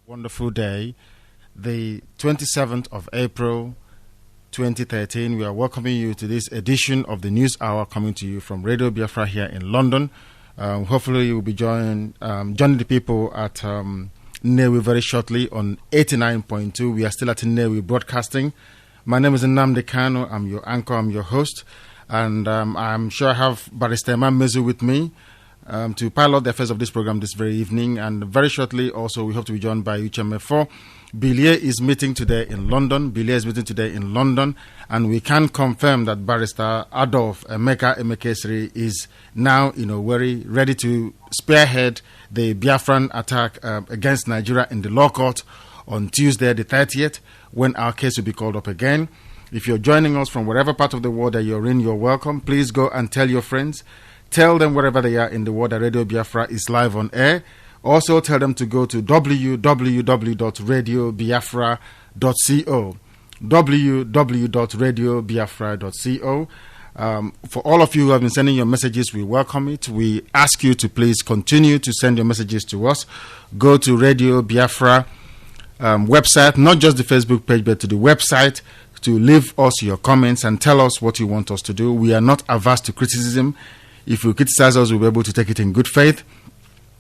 Wonderful day, the 27th of April 2013. We are welcoming you to this edition of the News Hour coming to you from Radio Biafra here in London. Hopefully you will be joining the people at Nnewi very shortly on 89.2. We are still at Nnewi Broadcasting. My name is Nnamdi Kanu. I'm your anchor, I'm your host, and I'm sure I have Barrister Mazi with me to pilot the affairs of this program this very evening. And very shortly also we hope to be joined by UCHMF4. Bilie is meeting today in London. And we can confirm that Barrister Adolf Emeka Emekesri is now ready to spearhead the Biafran attack against Nigeria in the law court on Tuesday the 30th, when our case will be called up again. If you're joining us from wherever part of the world that you're in, you're welcome. Please go and tell your friends. Tell them wherever they are in the world that Radio Biafra is live on air. Also tell them to go to www.radiobiafra.co. www.radiobiafra.co. For all of you who have been sending your messages, we welcome it. We ask you to please continue to send your messages to us. Go to Radio Biafra website, not just the Facebook page, but to the website, to leave us your comments and tell us what you want us to do. We are not averse to criticism. If you criticize us, we'll be able to take it in good faith.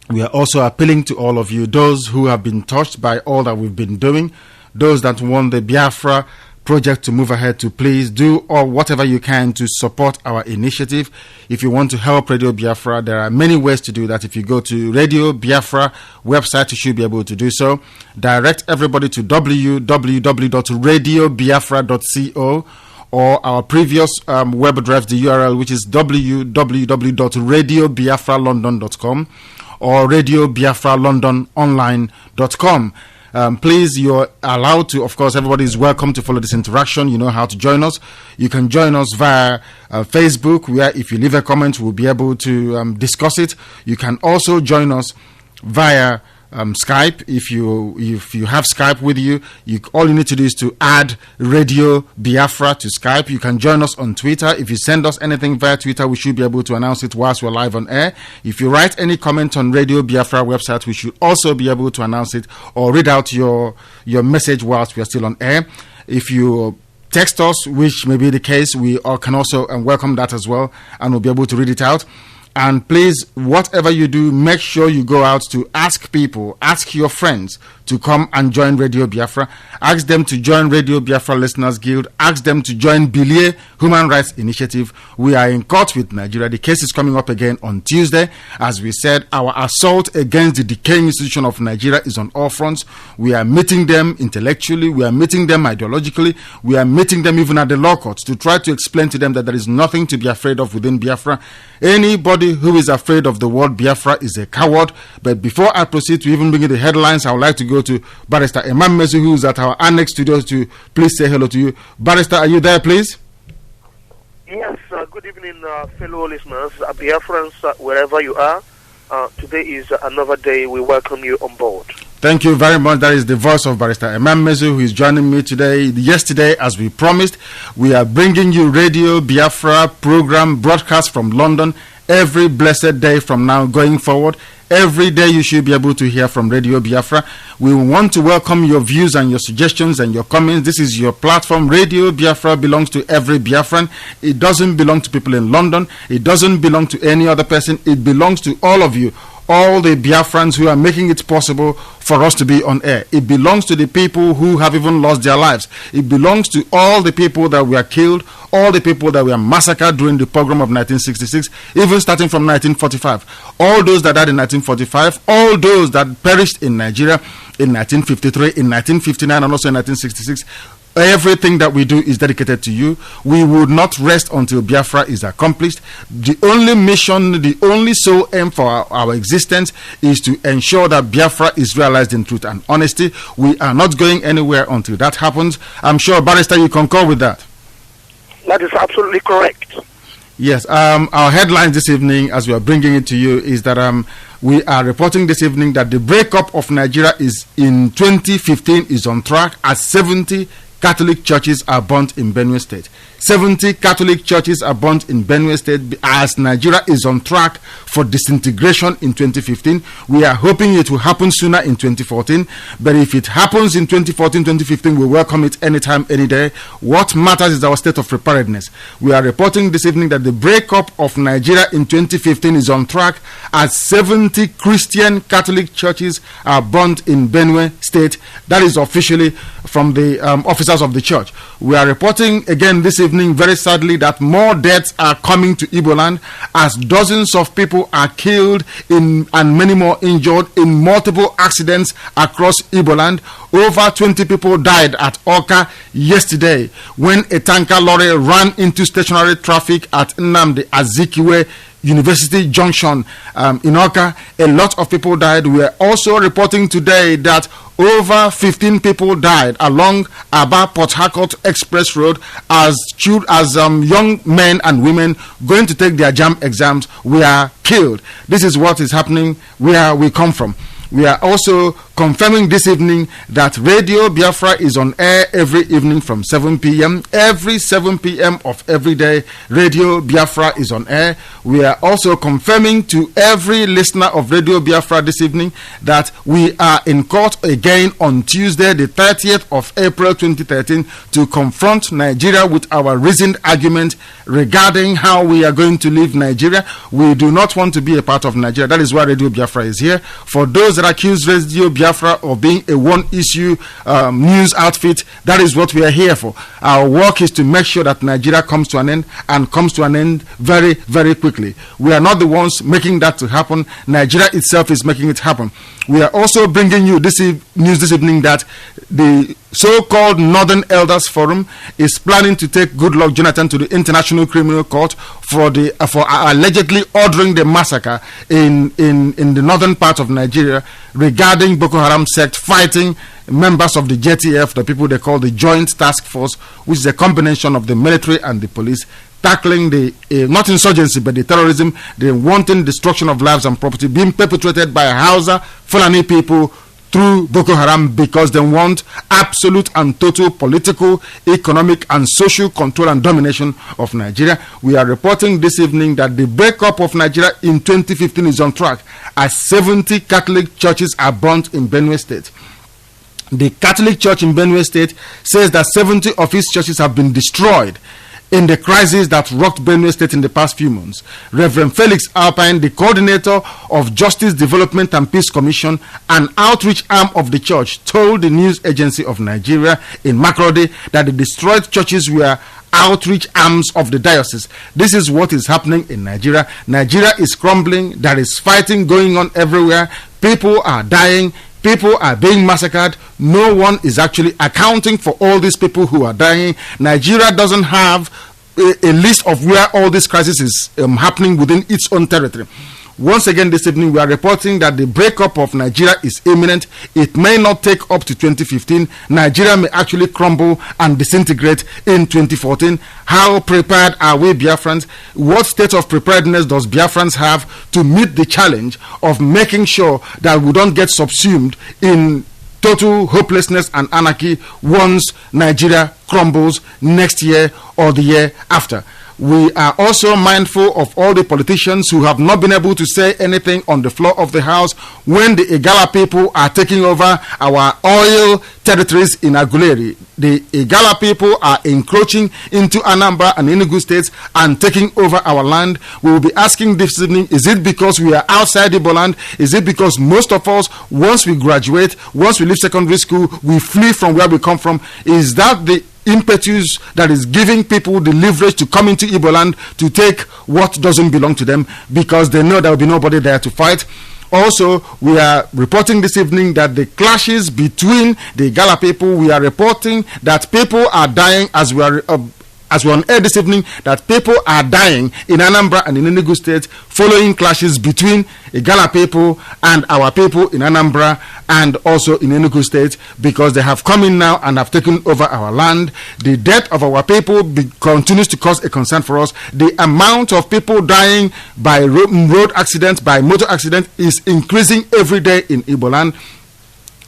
We are also appealing to all of you, those who have been touched by all that we've been doing, those that want the Biafra project to move ahead, to please do whatever you can to support our initiative. If you want to help Radio Biafra, there are many ways to do that. If you go to Radio Biafra website, you should be able to do so. Direct everybody to www.radiobiafra.co or our previous web address, the URL, which is www.radiobiafralondon.com or radiobiafralondononline.com. Please, you're allowed to, of course, everybody is welcome to follow this interaction. You know how to join us. You can join us via Facebook, where if you leave a comment, we'll be able to discuss it. You can also join us via Skype. If you have Skype with you, all you need to do is to add Radio Biafra to Skype. You can join us on Twitter. If you send us anything via Twitter, we should be able to announce it whilst we're live on air. If you write any comment on Radio Biafra website, we should also be able to announce it or read out your message whilst we're still on air. If you text us, which may be the case, we can also welcome that as well, and we'll be able to read it out. And please, whatever you do, make sure you go out to ask people, ask your friends to come and join Radio Biafra. Ask them to join Radio Biafra Listeners Guild. Ask them to join Bilie Human Rights Initiative. We are in court with Nigeria. The case is coming up again on Tuesday. As we said, our assault against the decaying institution of Nigeria is on all fronts. We are meeting them intellectually. We are meeting them ideologically. We are meeting them even at the law courts to try to explain to them that there is nothing to be afraid of within Biafra. Anybody who is afraid of the word Biafra is a coward. But before I proceed to even bring you the headlines, I would like to go to Barrister Mazi, who is at our annex studios, to please say hello to you. Barrister, are you there, please? Yes, good evening, fellow listeners, Biafrans, wherever you are. Today is another day. We welcome you on board. Thank you very much. That is the voice of Barrister Mazi, who is joining me today. Yesterday, as we promised, we are bringing you Radio Biafra program broadcast from London every blessed day from now going forward. Every day you should be able to hear from Radio Biafra. We want to welcome your views and your suggestions and your comments. This is your platform. Radio Biafra belongs to every Biafran. It doesn't belong to people in London. It doesn't belong to any other person. It belongs to all of you, all the Biafrans who are making it possible for us to be on air. It belongs to the people who have even lost their lives. It belongs to all the people that were killed, all the people that were massacred during the pogrom of 1966, even starting from 1945. All those that died in 1945, all those that perished in Nigeria in 1953, in 1959, and also in 1966. Everything that we do is dedicated to you. We will not rest until Biafra is accomplished. The only mission, the only sole aim for our existence is to ensure that Biafra is realized in truth and honesty. We are not going anywhere until that happens. I'm sure, Barrister, you concur with that. That is absolutely correct. Yes, our headlines this evening, as we are bringing it to you, is that we are reporting this evening that the breakup of Nigeria is in 2015 is on track at 70 Catholic churches are burnt in Benue State. 70 Catholic churches are burnt in Benue State as Nigeria is on track for disintegration in 2015. We are hoping it will happen sooner in 2014, but if it happens in 2014, 2015, we welcome it anytime, any day. What matters is our state of preparedness. We are reporting this evening that the breakup of Nigeria in 2015 is on track as 70 Christian Catholic churches are burnt in Benue State. That is officially from the officers of the church. We are reporting again this evening, very sadly, that more deaths are coming to Igbo land as dozens of people are killed and many more injured in multiple accidents across Igbo land. Over 20 people died at Oka yesterday when a tanker lorry ran into stationary traffic at Nnamdi Azikiwe University Junction in Oka. A lot of people died. We are also reporting today that over 15 people died along Aba Port Harcourt Express Road as young men and women going to take their JAMB exams were killed. This is what is happening where we come from. We are also confirming this evening that Radio Biafra is on air every evening from 7 p.m. Every 7 p.m. of every day, Radio Biafra is on air. We are also confirming to every listener of Radio Biafra this evening that we are in court again on Tuesday, the 30th of April 2013, to confront Nigeria with our reasoned argument regarding how we are going to leave Nigeria. We do not want to be a part of Nigeria. That is why Radio Biafra is here. For those that accuse Radio Biafra of being a one-issue news outfit, that is what we are here for. Our work is to make sure that Nigeria comes to an end, and comes to an end very, very quickly. We are not the ones making that to happen. Nigeria itself is making it happen. We are also bringing you this news this evening that the so-called Northern Elders Forum is planning to take Goodluck Jonathan to the International Criminal Court for allegedly ordering the massacre in the northern part of Nigeria regarding Boko Haram sect fighting members of the JTF, the people they call the Joint Task Force, which is a combination of the military and the police, tackling the not insurgency but the terrorism, the wanton destruction of lives and property being perpetrated by Hausa Fulani people through Boko Haram, because they want absolute and total political, economic and social control and domination of Nigeria. We are reporting this evening that the breakup of Nigeria in 2015 is on track as 70 Catholic churches are burnt in Benue State. The Catholic Church in Benue State says that 70 of its churches have been destroyed in the crisis that rocked Benue State in the past few months. Reverend Felix Alpine, the coordinator of Justice, Development and Peace Commission, an outreach arm of the church, told the news agency of Nigeria in Makurdi that the destroyed churches were outreach arms of the diocese. This is what is happening in Nigeria. Nigeria is crumbling. There is fighting going on everywhere. People are dying. People are being massacred. No one is actually accounting for all these people who are dying. Nigeria doesn't have a list of where all this crisis is happening within its own territory. Once again this evening, we are reporting that the breakup of Nigeria is imminent. It may not take up to 2015. Nigeria may actually crumble and disintegrate in 2014. How prepared are we Biafrans? What state of preparedness does Biafrans have to meet the challenge of making sure that we don't get subsumed in total hopelessness and anarchy once Nigeria crumbles next year or the year after? We are also mindful of all the politicians who have not been able to say anything on the floor of the House when the Igala people are taking over our oil territories in Aguleri. The Igala people are encroaching into Anambra and Enugu states and taking over our land. We will be asking this evening, is it because we are outside Igbo land? Is it because most of us, once we graduate, once we leave secondary school, we flee from where we come from? Is that the impetus that is giving people the leverage to come into Igbo land to take what doesn't belong to them, because they know there will be nobody there to fight? Also, we are reporting this evening that the clashes between the Igala people, we are reporting that people are dying as we're on air this evening, that people are dying in Anambra and in Enugu State following clashes between Igala people and our people in Anambra and also in Enugu State, because they have come in now and have taken over our land. The death of our people continues to cause a concern for us. The amount of people dying by road accidents, by motor accidents, is increasing every day in Igbo land.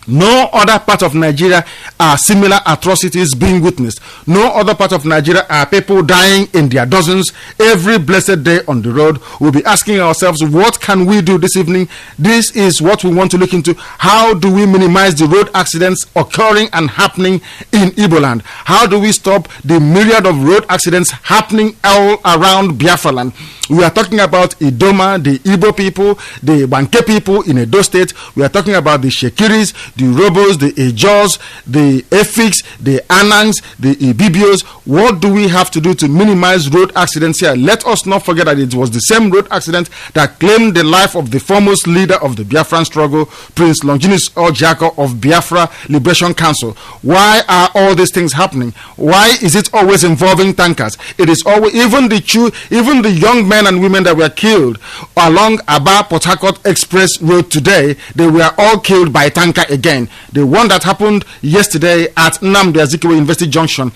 No other part of Nigeria are similar atrocities being witnessed. No other part of Nigeria are people dying in their dozens every blessed day on the road. We'll be asking ourselves, what can we do this evening? This is what we want to look into. How do we minimize the road accidents occurring and happening in Igbo land? How do we stop the myriad of road accidents happening all around Biafra land? We are talking about Idoma, the Igbo people, the Banke people in Edo State. We are talking about the Shekiris, the Robos, the Ejos, the Efiks, the Anangs, the Ibibios. What do we have to do to minimize road accidents here? Let us not forget that it was the same road accident that claimed the life of the foremost leader of the Biafran struggle, Prince Longinus Ojiako of Biafra Liberation Council. Why are all these things happening? Why is it always involving tankers? It is always, even the young men and women that were killed along Aba Port Harcourt Express Road today, they were all killed by tanker again. The one that happened yesterday at Nnamdi Kanu University Junction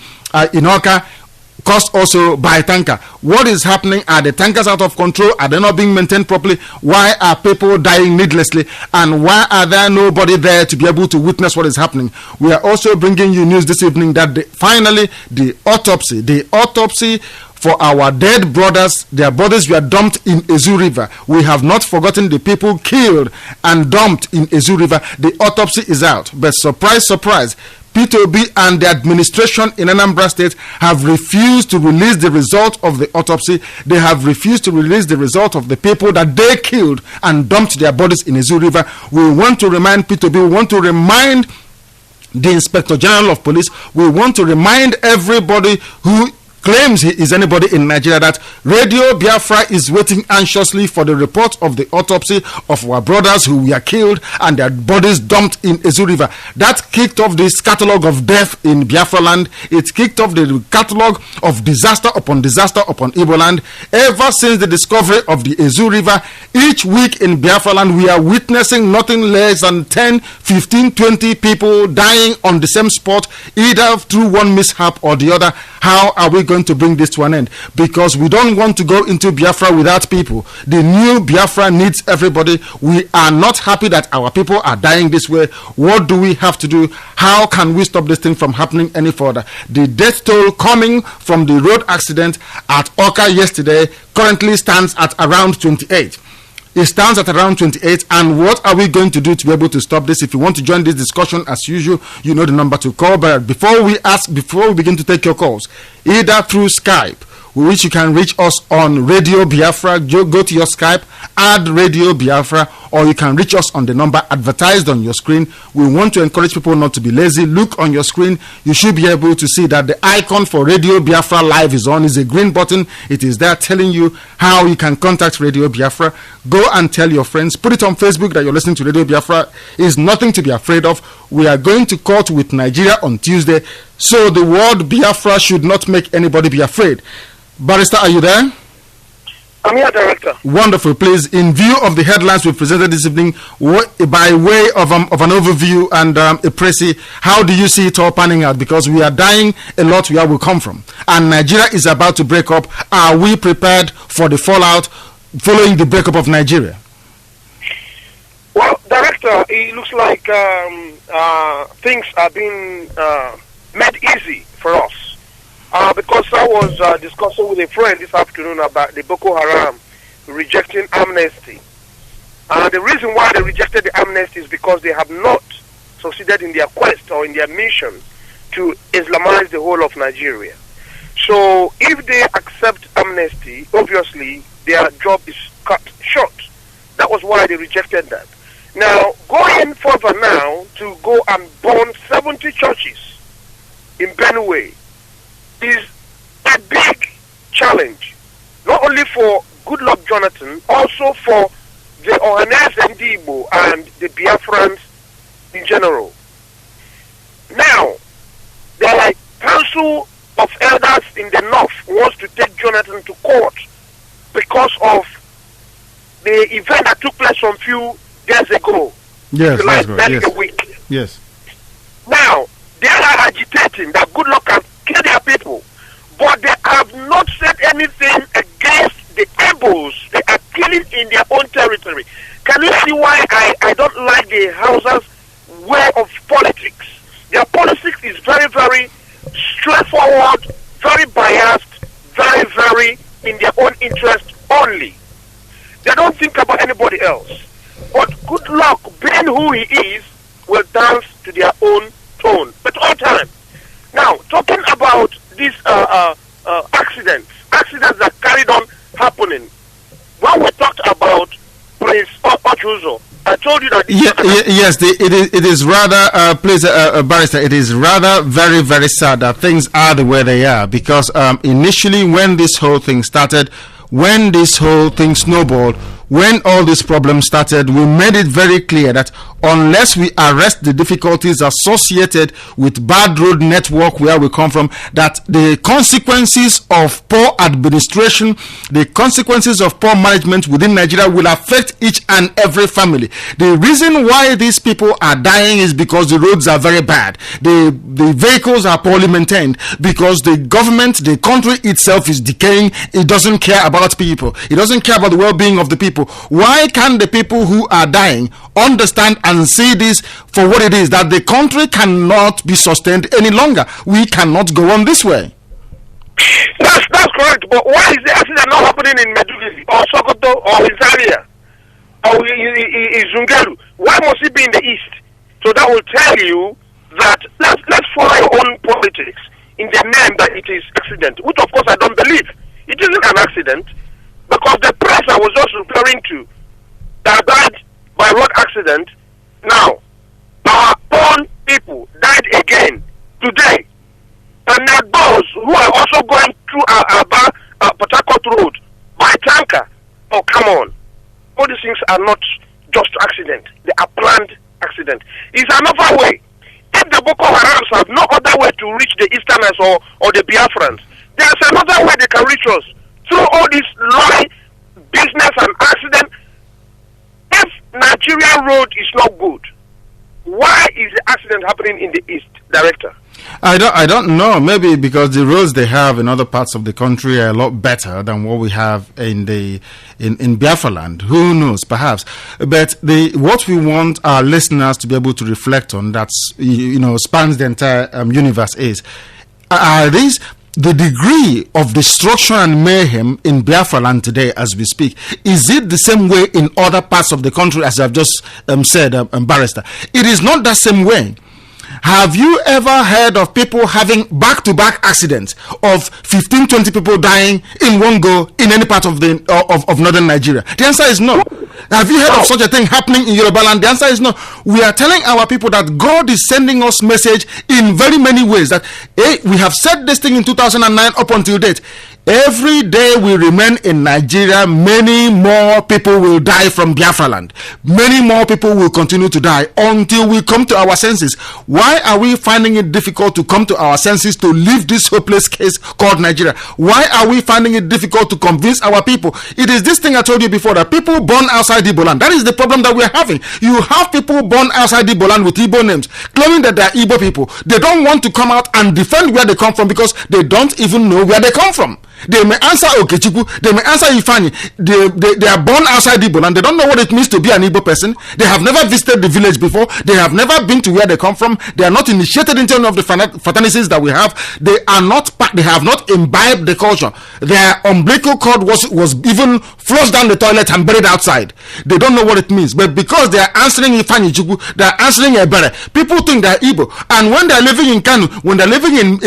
in Oka caused also by tanker. What is happening? Are the tankers out of control? Are they not being maintained properly? Why are people dying needlessly? And why are there nobody there to be able to witness what is happening? We are also bringing you news this evening that finally the autopsy for our dead brothers, their bodies were dumped in Ezu River. We have not forgotten the people killed and dumped in Ezu River. The autopsy is out. But surprise, surprise, P2B and the administration in Anambra State have refused to release the result of the autopsy. They have refused to release the result of the people that they killed and dumped their bodies in Ezu River. We want to remind P2B, we want to remind the Inspector General of Police, we want to remind everybody who claims he is anybody in Nigeria that Radio Biafra is waiting anxiously for the report of the autopsy of our brothers who were killed and their bodies dumped in Ezu River. That kicked off this catalogue of death in Biafra land. It kicked off the catalogue of disaster upon Igbo land. Ever since the discovery of the Ezu River, each week in Biafra land, we are witnessing nothing less than 10, 15, 20 people dying on the same spot, either through one mishap or the other. How are we going to bring this to an end? Because we don't want to go into Biafra without people. The new Biafra needs everybody. We are not happy that our people are dying this way. What do we have to do? How can we stop this thing from happening any further? The death toll coming from the road accident at Oka yesterday currently stands at around 28. It stands at around 28. And what are we going to do to be able to stop this? If you want to join this discussion, as usual, you know the number to call. But before we begin to take your calls, either through Skype, which you can reach us on Radio Biafra, go to your Skype, add Radio Biafra, or you can reach us on the number advertised on your screen. We want to encourage people not to be lazy. Look on your screen. You should be able to see that the icon for Radio Biafra Live is on. Is a green button. It is there telling you how you can contact Radio Biafra. Go and tell your friends. Put it on Facebook that you're listening to Radio Biafra. Is nothing to be afraid of. We are going to court with Nigeria on Tuesday, so the word Biafra should not make anybody be afraid. Barrister, are you there? I'm here, Director. Wonderful. Please, in view of the headlines we presented this evening, by way of an overview and a précis, how do you see it all panning out? Because we are dying a lot where we come from, and Nigeria is about to break up. Are we prepared for the fallout following the breakup of Nigeria? Well, Director, it looks like things are being made easy for us. Because I was discussing with a friend this afternoon about the Boko Haram rejecting amnesty. The reason why they rejected the amnesty is because they have not succeeded in their quest or in their mission to Islamize the whole of Nigeria. So if they accept amnesty, obviously their job is cut short. That was why they rejected that. Now, going further now to go and burn 70 churches in Benue is a big challenge, not only for Goodluck Jonathan, also for the Ohanes and Igbo and the Biafrans in general. Now, there are council of elders in the north wants to take Jonathan to court because of the event that took place some few days ago. Yes, that's right. Yes. A week. Yes. Now, they are agitating that Goodluck can kill their people, but they have not said anything against the rebels. They are killing in their own territory. Can you see why I don't like the Hausas way of politics. Their politics is very, very straightforward, very biased, very, very in their own interest only. They don't think about anybody else. But good luck, being who he is, will dance to their own tone at all times. Now, talking about these accidents that carried on happening. When we talked about Prince Ochuzo, I told you that. Yes, it is rather, please, Barrister, it is rather very, very sad that things are the way they are, because initially when this whole thing started, when this whole thing snowballed, when all these problems started, we made it very clear that unless we arrest the difficulties associated with bad road network where we come from, that the consequences of poor administration, the consequences of poor management within Nigeria will affect each and every family. The reason why these people are dying is because the roads are very bad. The vehicles are poorly maintained, because the government, the country itself is decaying. It doesn't care about people. It doesn't care about the well-being of the people. Why can't the people who are dying understand and see this for what it is, that the country cannot be sustained any longer? We cannot go on this way. That's correct. But why is the accident not happening in Meduguri or Sokoto or in Zaria or in Zungeru? Why must it be in the east? So that will tell you that let's follow your own politics in the name that it is accident, which of course I don't believe. It isn't an accident, because the press I was just referring to that died by road accident, now our own people died again today. And now those who are also going through Port Harcourt Road by tanker. Oh, come on. All these things are not just accident. They are planned accident. It's another way. If the Boko Harams have no other way to reach the Easterners or the Biafrans, there's another way they can reach us. Through all this lie, business and accident. If Nigerian road is not good, why is the accident happening in the east, Director? I don't know. Maybe because the roads they have in other parts of the country are a lot better than what we have in Biafra land. Who knows? Perhaps. But what we want our listeners to be able to reflect on, that's spans the entire universe, is are these the degree of destruction and mayhem in Biafra land today as we speak? Is it the same way in other parts of the country, as I've just said, Barrister? It is not the same way. Have you ever heard of people having back-to-back accidents of 15, 20 people dying in one go in any part of of northern Nigeria? The answer is no. Have you heard of such a thing happening in Yoruba land? The answer is no. We are telling our people that God is sending us message in very many ways, that we have said this thing in 2009 up until date. Every day we remain in Nigeria, many more people will die from Biafra land. Many more people will continue to die until we come to our senses. Why are we finding it difficult to come to our senses to leave this hopeless case called Nigeria? Why are we finding it difficult to convince our people? It is this thing I told you before, that people born outside Igbo land. That is the problem that we are having. You have people born outside Igbo land with Igbo names, claiming that they are Igbo people. They don't want to come out and defend where they come from because they don't even know where they come from. They may answer Okechukwu, they may answer Ifani. They are born outside Igbo and they don't know what it means to be an Igbo person. They have never visited the village before. They have never been to where they come from. They are not initiated into any of the fraternities that we have. They have not imbibed the culture. Their umbilical cord was even flushed down the toilet and buried outside. They don't know what it means. But because they are answering Ifani Chukwu, they are answering Ebere, people think they are Igbo. And when they are living in Kanu, when they are living in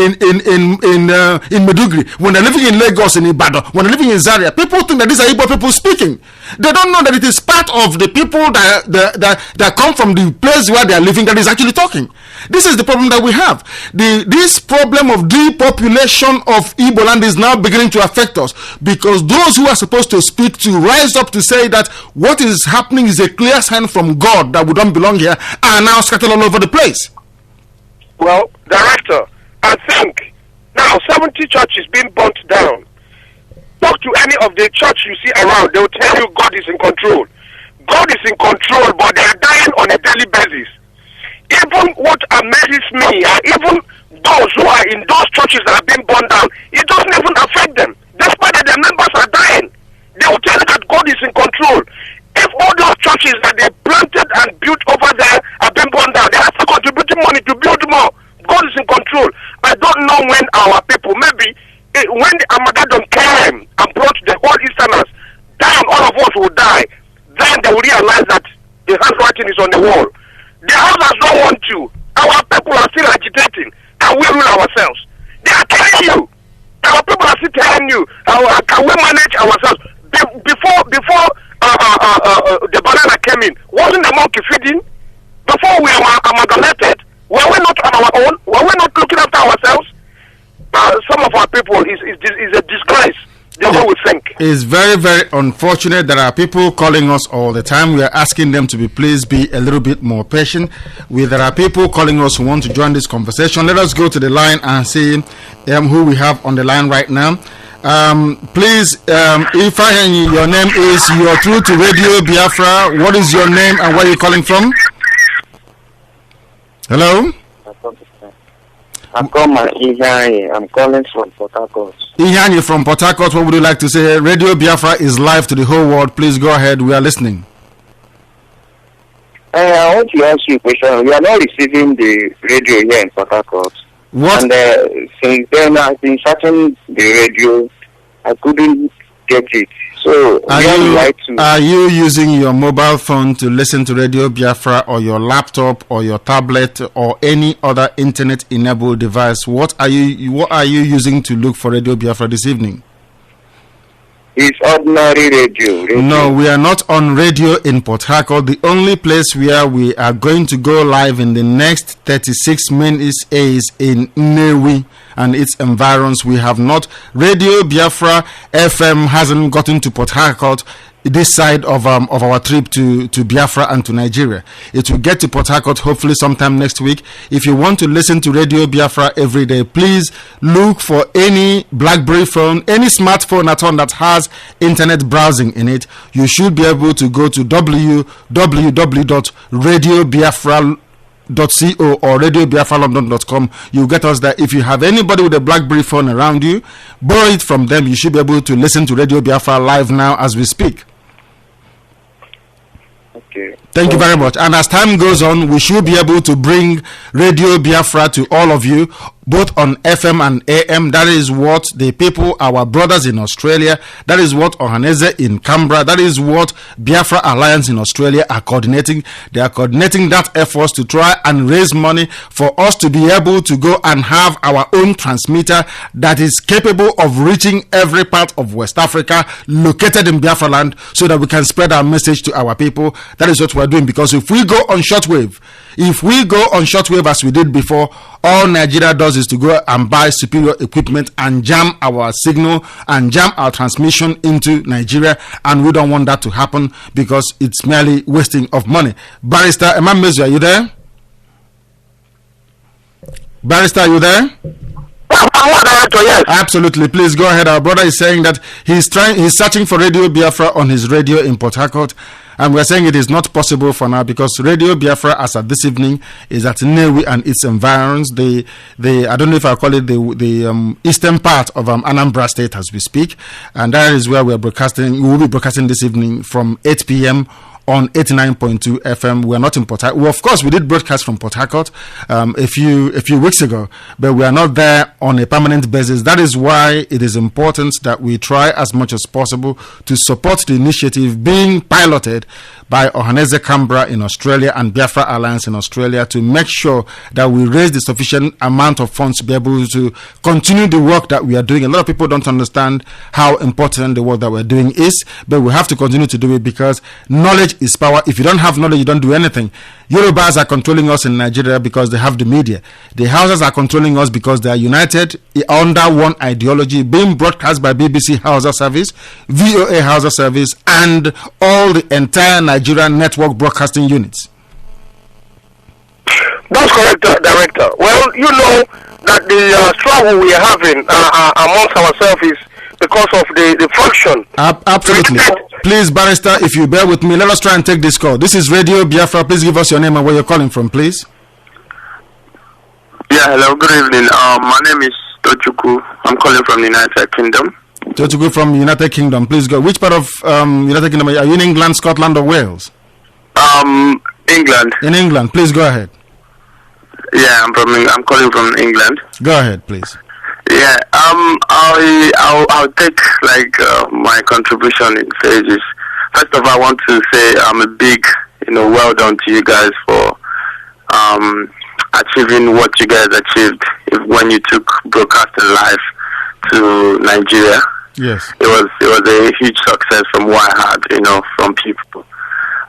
Meduguri, when they are living in Lagos, in Ibadan, when they're living in Zaria, people think that these are Igbo people speaking. They don't know that it is part of the people that come from the place where they are living that is actually talking. This is the problem that we have. This problem of depopulation of Igbo land is now beginning to affect us, because those who are supposed to speak, to rise up to say that what is happening is a clear sign from God that we don't belong here, are now scattered all over the place. Well, Director, I think now 70 churches being burnt down. Talk to any of the church you see around, they will tell you God is in control. God is in control, but they are dying on a daily basis. Even what amazes me, even those who are in those churches that are being burned down, it doesn't even affect them. Despite that their members are dying, they will tell you that God is in control. If all those churches that they planted and built over there are being burned down, they have on the wall. The house does not want you. Our people are still agitating. Can we rule ourselves? They are telling you. Our people are still telling you. Can we manage ourselves? Before the banana came in, wasn't the monkey feeding? Before we were amalgamated, were we not on our own? Were we not looking after ourselves? Some of our people is a disgrace. The whole we think. It's very, very unfortunate. There are people calling us all the time. We are asking them to please be a little bit more patient. There are people calling us who want to join this conversation. Let us go to the line and see who we have on the line right now. Please, if your name is, you're through to Radio Biafra. What is your name and where are you calling from? Hello? I'm calling from Port Harcourt. Ihani from Port Harcourt, what would you like to say? Radio Biafra is live to the whole world. Please go ahead. We are listening. I want to ask you a question. We are not receiving the radio here in Port Harcourt. What? And since then, I've been searching the radio. I couldn't get it. So, are you using your mobile phone to listen to Radio Biafra, or your laptop, or your tablet, or any other internet-enabled device? What are you using to look for Radio Biafra this evening? It's ordinary radio. No, we are not on radio in Port Harcourt. The only place where we are going to go live in the next 36 minutes is in Nnewi and its environs. We have not. Radio Biafra FM hasn't gotten to Port Harcourt this side of our trip to Biafra and to Nigeria. It will get to Port Harcourt hopefully sometime next week. If you want to listen to Radio Biafra every day, please look for any BlackBerry phone, any smartphone at all that has internet browsing in it. You should be able to go to www.radiobiafra.co or radiobiafralondon.com. You get us there. If you have anybody with a BlackBerry phone around you, borrow it from them. You should be able to listen to Radio Biafra live now as we speak. Okay. Thank you very much. And as time goes on, we should be able to bring Radio Biafra to all of you, both on FM and AM. That is what the people, our brothers in Australia, that is what Ohaneze in Canberra, that is what Biafra Alliance in Australia are coordinating. They are coordinating that effort to try and raise money for us to be able to go and have our own transmitter that is capable of reaching every part of West Africa, located in Biafra land, so that we can spread our message to our people. That is what we're doing, because if we go on shortwave as we did before, all Nigeria does is to go and buy superior equipment and jam our signal and jam our transmission into Nigeria, and we don't want that to happen because it's merely wasting of money. Barrister Emma Mazi, are you there? Barrister, are you there? Yes. Absolutely. Please go ahead. Our brother is saying that he's searching for Radio Biafra on his radio in Port Harcourt, and we're saying it is not possible for now because Radio Biafra, as at this evening, is at Nnewi and its environs. I don't know if I call it the eastern part of Anambra State as we speak, and that is where we're broadcasting. We will be broadcasting this evening from 8 p.m. on 89.2 FM. We are not in Port Harcourt. Well, of course, we did broadcast from Port Harcourt a few weeks ago, but we are not there on a permanent basis. That is why it is important that we try as much as possible to support the initiative being piloted by Ohaneze Canberra in Australia and Biafra Alliance in Australia to make sure that we raise the sufficient amount of funds to be able to continue the work that we are doing. A lot of people don't understand how important the work that we're doing is, but we have to continue to do it because knowledge is power. If you don't have knowledge, you don't do anything. Yorubas are controlling us in Nigeria because they have the media. The Hausas are controlling us because they are united under one ideology being broadcast by BBC Hausa Service, VOA Hausa Service, and all the entire Nigerian network broadcasting units. That's correct, Director. Well, you know that the struggle we are having amongst ourselves is because of the function. Absolutely. Please, Barrister, if you bear with me, let us try and take this call. This is Radio Biafra. Please give us your name and where you're calling from, please. Yeah, hello, good evening. My name is Tochukwu. I'm calling from the United Kingdom. Tochukwu from United Kingdom. Please go. Which part of United Kingdom are you in? England, Scotland, or Wales? England. In England. Please go ahead. Yeah, I'm calling from England. Go ahead, please. Yeah, I'll take my contribution in phases. First of all, I want to say I'm a big well done to you guys for achieving what you guys achieved when you took broadcasting live to Nigeria. Yes. It was a huge success from what I heard, from people.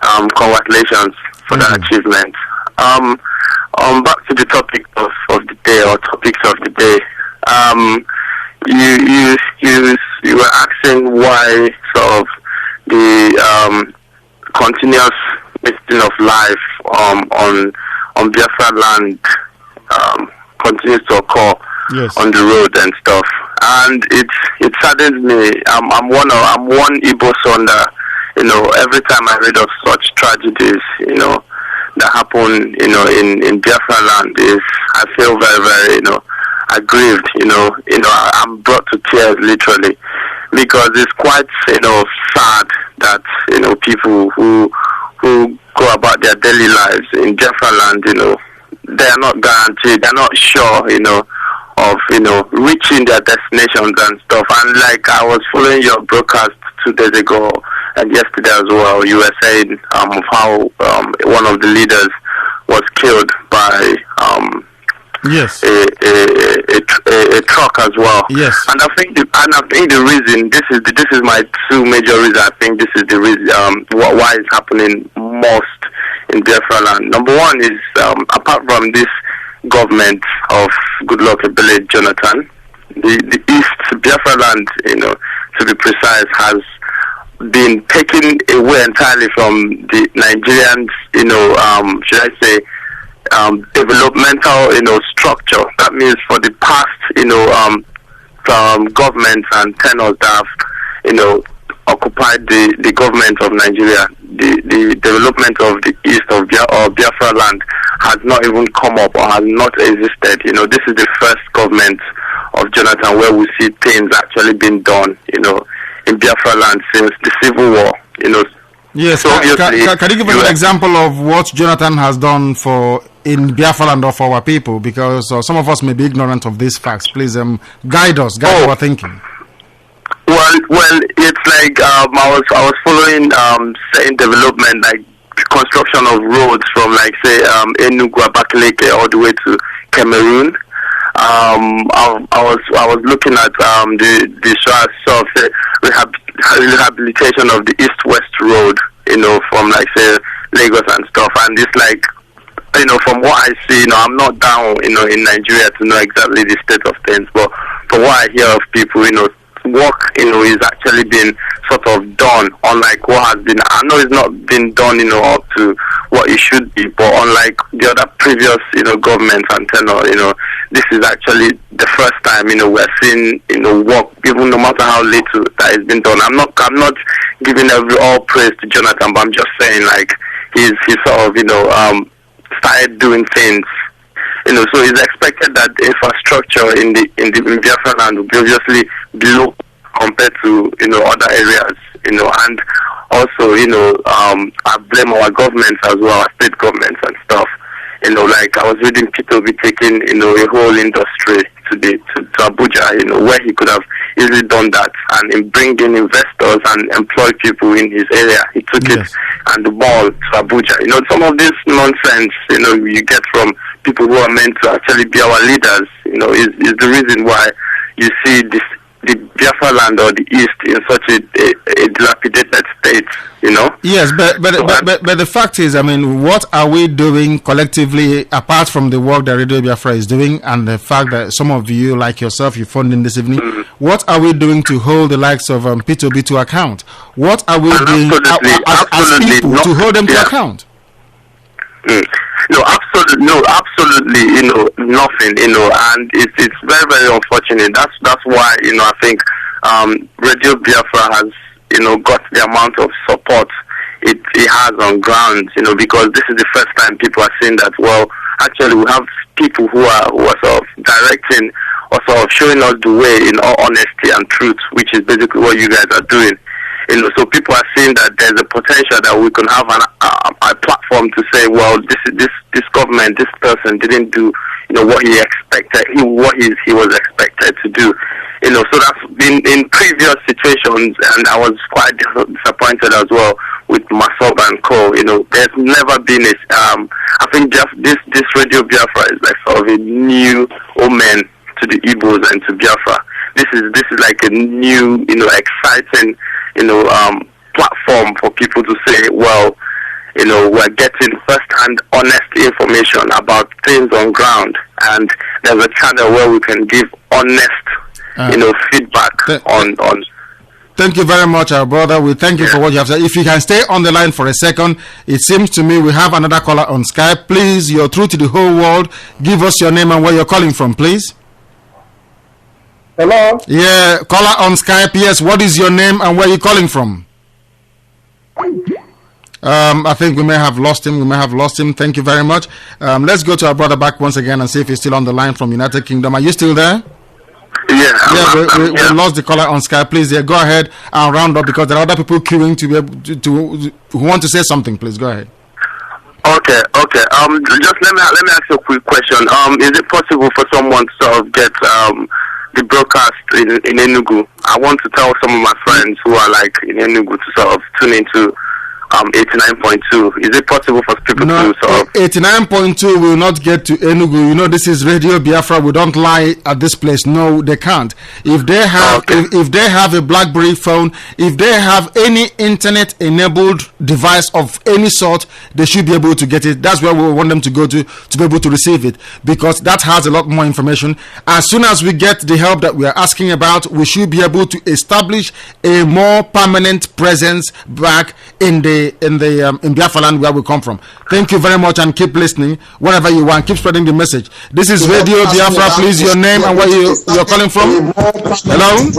Congratulations for that achievement. Back to the topic of the day, or topics of the day. You were asking why sort of the continuous wasting of life on Biafra land continues to occur on the road and stuff, and it saddens me. I'm one Igbo son that, every time I read of such tragedies, that happen, in Biafra land, I feel very, very, aggrieved. I'm brought to tears literally, because it's quite, sad that people who go about their daily lives in Biafra land, they are not guaranteed, they're not sure, of reaching their destinations and stuff. And like, I was following your broadcast 2 days ago and yesterday as well. You were saying of how one of the leaders was killed by a truck as well. Yes. And I think the reason, this is my two major reasons. I think this is the reason why it's happening most in Biafra land. Number one is, apart from this government of Goodluck Ebele Jonathan, the East Biafra land, to be precise, has been taken away entirely from the Nigerians, should I say, developmental, structure. That means for the past, governments and tenors that have, occupied the government of Nigeria, the development of the east of Biafra land has not even come up or has not existed. This is the first government of Jonathan where we see things actually being done, in Biafra land since the Civil War, Yes, so can you give us an example of what Jonathan has done in Biafra land or for our people? Because some of us may be ignorant of these facts. Please guide our thinking. Well, it's like I was following certain development, like construction of roads from, like, say, Enugu, Abakaliki, all the way to Cameroon. I was looking at the sort of rehabilitation of the East-West Road, from, like, say, Lagos and stuff. And it's like, from what I see, I'm not down, in Nigeria to know exactly the state of things, but from what I hear of people, work, is actually been sort of done, unlike what has been. I know it's not been done, up to what it should be, but unlike the other previous, governments and tenor, this is actually the first time, we're seeing, work, even no matter how little that has been done. I'm not giving all praise to Jonathan, but I'm just saying, like, he's sort of, started doing things. So it's expected that the infrastructure in Biafra land will be obviously below compared to other areas, and also I blame our governments as well, our state governments and stuff. Like, I was reading P2B taking a whole industry to Abuja, where he could have easily done that and in bringing investors and employ people in his area. He took it and the ball to Abuja. Some of this nonsense, you get from people who are meant to actually be our leaders, is the reason why you see the Biafra land or the East in such a dilapidated state, Yes, but the fact is, what are we doing collectively apart from the work that Radio Biafra is doing, and the fact that some of you, like yourself, you phoned in this evening? What are we doing to hold the likes of P2B to account? What are we doing as people to hold them to account? No, absolutely, nothing, and it's very, very unfortunate. That's why, I think Radio Biafra has, got the amount of support it has on ground, because this is the first time people are saying that, well, actually we have people who are sort of directing or sort of showing us the way in all honesty and truth, which is basically what you guys are doing. So people are seeing that there's a potential that we can have a platform to say, well, this government, this person didn't do, what he expected, what he was expected to do. So that's been in previous situations, and I was quite disappointed as well with Masoba and Co. There's never been I think just this Radio Biafra is like sort of a new omen to the Igbos and to Biafra. This is like a new, exciting, platform for people to say, well, we're getting first-hand, honest information about things on ground, and there's a channel where we can give honest, feedback on. Thank you very much, our brother. We thank you for what you have said. If you can stay on the line for a second, it seems to me we have another caller on Skype. Please, you're through to the whole world. Give us your name and where you're calling from, please. Hello? Yeah, caller on Skype. Yes, what is your name and where you're calling from? I think we may have lost him. Thank you very much. Let's go to our brother back once again and see if he's still on the line from United Kingdom. Are you still there? Yeah, we lost the caller on Skype. Please, go ahead and round up because there are other people queuing to be able who want to say something. Please go ahead. Okay. Just let me ask you a quick question. Is it possible for someone to sort of get the broadcast in Enugu? I want to tell some of my friends who are like in Enugu to sort of tune into 89.2. Is it possible for people to sort of 89.2 will not get to Enugu? This is Radio Biafra. We don't lie at this place. No, they can't. If they have if they have a BlackBerry phone, if they have any internet enabled device of any sort, they should be able to get it. That's where we want them to go to be able to receive it, because that has a lot more information. As soon as we get the help that we are asking about, we should be able to establish a more permanent presence back in Biafra land where we come from. Thank you very much and keep listening wherever you want. Keep spreading the message. This is Radio Biafra. Please, your name and where you're calling from. Hello?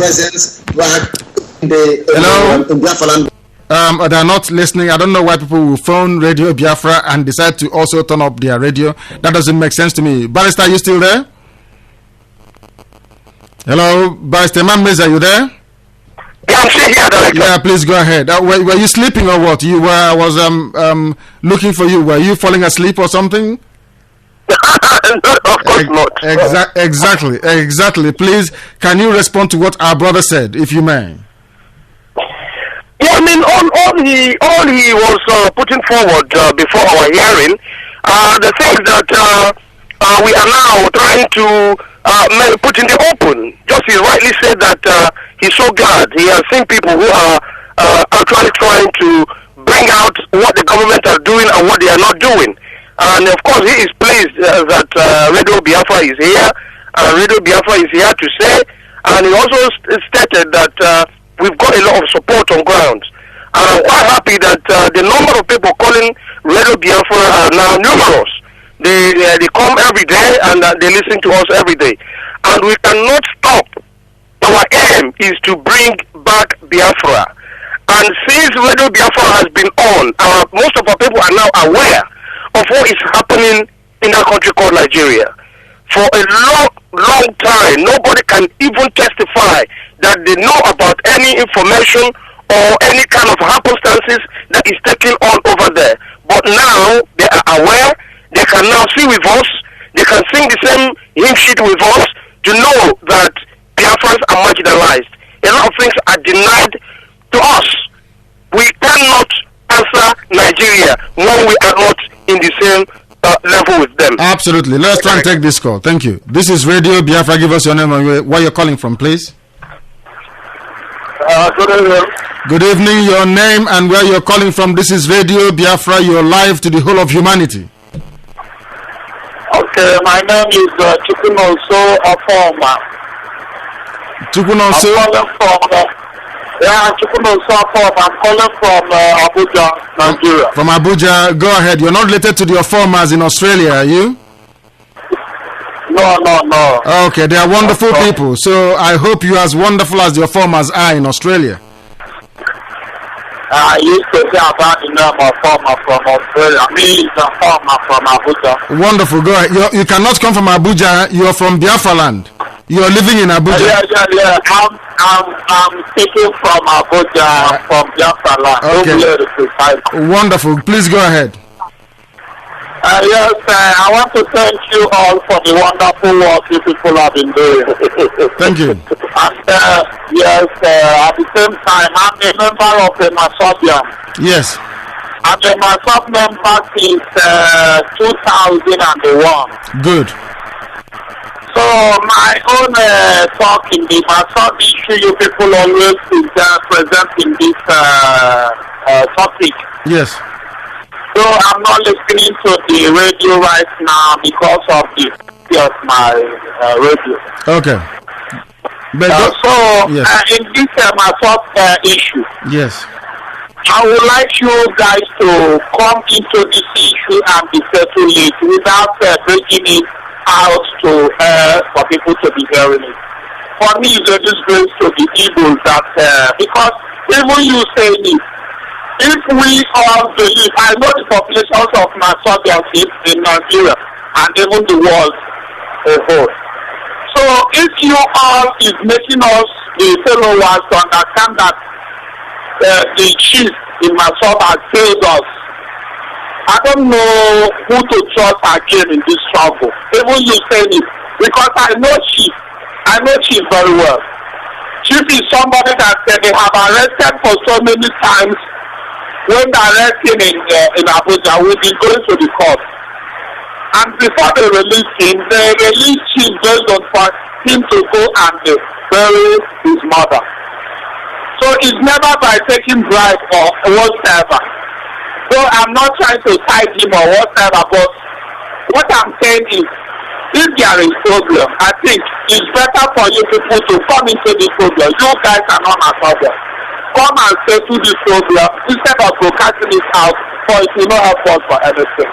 Hello? They're not listening. I don't know why people will phone Radio Biafra and decide to also turn up their radio. That doesn't make sense to me. Barrister, are you still there? Hello? Barrister Mazi, are you there? Yeah, I'm still here, Director. Yeah, please go ahead. Were you sleeping or what? I was looking for you. Were you falling asleep or something? Of course not. Exactly. Please, can you respond to what our brother said, if you may? Yeah, I mean, all he was putting forward before our hearing, the things that we are now trying to put in the open. Just he rightly said that he's so glad he has seen people who are actually trying to bring out what the government are doing and what they are not doing. And of course, he is pleased that Radio Biafra is here. Radio Biafra is here to say, and he also stated that we've got a lot of support on ground. And I'm quite happy that the number of people calling Radio Biafra are now numerous. They come every day and they listen to us every day. And we cannot stop. Our aim is to bring back Biafra. And since Radio Biafra has been on, most of our people are now aware of what is happening in a country called Nigeria. For a long time, nobody can even testify that they know about any information or any kind of happenstances that is taking on over there. But now they are aware, they can now see with us, they can sing the same hymn sheet with us to know that Biafrans are marginalized. A lot of things are denied to us. We cannot answer Nigeria when we are not in the same level with them. Absolutely. Let's try and take this call. Thank you. This is Radio Biafra. Give us your name and where you're calling from, please. Good evening. Good evening. Your name and where you're calling from. This is Radio Biafra. You're live to the whole of humanity. Okay, my name is Chukwunonso Afoma. Chukwunonso? I'm calling from Abuja, Nigeria. From Abuja. Go ahead. You're not related to the farmers in Australia, are you? No. Okay, they are wonderful people. So I hope you're as wonderful as your farmers are in Australia. I used to say about the name of farmer from Australia. Me is a farmer from Abuja. Wonderful. Go ahead. You cannot come from Abuja. You're from Biafra land. You're living in Abuja. Yeah. I'm speaking from Abuja, from Biafra land. Okay. Wonderful. Please go ahead. Yes, I want to thank you all for the wonderful work you people have been doing. Thank you. And yes, at the same time, I'm a member of the Masobian. Yes. And the Masob member since 2001. Good. So my own talk in the Masob issue, you people always present in this topic. Yes. So I'm not listening to the radio right now because of my radio. Okay. But in this Masob issue, yes, I would like you guys to come into this issue and be settled it without breaking it out to for people to be hearing it. For me, it's a disgrace to the evil that because even you say it. If we all believe, I know the populations of Masobians in Nigeria and even the world as whole. So if you all is making us, the followers, to understand that the chief in Masob has failed us, I don't know who to trust again in this struggle. Even you say it, because I know chief very well. Chief is somebody that they have arrested for so many times. When arresting in Abuja, we've been going to the court. And before they release him based on for him to go and bury his mother. So it's never by taking bribe or whatever. So I'm not trying to cite him or whatever, but what I'm saying is, if there is problem, I think it's better for you people to come into this problem. You guys are not a problem. Come and settle this problem instead of broadcasting it out, for it will not help us for anything.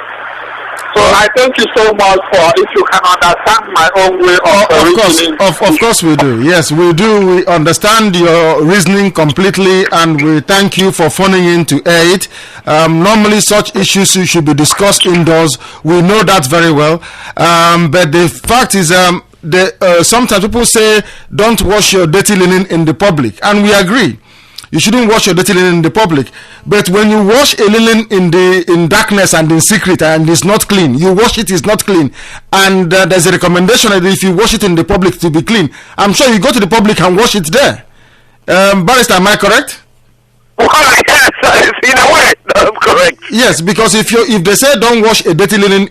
So I thank you so much for if you can understand my own way of reasoning. Of course we do. Yes, we do. We understand your reasoning completely, and we thank you for phoning in to air it. Normally, such issues should be discussed indoors. We know that very well. But the fact is, sometimes people say, "Don't wash your dirty linen in the public," and we agree. You shouldn't wash your dirty linen in the public. But when you wash a linen in darkness and in secret and it's not clean, you wash it's not clean. And there's a recommendation that if you wash it in the public to be clean, I'm sure you go to the public and wash it there. Barrister, am I correct? Well, yes, in a way, that's correct. Yes, because if they say don't wash a dirty linen,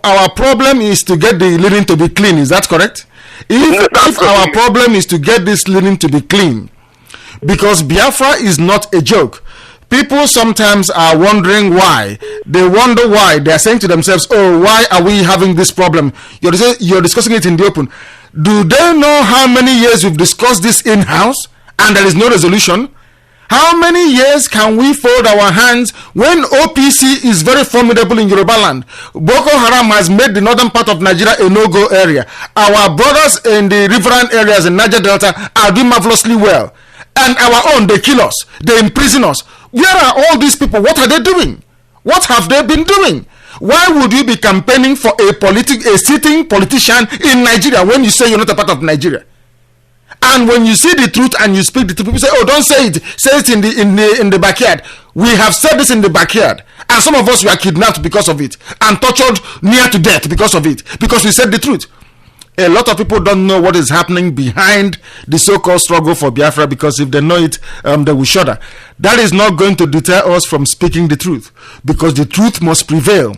our problem is to get the linen to be clean. Is that correct? If our problem is to get this linen to be clean, because Biafra is not a joke. People sometimes are wondering why. They wonder why. They are saying to themselves, "Oh, why are we having this problem?" You're discussing it in the open. Do they know how many years we've discussed this in-house and there is no resolution? How many years can we fold our hands when OPC is very formidable in Yoruba land? Boko Haram has made the northern part of Nigeria a no-go area. Our brothers in the riverine areas in Niger Delta are doing marvelously well. And our own, they kill us, they imprison us. Where are all these people? What are they doing? What have they been doing? Why would you be campaigning for a sitting politician in Nigeria when you say you're not a part of Nigeria? And when you see the truth and you speak the truth, people say, "Oh, don't say it. Say it in the backyard." We have said this in the backyard, and some of us were kidnapped because of it and tortured near to death because of it, because we said the truth. A lot of people don't know what is happening behind the so-called struggle for Biafra, because if they know it, they will shudder. That is not going to deter us from speaking the truth, because the truth must prevail.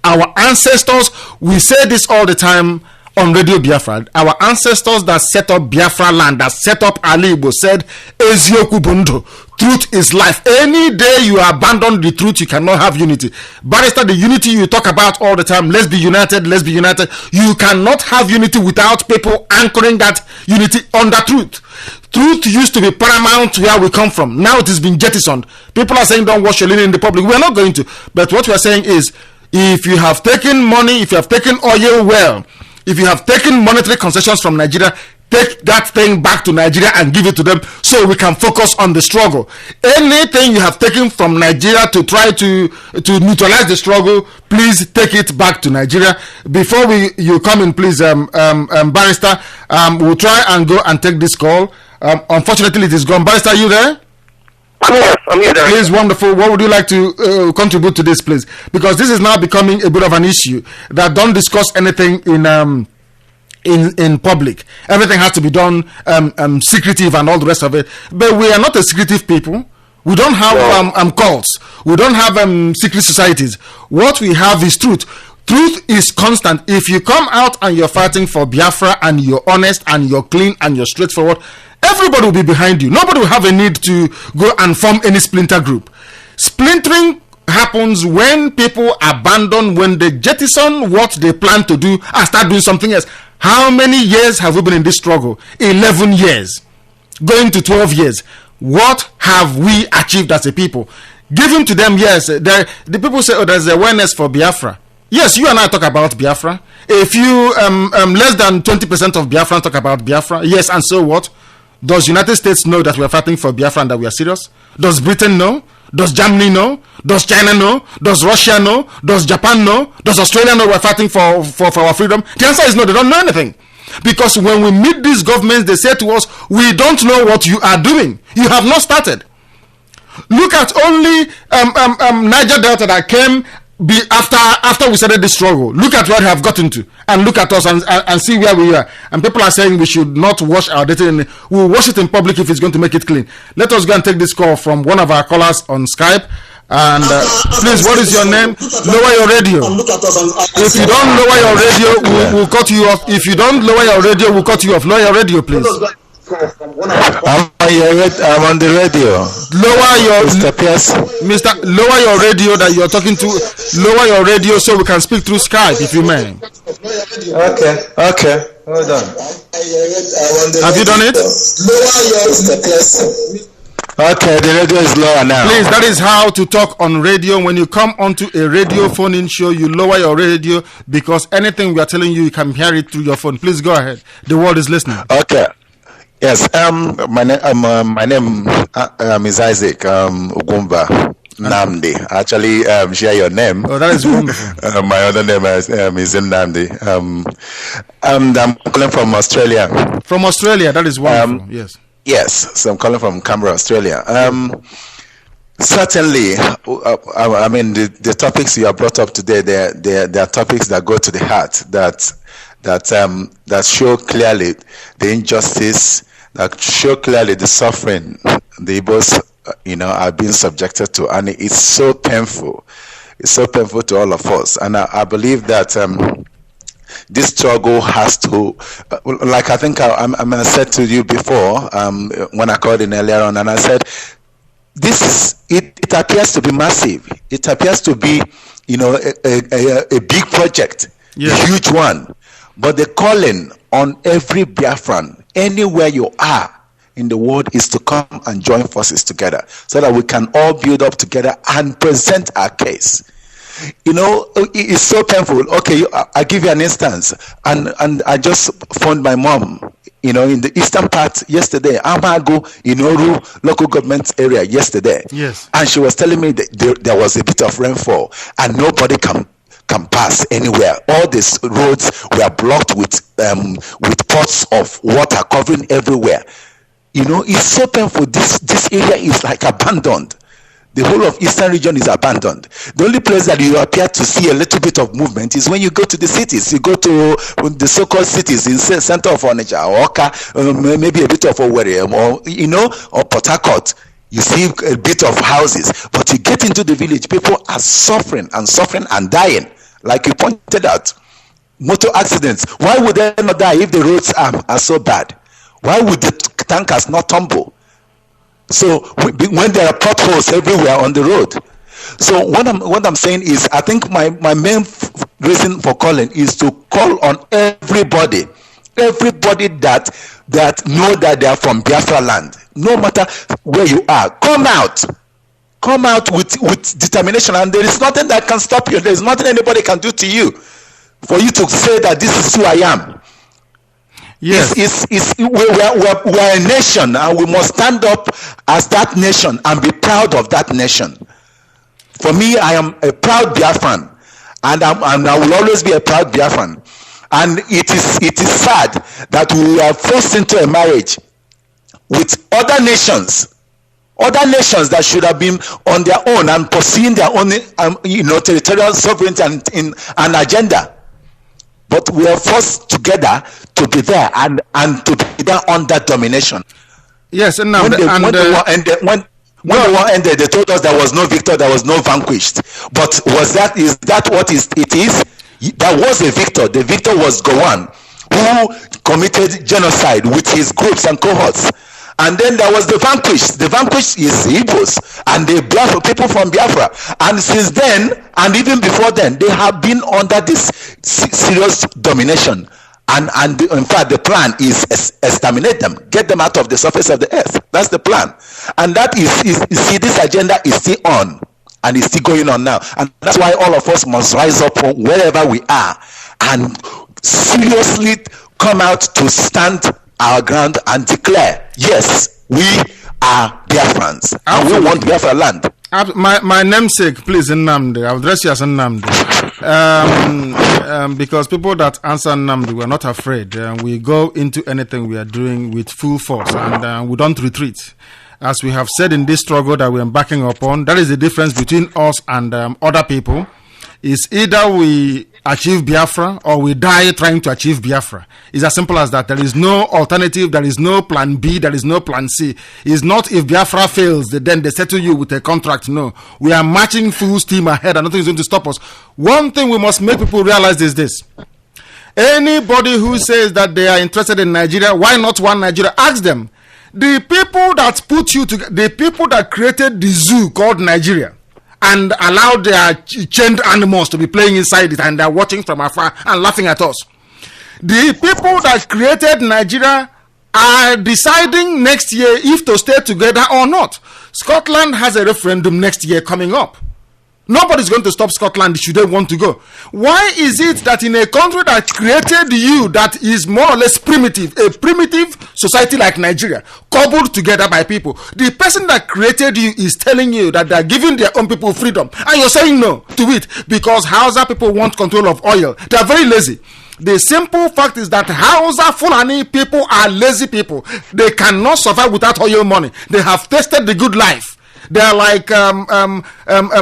Our ancestors, we say this all the time on Radio Biafra, our ancestors that set up Biafra land, that set up Ali Igbo, said, "Ezioku Bundo, truth is life." Any day you abandon the truth, you cannot have unity. Barrister, the unity you talk about all the time, let's be united, let's be united. You cannot have unity without people anchoring that unity on the truth. Truth used to be paramount where we come from. Now it has been jettisoned. People are saying don't wash your linen in the public. We are not going to. But what we are saying is, if you have taken money, if you have taken oil well, if you have taken monetary concessions from Nigeria, take that thing back to Nigeria and give it to them so we can focus on the struggle. Anything you have taken from Nigeria to try to neutralize the struggle, please take it back to Nigeria. Before you come in, please, Barrister, we'll try and go and take this call. Unfortunately, it is gone. Barrister, are you there? I'm here. Please, wonderful. What would you like to contribute to this, please? Because this is now becoming a bit of an issue that don't discuss anything in public. Everything has to be done secretive and all the rest of it. But we are not a secretive people. We don't have cults. We don't have secret societies. What we have is truth. Truth is constant. If you come out and you're fighting for Biafra and you're honest and you're clean and you're straightforward, everybody will be behind you. Nobody will have a need to go and form any splinter group. Splintering happens when people abandon, when they jettison what they plan to do and start doing something else. How many years have we been in this struggle? 11 years. Going to 12 years. What have we achieved as a people? Given to them, yes. The people say, oh, there's awareness for Biafra. Yes, you and I talk about Biafra. A few, less than 20% of Biafrans talk about Biafra. Yes, and so what? Does United States know that we are fighting for Biafra and that we are serious? Does Britain know? Does Germany know? Does China know? Does Russia know? Does Japan know? Does Australia know we're fighting for our freedom? The answer is no, they don't know anything. Because when we meet these governments, they say to us, we don't know what you are doing. You have not started. Look at only Niger Delta that came after we started this struggle. Look at where we have gotten to, and look at us and see where we are. And people are saying we should not wash our data. We'll wash it in public if it's going to make it clean. Let us go and take this call from one of our callers on Skype. And please, what is your name? Lower your radio. If you don't lower your radio, we'll cut you off. If you don't lower your radio, we'll cut you off. Lower your radio, please. I'm on the radio. Lower your Mr. Pierce. Lower your radio that you're talking to. Lower your radio so we can speak through Skype, if you may. Okay. Hold on. Have you done it? Lower your Mr. Pierce. Okay, the radio is lower now. Please, that is how to talk on radio. When you come onto a radio phone-in show, you lower your radio because anything we are telling you, you can hear it through your phone. Please go ahead. The world is listening. Okay. Yes. My name is Isaac Ugumba Nnamdi. Actually, share your name. Oh, that is wonderful. My other name is Nnamdi. I'm calling from Australia. From Australia, that is wonderful. Yes. Yes, so I'm calling from Canberra, Australia. Certainly, I mean the topics you have brought up today, they are topics that go to the heart, that show clearly the injustice, that show clearly the suffering the Igbos, are being subjected to, and it's so painful. It's so painful to all of us, and I believe that. This struggle has to, like I think I said to you before, when I called in earlier on, and I said, it appears to be massive. It appears to be, a big project, a huge one. But the calling on every Biafran, anywhere you are in the world, is to come and join forces together so that we can all build up together and present our case. It's so painful. Okay, I'll give you an instance. And I just phoned my mom, in the eastern part yesterday, Amago, Inoru local government area yesterday. Yes. And she was telling me that there was a bit of rainfall and nobody can pass anywhere. All these roads were blocked with pots of water covering everywhere. It's so painful. This area is like abandoned. The whole of eastern region is abandoned. The only place that you appear to see a little bit of movement is when you go to the cities. You go to the so-called cities in the center of Onitsha, or Oka, maybe a bit of Owerri, or Port Harcourt. You see a bit of houses, but you get into the village, people are suffering and dying. Like you pointed out, motor accidents. Why would they not die if the roads are so bad? Why would the tankers not tumble? So when there are potholes everywhere on the road. So what I'm saying is, I think my main reason for calling is to call on everybody that know that they are from Biafra land, no matter where you are. Come out with determination, and there is nothing that can stop you. There is nothing anybody can do to you for you to say that this is who I am. Yes. We're a nation, and we must stand up as that nation and be proud of that nation. For me, I am a proud Biafran, and I will always be a proud Biafran. And it is sad that we are forced into a marriage with other nations other nations that should have been on their own and pursuing their own, territorial sovereignty and agenda. But we are forced together to be there and to be there under domination. Yes, and now when the war ended, they told us there was no victor, there was no vanquished. But is that what it is? There was a victor. The victor was Gowon, who committed genocide with his groups and cohorts. And then there was the vanquished. The vanquished is Igbos and the Biafra, people from Biafra. And since then, and even before then, they have been under this serious domination. And in fact, the plan is exterminate them, get them out of the surface of the earth. That's the plan. And that is this agenda is still on, and it's still going on now. And that's why all of us must rise up from wherever we are and seriously come out to stand our ground and declare, yes, we are Biafrans, and we want Biafra land. My namesake, please, Nnamdi. I'll address you as Nnamdi. Because people that answer Nnamdi, we're not afraid. We go into anything we are doing with full force, and we don't retreat. As we have said in this struggle that we're embarking upon, that is the difference between us and other people. Is either we achieve Biafra or we die trying to achieve Biafra. It's as simple as that. There is no alternative. There is no plan B. There is no plan C. It's not if Biafra fails, then they settle you with a contract. No. We are marching full steam ahead and nothing is going to stop us. One thing we must make people realize is this. Anybody who says that they are interested in Nigeria, why not one Nigeria? Ask them. The people that put you together, the people that created the zoo called Nigeria, and allowed their chained animals to be playing inside it, and they're watching from afar and laughing at us. The people that created Nigeria are deciding next year if to stay together or not. Scotland has a referendum next year coming up. Nobody's going to stop Scotland should they want to go. Why is it that in a country that created you, that is more or less primitive, a primitive society like Nigeria, cobbled together by people, the person that created you is telling you that they're giving their own people freedom, and you're saying no to it because Hausa people want control of oil. They're very lazy. The simple fact is that Hausa Fulani people are lazy people. They cannot survive without oil money. They have tasted the good life. They're like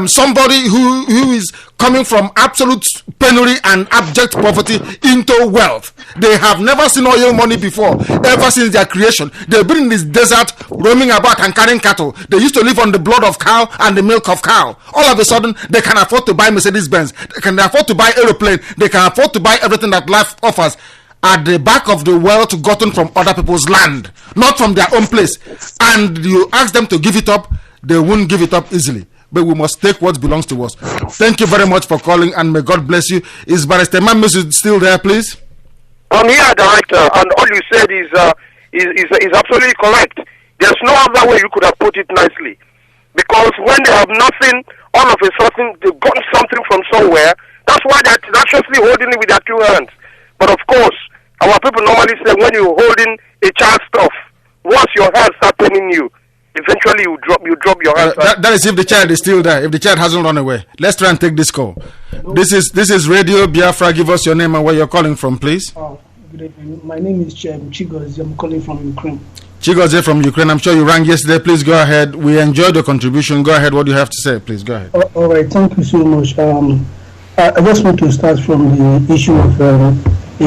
somebody who is coming from absolute penury and abject poverty into wealth. They have never seen oil money before, ever since their creation. They've been in this desert, roaming about and carrying cattle. They used to live on the blood of cow and the milk of cow. All of a sudden, they can afford to buy Mercedes-Benz. They can afford to buy aeroplane. They can afford to buy everything that life offers at the back of the wealth gotten from other people's land, not from their own place. And you ask them to give it up, they won't give it up easily. But we must take what belongs to us. Thank you very much for calling, and may God bless you. Is Barrister Mazi still there, please? I'm here, Director, and all you said is absolutely correct. There's no other way you could have put it nicely. Because when they have nothing, all of a sudden they've gotten something from somewhere. That's why they're tenaciously holding it with their two hands. But of course, our people normally say when you're holding a child's stuff, once your hands start paining you, eventually you drop your hands. That is if the child is still there, if the child hasn't run away. Let's try and take this call. This is Radio Biafra. Give us your name and where you're calling from, please. Good evening. My name is Chigozie. I'm calling from Ukraine. Chigozie from Ukraine. I'm sure you rang yesterday. Please go ahead. We enjoyed your contribution. Go ahead. What do you have to say? Please go ahead. All right. Thank you so much. I just want to start from the issue of a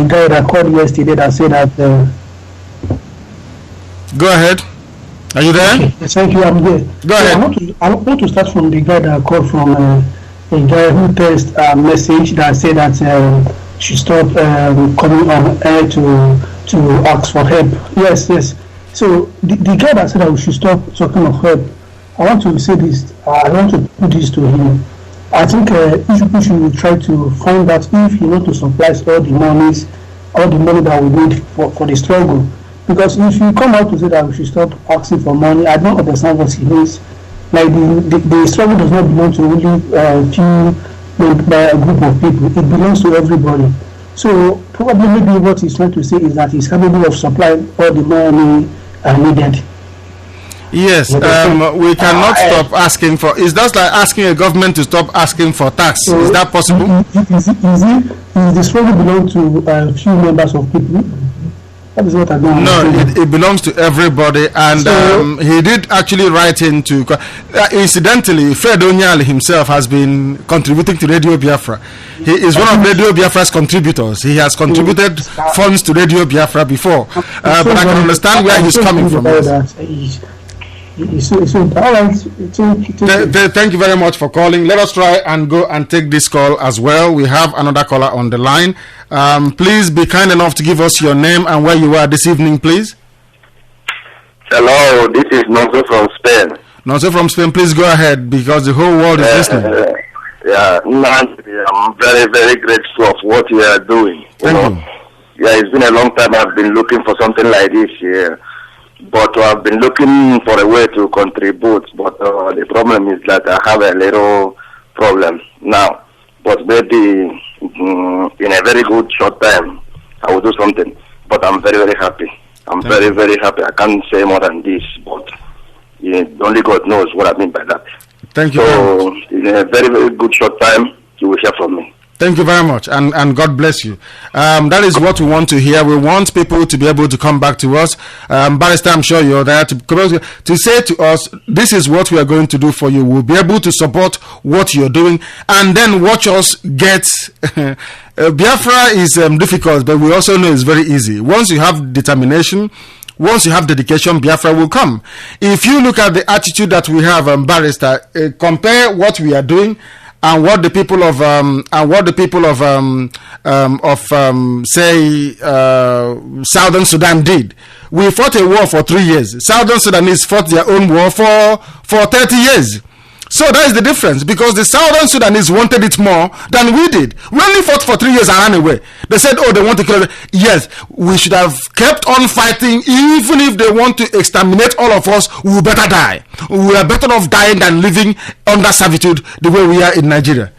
guy that called yesterday that said that. Go ahead. Are you there? Okay, thank you. I'm there. Go ahead. I want to start from the guy that called from a guy who texted a message that said that she stopped coming on air to ask for help. Yes. So the guy that said that we should stop talking of help, I want to say this. I want to put this to him. I think people should try to find out if he wants to supply all the money that we need for the struggle. Because if you come out to say that we should stop asking for money, I don't understand what he means. Like the struggle does not belong to only few by a group of people. It belongs to everybody. So probably maybe what he's trying to say is that he's capable of supplying all the money needed. Yes, we cannot stop asking for. It's just like asking a government to stop asking for tax. So is that possible? Is the struggle belong to few members of people? That is what I don't understand. No, it belongs to everybody, and so, he did actually write into. Incidentally, Fred Onyali himself has been contributing to Radio Biafra. He is one of Radio Biafra's contributors. He has contributed funds to Radio Biafra before, but I can understand where he's coming from. Thank you very much for calling. Let us try and go and take this call as well. We have another caller on the line. Please be kind enough to give us your name and where you are this evening, please. Hello, this is Nonso from Spain. Nonso from Spain, please go ahead because the whole world is listening. Nnamdi, I'm very, very grateful of what you are doing. Thank you. Yeah, it's been a long time I've been looking for something like this here. But I've been looking for a way to contribute, but the problem is that I have a little problem now. But maybe in a very good short time, I will do something. But I'm very, very happy. I'm very, very happy. I can't say more than this, but only God knows what I mean by that. Thank you. So in a very, very good short time, you will hear from me. Thank you very much, and God bless you. That is what we want to hear. We want people to be able to come back to us. Barrister, I'm sure you're there to say to us, this is what we are going to do for you. We'll be able to support what you're doing, and then watch us get... Biafra is difficult, but we also know it's very easy. Once you have determination, once you have dedication, Biafra will come. If you look at the attitude that we have, Barrister, compare what we are doing and what the people of say Southern Sudan did. We fought a war for 3 years. Southern Sudanese fought their own war for 30 years. So that is the difference, because the Southern Sudanese wanted it more than we did. We only fought for 3 years and ran away. They said, oh, they want to kill us. Yes, we should have kept on fighting. Even if they want to exterminate all of us, we better die. We are better off dying than living under servitude the way we are in Nigeria.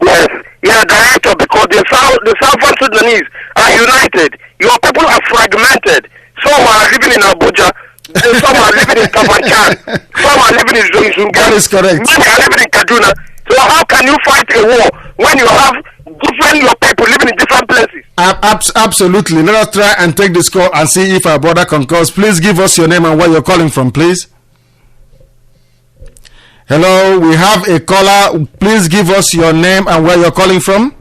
Yes, director, because the Southern Sudanese are united. Your people are fragmented. Some are living in Abuja. Some are living in Kafanchan. Some are living in Zunga. That is correct. Many are living in Kaduna. So how can you fight a war when you have your people living in different places? Absolutely. Let us try and take this call and see if our brother concurs. Please give us your name and where you're calling from, please. Hello, we have a caller. Please give us your name and where you're calling from.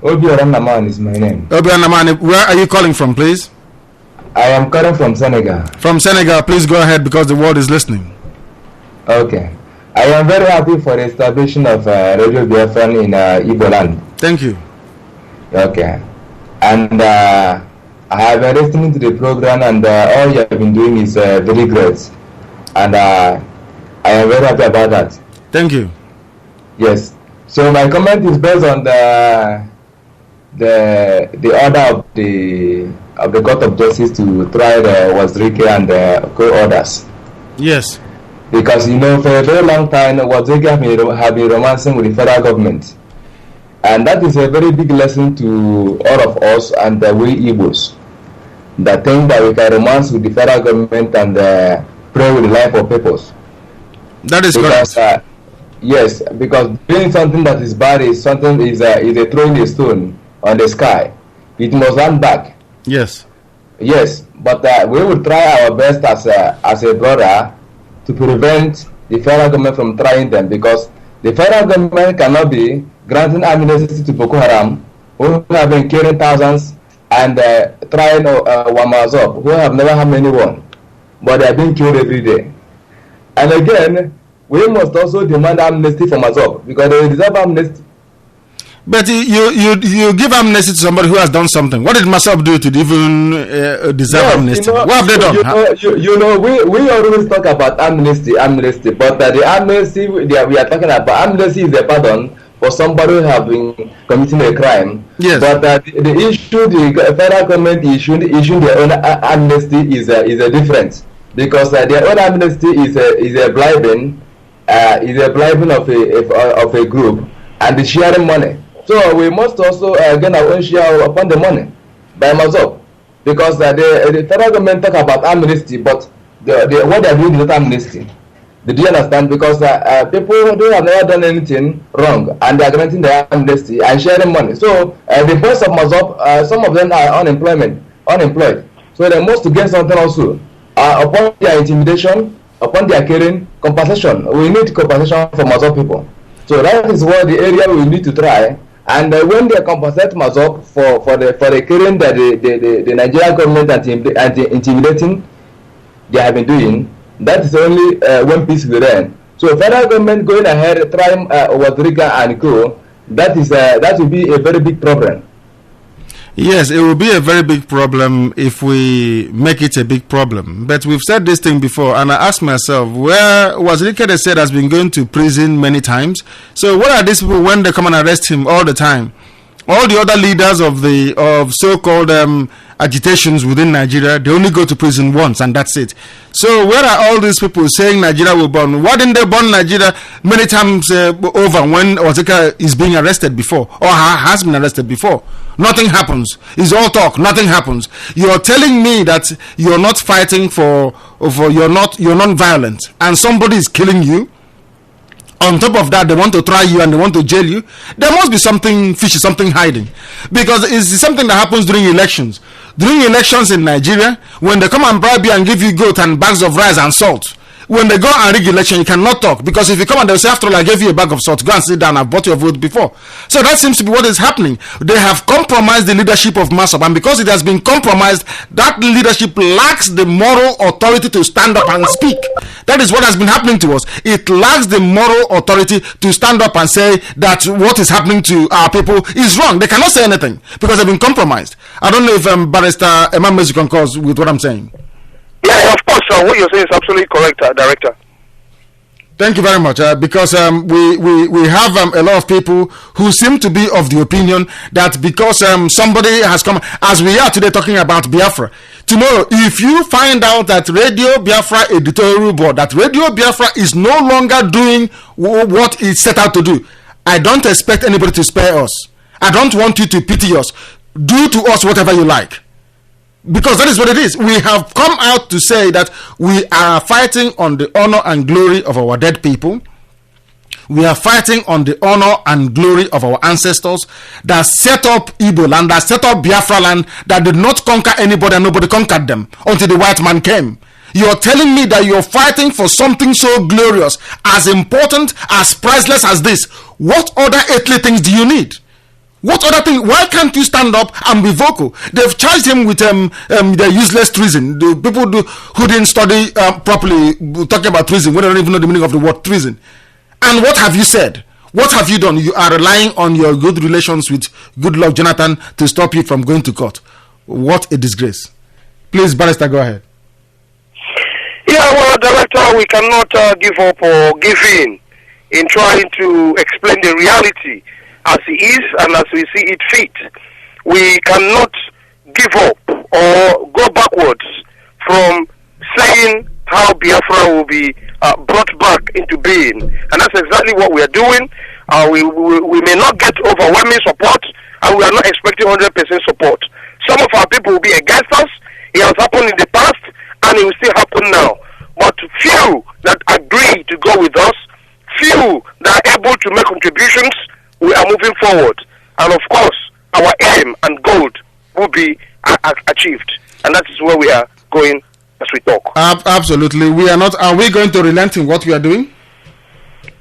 Nnamdi is my name. Nnamdi, where are you calling from, please? I am calling from Senegal. From Senegal, please go ahead because the world is listening. Okay. I am very happy for the establishment of Radio Biafra in Igbo land. Thank you. Okay. And I have been listening to the program, and all you have been doing is very great. And I am very happy about that. Thank you. Yes. So my comment is based on the order of the Court of Justice to try the Wazirike and the co-orders. Yes. Because, for a very long time, Wazirike have been romancing with the federal government. And that is a very big lesson to all of us and we Igbos. That think that we can romance with the federal government and pray with the life of people. That is correct. Yes, because doing something that is bad is a throwing a stone on the sky. It must land back. Yes. Yes, but we will try our best as a brother to prevent the federal government from trying them, because the federal government cannot be granting amnesty to Boko Haram, who have been killing thousands, and trying Wamazop, who have never had anyone, but they are being killed every day. And again, we must also demand amnesty from Azov, because they deserve amnesty. But you give amnesty to somebody who has done something. What did Masop do to even deserve amnesty? What have they done? We always talk about amnesty, but the amnesty we are talking about, amnesty is a pardon for somebody who have been committing a crime. Yes. But the issue, the federal government issue their own amnesty is a difference, because their own amnesty is a bribing of a group and the sharing money. So we must also get our own share upon the money by Mazop, because the federal government talk about amnesty, but what they are doing is not amnesty. Did you understand? Because people who have never done anything wrong and they are granting the amnesty and sharing money. So the boss of Mazop, some of them are unemployment. unemployed. So they must get something also. Upon their intimidation, upon their killing, compensation. We need compensation from Mazop people. So that is what the area we need to try. And when they compensate Mazop for the killing that the Nigerian government anti-intimidating they have been doing, that is only one piece will end. So federal government going ahead trying Wadriga and co, that will be a very big problem. Yes, it will be a very big problem if we make it a big problem. But we've said this thing before, and I asked myself, where was Rikede said has been going to prison many times? So what are these people when they come and arrest him all the time? All the other leaders of so-called agitations within Nigeria, they only go to prison once and that's it. So where are all these people saying Nigeria will burn? Why didn't they burn Nigeria many times over when Ozeka is being arrested before or has been arrested before? Nothing happens. It's all talk. Nothing happens. You're telling me that you're not fighting for you're non-violent and somebody is killing you. On top of that, they want to try you and they want to jail you. There must be something fishy, something hiding. Because it's something that happens during elections. During elections in Nigeria, when they come and bribe you and give you goat and bags of rice and salt, when they go and rig election, you cannot talk. Because if you come and they'll say, after all, I gave you a bag of salt, go and sit down, I've bought your vote before. So that seems to be what is happening. They have compromised the leadership of MASOP, and because it has been compromised, that leadership lacks the moral authority to stand up and speak. That is what has been happening to us. It lacks the moral authority to stand up and say that what is happening to our people is wrong. They cannot say anything because they've been compromised. I don't know if Barrister Mazi concurs with what I'm saying. Yeah, of course, what you're saying is absolutely correct, Director. Thank you very much. Because we have a lot of people who seem to be of the opinion that because somebody has come, as we are today talking about Biafra, tomorrow, if you find out that Radio Biafra editorial board, that Radio Biafra is no longer doing what it set out to do, I don't expect anybody to spare us. I don't want you to pity us. Do to us whatever you like. Because that is what it is. We have come out to say that we are fighting on the honor and glory of our dead people. We are fighting on the honor and glory of our ancestors that set up Igbo land, that set up Biafra land, that did not conquer anybody and nobody conquered them until the white man came. You're telling me that you're fighting for something so glorious, as important, as priceless as this. What other earthly things do you need? What other thing? Why can't you stand up and be vocal? They've charged him with the useless treason. The people who didn't study properly talking about treason, when they don't even know the meaning of the word treason. And what have you said? What have you done? You are relying on your good relations with Goodluck Jonathan to stop you from going to court. What a disgrace. Please, Barrister, go ahead. Yeah, well, Director, we cannot give up or give in trying to explain the reality as it is and as we see it fit. We cannot give up or go backwards from saying how Biafra will be brought back into being, and that's exactly what we are doing. We may not get overwhelming support, and we are not expecting 100% support. Some of our people will be against us. It has happened in the past, and it will still happen now. But few that agree to go with us, few that are able to make contributions, we are moving forward, and of course our aim and goal will be achieved, and that is where we are going as we talk. Absolutely. We are not. Are we going to relent in what we are doing?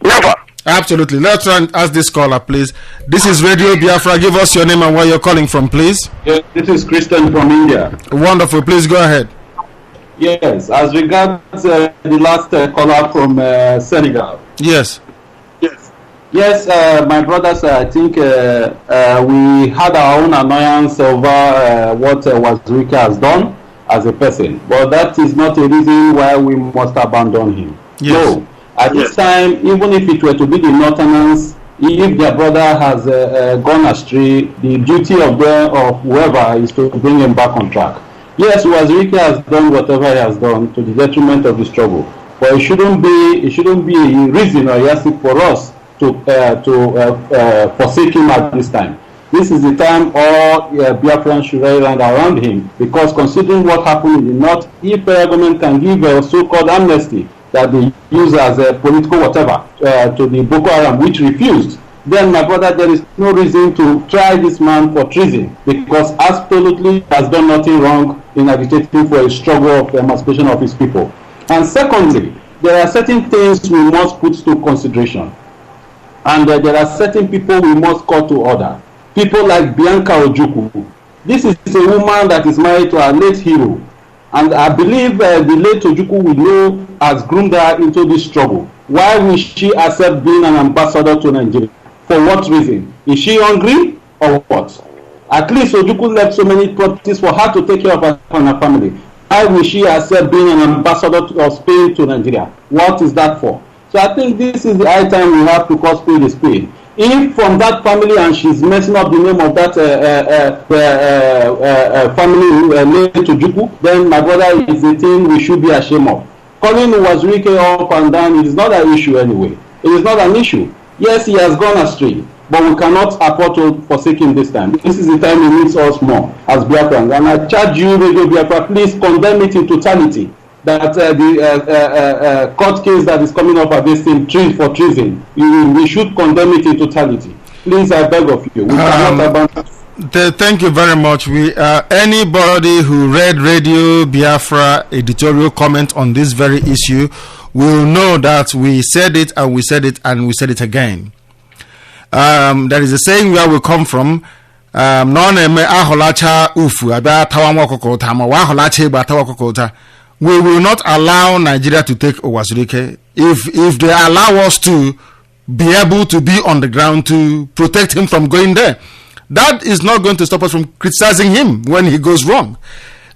Never. Absolutely. Let's try and ask this caller, please. This is Radio Biafra. Give us your name and where you're calling from, please. Yes, this is Christian from India. Wonderful. Please go ahead. Yes, as regards the last caller from Senegal. Yes. Yes, my brothers, I think we had our own annoyance over what Wazirika has done as a person, but that is not a reason why we must abandon him. Yes. No, at this time, even if it were to be the Northerners, if their brother has gone astray, the duty of whoever is to bring him back on track. Yes, Wazirika has done whatever he has done to the detriment of the struggle, but it shouldn't be a reason or a yardstick for us to forsake him at this time. This is the time all Biafrans should rally around him, because considering what happened in the north, if the government can give a so-called amnesty that they use as a political whatever to the Boko Haram, which refused, then my brother, there is no reason to try this man for treason, because absolutely has done nothing wrong in agitating for a struggle of emancipation of his people. And secondly, there are certain things we must put to consideration, and there are certain people we must call to order. People like Bianca Ojukwu. This is a woman that is married to our late hero, and I believe the late Ojukwu we know has groomed her into this struggle. Why will she accept being an ambassador to Nigeria? For what reason? Is she hungry or what? At least Ojukwu left so many properties for her to take care of her and her family. Why will she accept being an ambassador of Spain to Nigeria? What is that for? So I think this is the high time we have to call spade a spade. If from that family, and she's messing up the name of that family related to Ojukwu, then my brother, is the thing we should be ashamed of. Calling Wazirike up and down, it is not an issue anyway. It is not an issue. Yes, he has gone astray, but we cannot afford to forsake him this time. This is the time he needs us more as Biafrans. And I charge you, Radio Biafra, please condemn it in totality. That the court case that is coming up against him for treason, we should condemn it in totality. Please, I beg of you. We cannot abandon. Thank you very much. Anybody who read Radio Biafra editorial comment on this very issue will know that we said it and we said it and we said it again. There is a saying where we come from. We will not allow Nigeria to take Owazirike if they allow us to be able to be on the ground to protect him from going there. That is not going to stop us from criticizing him when he goes wrong.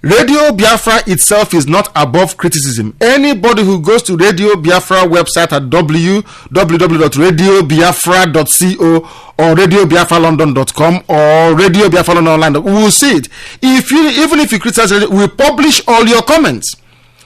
Radio Biafra itself is not above criticism. Anybody who goes to Radio Biafra website at www.radiobiafra.co or radiobiafralondon.com or Radio Biafra London Online, we will see it. Even if you criticize it, we publish all your comments,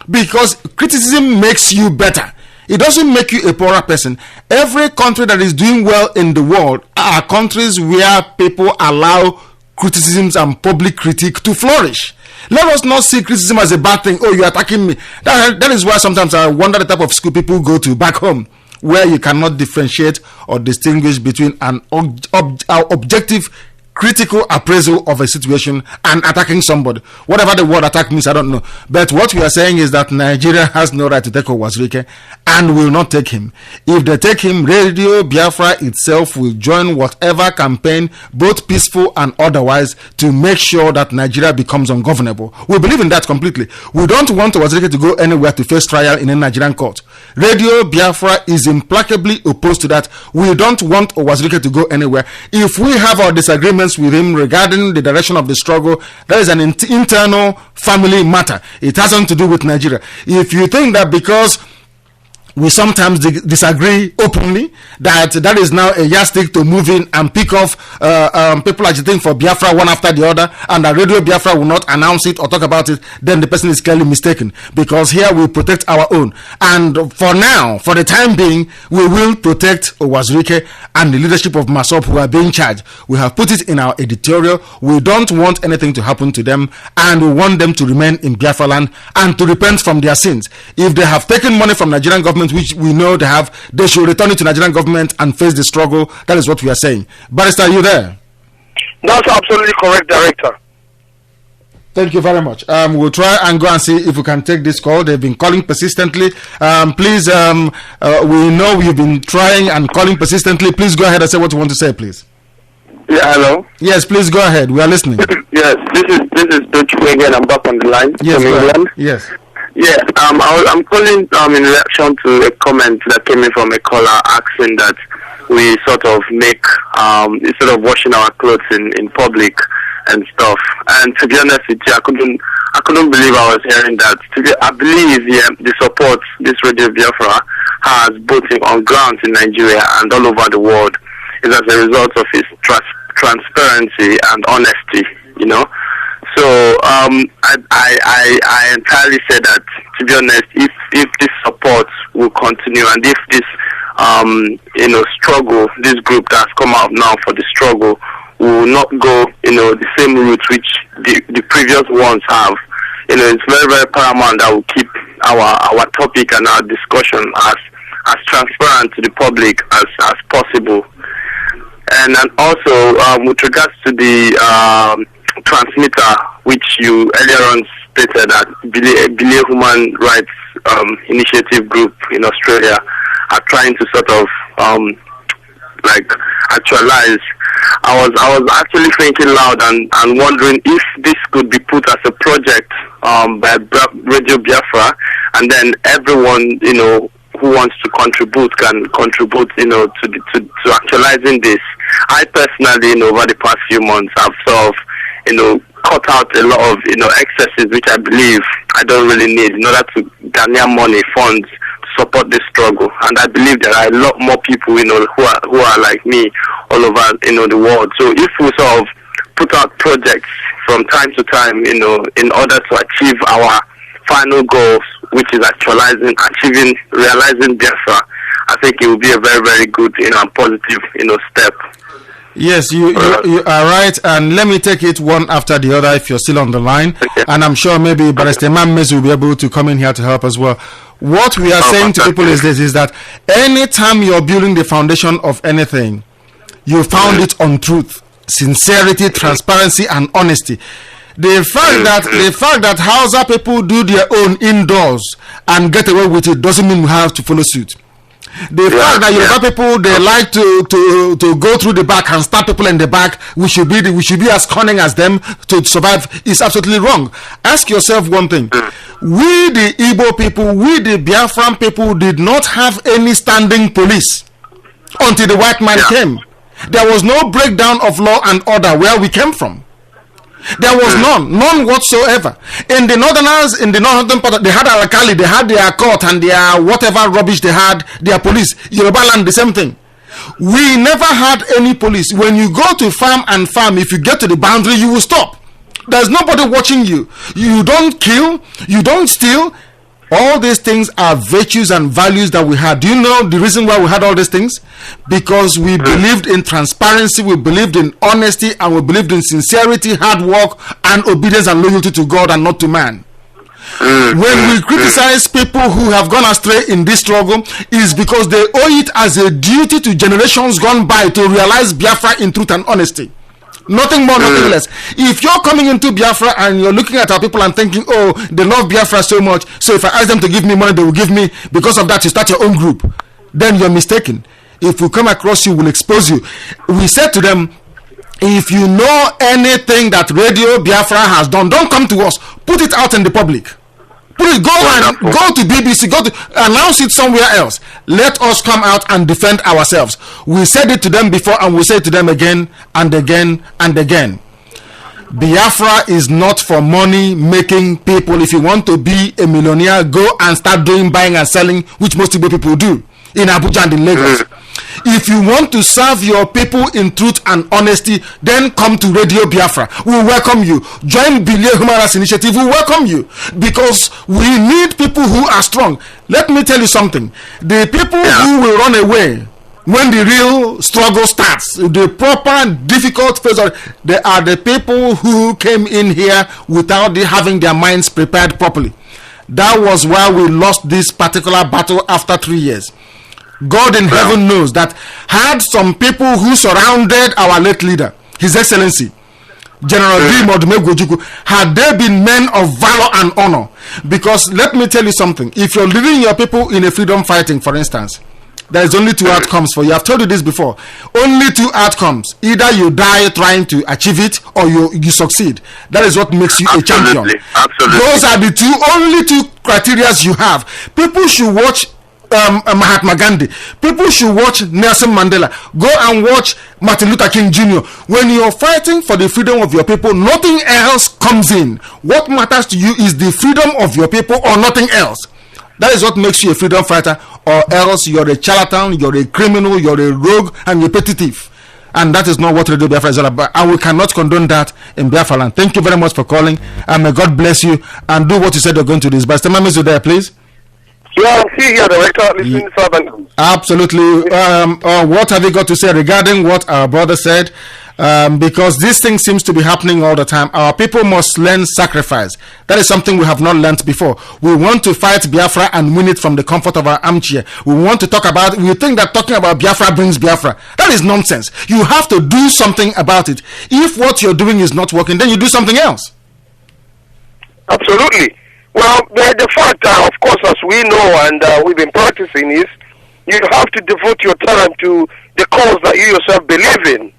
because criticism makes you better. It doesn't make you a poorer person. Every country that is doing well in the world are countries where people allow criticisms and public critique to flourish. Let us not see criticism as a bad thing. Oh, you're attacking me. That is why sometimes I wonder the type of school people go to back home, where you cannot differentiate or distinguish between an objective critical appraisal of a situation and attacking somebody. Whatever the word attack means, I don't know. But what we are saying is that Nigeria has no right to take Owazirike and will not take him. If they take him, Radio Biafra itself will join whatever campaign, both peaceful and otherwise, to make sure that Nigeria becomes ungovernable. We believe in that completely. We don't want Owazirike to go anywhere to face trial in a Nigerian court. Radio Biafra is implacably opposed to that. We don't want Owazirike to go anywhere. If we have our disagreements with him regarding the direction of the struggle, that is an internal family matter. It hasn't to do with Nigeria. If you think that because we sometimes disagree openly, that is now a yardstick to move in and pick off people agitating for Biafra one after the other, and that Radio Biafra will not announce it or talk about it, then the person is clearly mistaken, because here we protect our own. And for now, for the time being, we will protect Owazirike and the leadership of MASOP who are being charged. We have put it in our editorial. We don't want anything to happen to them, and we want them to remain in Biafra land and to repent from their sins. If they have taken money from Nigerian government, which we know they have, they should return it to Nigerian government and face the struggle. That is what we are saying. Barrister, are you there? That's absolutely correct, Director. Thank you very much. We'll try and go and see if we can take this call. They've been calling persistently. Please, we know you've been trying and calling persistently. Please go ahead and say what you want to say, please. Yeah, hello. Yes, please go ahead. We are listening. Yes, this is Dochu again. I'm back on the line from England. Yes. Yeah, I'm calling in reaction to a comment that came in from a caller asking that we sort of make instead of washing our clothes in public and stuff. And to be honest with you, I couldn't believe I was hearing that. I believe the support this Radio Biafra has both on grounds in Nigeria and all over the world is as a result of its transparency and honesty, you know. So I entirely say that, to be honest, if this support will continue and if this struggle, this group that's come out now for the struggle will not go the same route which the previous ones have, it's very, very paramount that we keep our topic and our discussion as transparent to the public as possible. And also with regards to the transmitter, which you earlier on stated that Bilia Human Rights Initiative Group in Australia are trying to sort of actualize. I was actually thinking loud and wondering if this could be put as a project by Radio Biafra, and then everyone, who wants to contribute can contribute, to actualizing this. I personally, over the past few months, have sort of, cut out a lot of, excesses which I believe I don't really need in order to garner money, funds, support this struggle. And I believe there are a lot more people, who are like me all over, the world. So if we sort of put out projects from time to time, in order to achieve our final goals, which is realizing Biafra, I think it will be a very, very good, and positive, step. Yes, you are right, and let me take it one after the other if you're still on the line, okay. And I'm sure maybe Barrister Mazi will be able to come in here to help as well. What we are saying to people is this, is that anytime you're building the foundation of anything, you found it on truth, sincerity, transparency, and honesty. The fact that Hausa people do their own indoors and get away with it doesn't mean we have to follow suit. The fact that Yoruba people, they like to go through the back and stab people in the back, we should be as cunning as them to survive, is absolutely wrong. Ask yourself one thing. We the Igbo people, we the Biafran people did not have any standing police until the white man came. There was no breakdown of law and order where we came from. There was none whatsoever. In the northern part, they had Alakali, they had their court and their whatever rubbish they had, their police. Yoruba land, the same thing. We never had any police. When you go to farm, if you get to the boundary, you will stop. There's nobody watching you. You don't kill, you don't steal. All these things are virtues and values that we had. Do you know the reason why we had all these things? Because we believed in transparency, we believed in honesty, and we believed in sincerity, hard work, and obedience and loyalty to God and not to man. When we criticize people who have gone astray in this struggle, is because they owe it as a duty to generations gone by to realize Biafra in truth and honesty. Nothing more, nothing less. If you're coming into Biafra and you're looking at our people and thinking, oh, they love Biafra so much, so if I ask them to give me money, they will give me, because of that you start your own group, then you're mistaken. If we come across you, we'll expose you. We said to them, if you know anything that Radio Biafra has done, don't come to us. Put it out in the public. Go to BBC, go to announce it somewhere else. Let us come out and defend ourselves. We said it to them before and we say it to them again and again and again. Biafra is not for money making people. If you want to be a millionaire, go and start doing buying and selling, which most people do in Abuja and in Lagos. If you want to serve your people in truth and honesty, then come to Radio Biafra. We welcome you. Join Bilia Human Rights Initiative. We welcome you, because we need people who are strong. Let me tell you something. The people who will run away when the real struggle starts, the proper difficult phase, they are the people who came in here without having their minds prepared properly. That was why we lost this particular battle after 3 years. God in heaven knows that had some people who surrounded our late leader, His Excellency General D. Modumegojuku, had they been men of valor and honor. Because let me tell you something, if you're leading your people in a freedom fighting, for instance, there is only two outcomes for you. I've told you this before. Only two outcomes. Either you die trying to achieve it, or you succeed. That is what makes you a champion. Absolutely. Those are the only two criteria you have. People should watch Mahatma Gandhi. People should watch Nelson Mandela. Go and watch Martin Luther King Jr. When you're fighting for the freedom of your people, nothing else comes in. What matters to you is the freedom of your people or nothing else. That is what makes you a freedom fighter, or else you're a charlatan, you're a criminal, you're a rogue, and you're a petty thief. And that is not what Radio Biafra is all about. And we cannot condone that in Biafra land. Thank you very much for calling, and may God bless you, and do what you said you're going to do. But Mr. Mazi, there, please. Yeah, I'm here, Director, listening to Absolutely. What have you got to say regarding what our brother said? because this thing seems to be happening all the time. Our people must learn sacrifice. That is something we have not learnt before. We want to fight Biafra and win it from the comfort of our armchair. We want to talk about, we think that talking about Biafra brings Biafra. That is nonsense. You have to do something about it. If what you're doing is not working, then you do something else. Absolutely. Well, the fact, of course, as we know and we've been practicing is, you have to devote your time to the cause that you yourself believe in.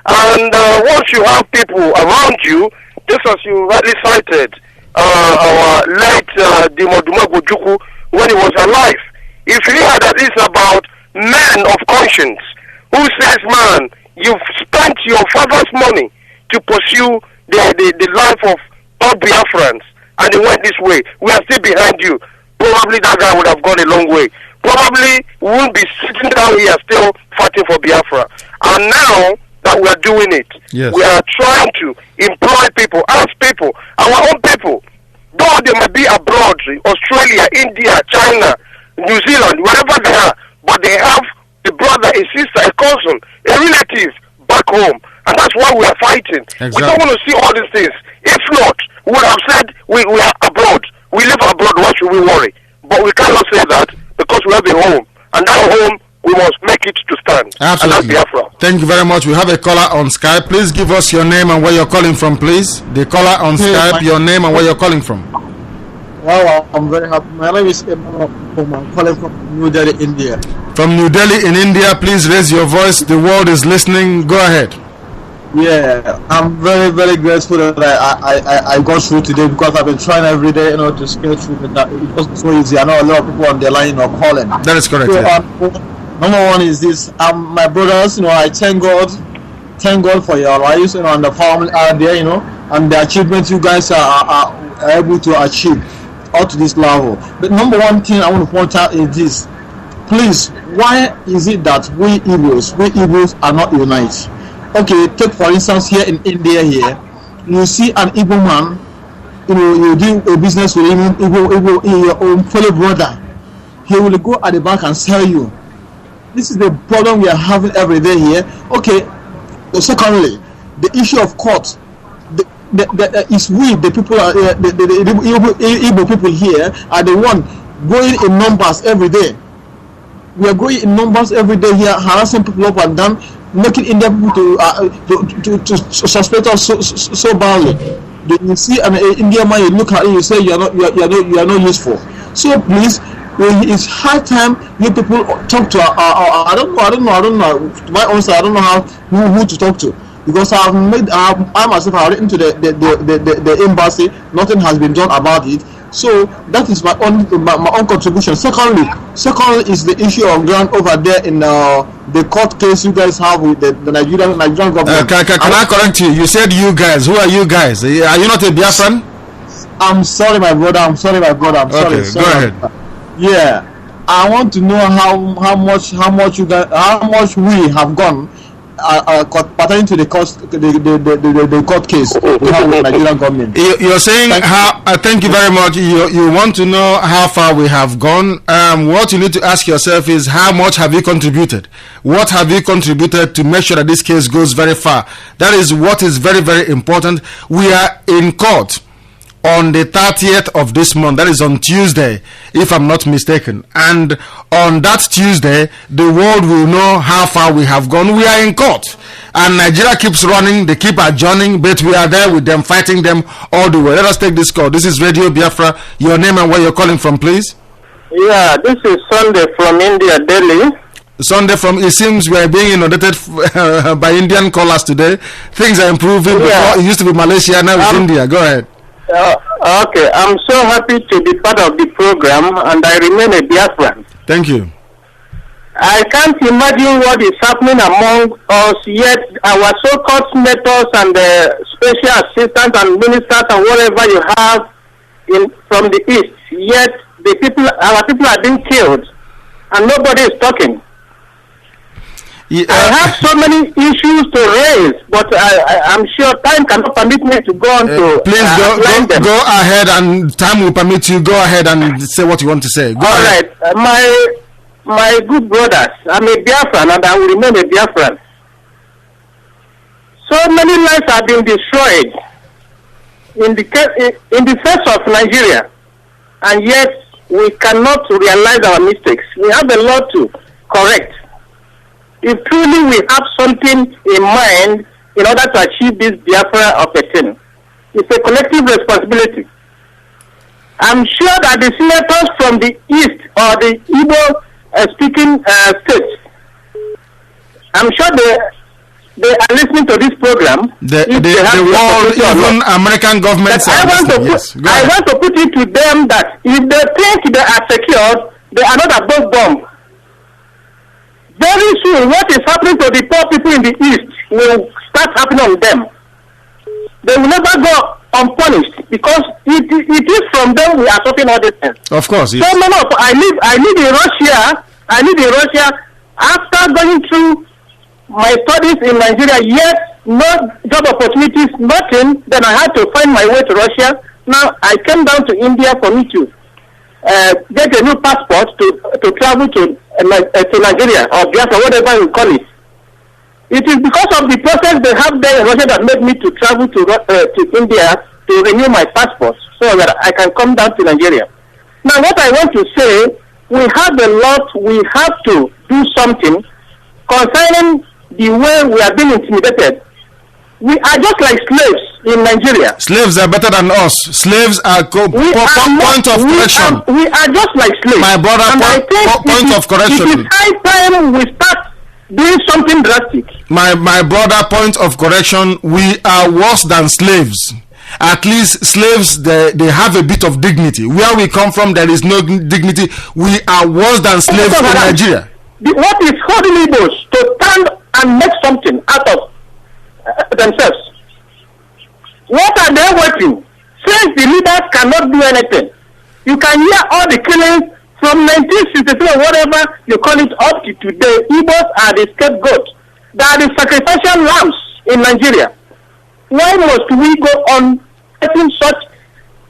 And once you have people around you, just as you rightly cited, our late Dimo Dumago when he was alive, if he had at least about men of conscience who says, man, you've spent your father's money to pursue the life of all Biafrans, and it went this way, we are still behind you, probably that guy would have gone a long way. Probably we won't be sitting down here still fighting for Biafra. And now that we are doing it, yes, we are trying to employ people, ask people, our own people, though they might be abroad, Australia, India, China, New Zealand, wherever they are, but they have a brother, a sister, a cousin, a relative back home. And that's why we are fighting. Exactly. We don't want to see all these things. If not, we would have said we are abroad. We live abroad, why should we worry? But we cannot say that because we have a home. And that home, we must make it to stand. Absolutely. And that's Biafra. Thank you very much. We have a caller on Skype. Please give us your name and where you're calling from, please. The caller on Skype, your name and where you're calling from. Wow, I'm very happy. My name is Embark. I'm calling from New Delhi, India. From New Delhi in India, please raise your voice. The world is listening. Go ahead. Yeah, I'm very, very grateful that I got through today because I've been trying every day, to get through. But it wasn't so easy. I know a lot of people on the line are calling. That is correct. So, yeah. Number one is this: my brothers, I thank God for your lives, and the family out there, and the achievements you guys are able to achieve up to this level. But number one thing I want to point out is this: please, why is it that we Igbos are not united? Okay, take for instance here in India here, you see an Igbo man, you do a business with him, your own fellow brother, he will go at the bank and sell you. This is the problem we are having every day here. Okay, secondly, the issue of court, is we, the people, the Igbo people here, are the one going in numbers every day. We are going in numbers every day here, harassing people up and down, making Indian people to suspect us so badly. You see an Indian man, you look at it, you say you are not useful. So please, it's high time you people talk to I don't know. To my own side, I don't know who to talk to, because I myself have written to the embassy. Nothing has been done about it. So that is my own contribution. Secondly is the issue of ground over there in the court case you guys have with the Nigerian government. Can I correct you? You said you guys. Who are you guys? Are you not a Biafran? I'm sorry, my brother. I'm sorry. Okay, go ahead. Yeah, I want to know how much we have gone pertaining to the court case we have with the Nigerian government. You're saying thank you very much. You want to know how far we have gone. What you need to ask yourself is, how much have you contributed? What have you contributed to make sure that this case goes very far? That is what is very, very important. We are in court on the 30th of this month. That is on Tuesday, if I'm not mistaken. And on that Tuesday, the world will know how far we have gone. We are in court. And Nigeria keeps running, they keep adjourning, but we are there with them, fighting them all the way. Let us take this call. This is Radio Biafra. Your name and where you're calling from, please. Yeah, this is Sunday from India, Delhi. Sunday from, it seems we are being inundated by Indian callers today. Things are improving. Yeah. Before, it used to be Malaysia, now it's India. Go ahead. Okay, I'm so happy to be part of the program, and I remain a Biafran. Thank you. I can't imagine what is happening among us, yet our so-called senators and special assistants and ministers and whatever you have from the east, yet our people are being killed, and nobody is talking. Yeah. I have so many issues to raise, but I'm sure time cannot permit me to go on to. Please go ahead, and time will permit you. Go ahead and say what you want to say. Go ahead. Right, my good brothers, I'm a Biafran and I will remain a Biafran. So many lives have been destroyed in the face of Nigeria, and yet we cannot realize our mistakes. We have a lot to correct. If truly we have something in mind in order to achieve this Biafra of a thing, it's a collective responsibility. I'm sure that the senators from the East or the Igbo speaking states, I'm sure they are listening to this program. The world, even American governments. I want to put it to them that if they think they are secured, they are not above bomb. Very soon, what is happening to the poor people in the East will start happening on them. They will never go unpunished because it is from them we are suffering all these things. Of course, yes. So I live in Russia. I live in Russia. After going through my studies in Nigeria, yet no job opportunities, nothing. Then I had to find my way to Russia. Now I came down to India for me to get a new passport to travel to Nigeria or Biafra, whatever you call it. It is because of the process they have there in Russia that made me to travel to India to renew my passport so that I can come down to Nigeria. Now what I want to say, we have a lot, we have to do something concerning the way we are being intimidated. We are just like slaves in Nigeria. Slaves are better than us. Slaves are point of correction. We are just like slaves. My brother, point of correction. It is high time we start doing something drastic. My brother, point of correction. We are worse than slaves. At least slaves, they have a bit of dignity. Where we come from, there is no dignity. We are worse than slaves in Nigeria. What is holding Igbos to stand and make something out of themselves? What are they waiting? Since the leaders cannot do anything, you can hear all the killings from 1963 or whatever you call it up to today. Igbos are the scapegoat. They are the sacrificial lambs in Nigeria. Why must we go on getting such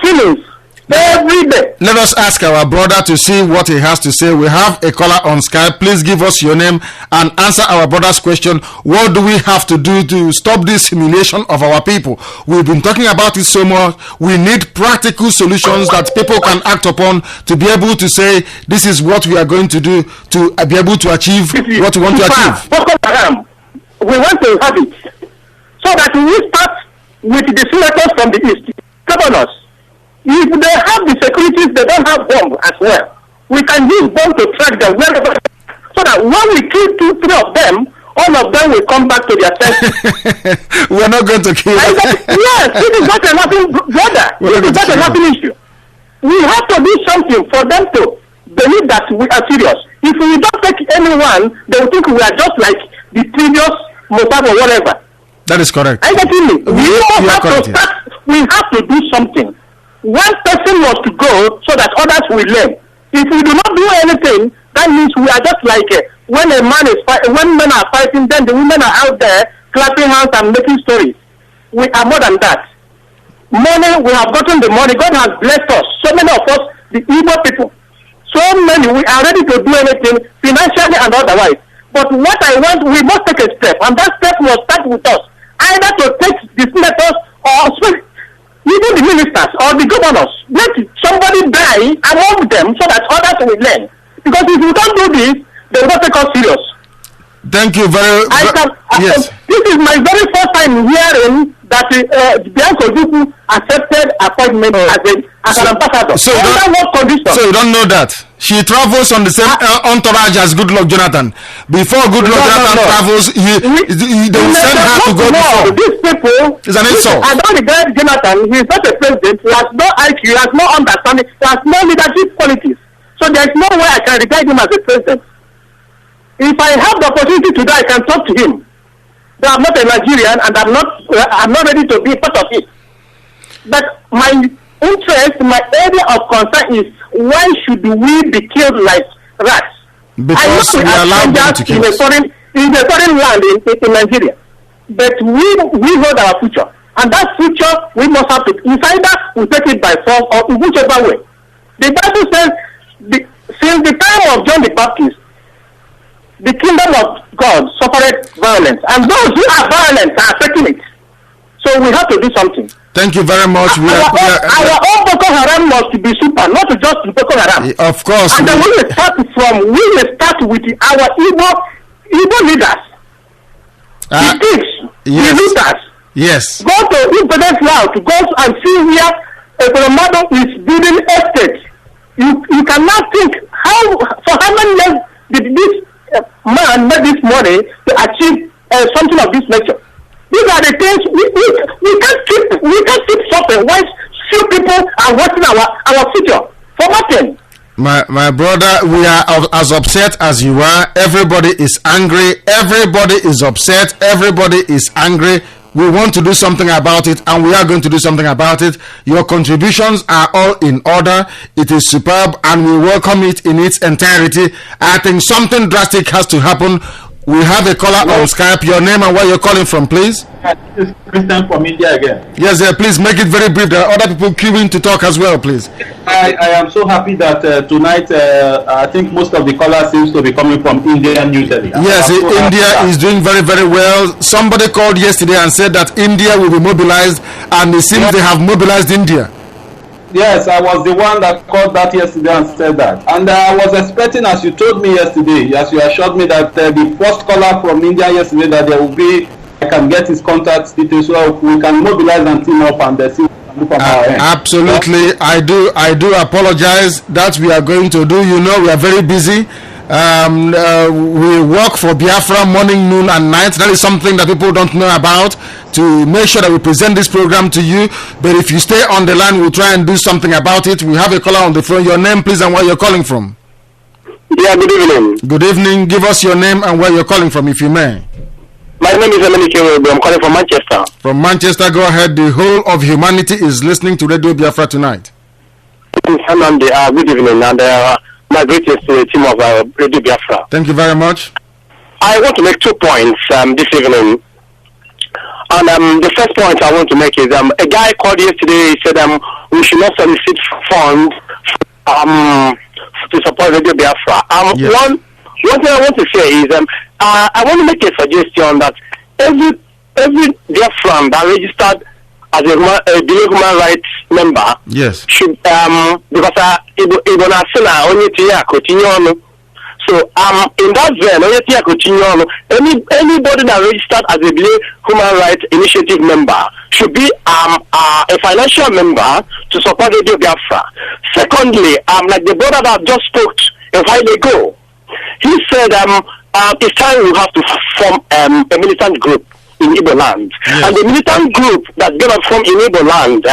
killings every day? Let us ask our brother to see what he has to say. We have a caller on Skype. Please give us your name and answer our brother's question. What do we have to do to stop this humiliation of our people? We've been talking about it so much. We need practical solutions that people can act upon to be able to say, this is what we are going to do to be able to achieve what we want to achieve. We want to have it so that we start with the senators from the East, governors. If they have the securities, they don't have bomb as well. We can use bomb to track them wherever, so that when we kill 2-3 of them, all of them will come back to their senses. We're not going to kill them. Yes, this is not a laughing brother. This is not a laughing issue. We have to do something for them to believe that we are serious. If we don't take anyone, they will think we are just like the previous Mossad or whatever. That is correct. We have to do something. One person must go so that others will learn. If we do not do anything, that means we are just like when men are fighting, then the women are out there clapping hands and making stories. We are more than that. Money, we have gotten the money. God has blessed us. So many of us, the Igbo people, so many, we are ready to do anything financially and otherwise. But what I want, we must take a step, and that step must start with us. Either to take the senators or even the ministers or the governors, let somebody die among them so that others will learn. Because if you don't do this, they will not take us serious. Thank you very much. Yes. This is my very first time hearing that Bianco Duku accepted appointment as an ambassador. So you don't know that? She travels on the same entourage as Goodluck Jonathan. Before Goodluck Jonathan travels, they will send her to go before. These people, it's an insult. I don't regard Jonathan. He is not a president. He has no IQ. He has no understanding. He has no leadership qualities. So there is no way I can regard him as a president. If I have the opportunity to do, I can talk to him. But I'm not a Nigerian, and I'm not ready to be part of it. But my interest, my area of concern is, why should we be killed like rats? Because we allow them to kill us. In a foreign land in Nigeria. But we hold our future. And that future, we must have to, it's either we take it by force or in whichever way. The Bible says, since the time of John the Baptist, the kingdom of God suffered violence, and those who are violent are taking it. So we have to do something. Thank you very much. Our own Boko Haram must be super, not just Boko Haram. Of course. And then we will start with our Igbo leaders, the thieves, the looters. Yes. Go to Independence Now to go and see where a Colomado is building estate. You cannot think for how many years did this man make this money to achieve something of this nature. These are the things we can't keep suffering while few people are watching our future for nothing. My brother, we are as upset as you are. Everybody is angry. Everybody is upset. Everybody is angry. We want to do something about it, and we are going to do something about it. Your contributions are all in order. It is superb, and we welcome it in its entirety. I think something drastic has to happen. We have a caller on Skype. Your name and where you're calling from, please. It's Christian from India again. Yes, please make it very brief. There are other people queuing to talk as well, please. I am so happy that tonight I think most of the callers seems to be coming from India and New Delhi. Yes, India is doing very, very well. Somebody called yesterday and said that India will be mobilized, and it seems they have mobilized India. Yes, I was the one that called that yesterday and said that. And I was expecting, as you told me yesterday, as you assured me that the first caller from India yesterday, that there will be, I can get his contact details so we can mobilize and team up and see from our end. Absolutely. Yeah? I do apologize. That we are going to do. You know, we are very busy. We work for Biafra morning, noon, and night. That is something that people don't know about, to make sure that we present this program to you. But if you stay on the line, we'll try and do something about it. We have a caller on the phone. Your name, please, and where you're calling from. Yeah, good evening. Good evening. Give us your name and where you're calling from, if you may. My name is Nnamdi Kanu. I'm calling from Manchester. From Manchester, go ahead. The whole of humanity is listening to Radio Biafra tonight. Good evening, and my greetings to the team of Radio Biafra. Thank you very much. I want to make 2 points this evening. And the first point I want to make is a guy called yesterday. He said we should not solicit funds to support Radio Biafra. Yes. One thing I want to say is I want to make a suggestion that every Biafran that registered as a human rights member, yes, should because so in that vein, anybody that registered as a human rights initiative member should be a financial member to support Radio Biafra. Secondly, like the brother that just spoke a while ago, he said it's time we have to form a militant group in Igbo land. Yes. And the militant group that's going to form in Igbo land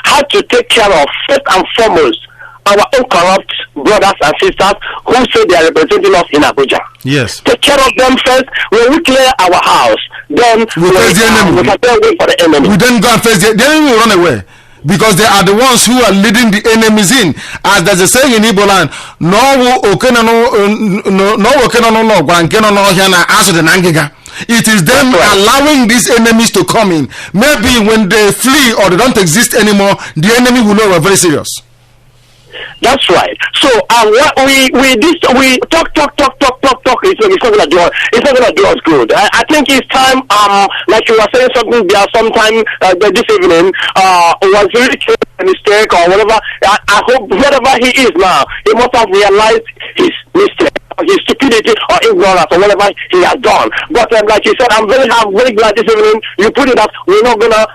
had to take care of, first and foremost, our own corrupt brothers and sisters who say they are representing us in Abuja. Yes. Take care of them first. When we clear our house, then we face the enemy. We can wait for the enemy. We then go and face the enemy. Will run away. Because they are the ones who are leading the enemies in. As there's a saying in Igbo land, it is them allowing these enemies to come in. Maybe when they flee or they don't exist anymore, the enemy will know we're very serious. That's right. So we talk. It's not gonna do us. It's not gonna do us good. I think it's time. Like you were saying something there sometime this evening. Was really a mistake or whatever. I hope wherever he is now, he must have realized his mistake, his stupidity or ignorance or whatever he has done. But like you said, I'm very glad this evening you put it that we're not gonna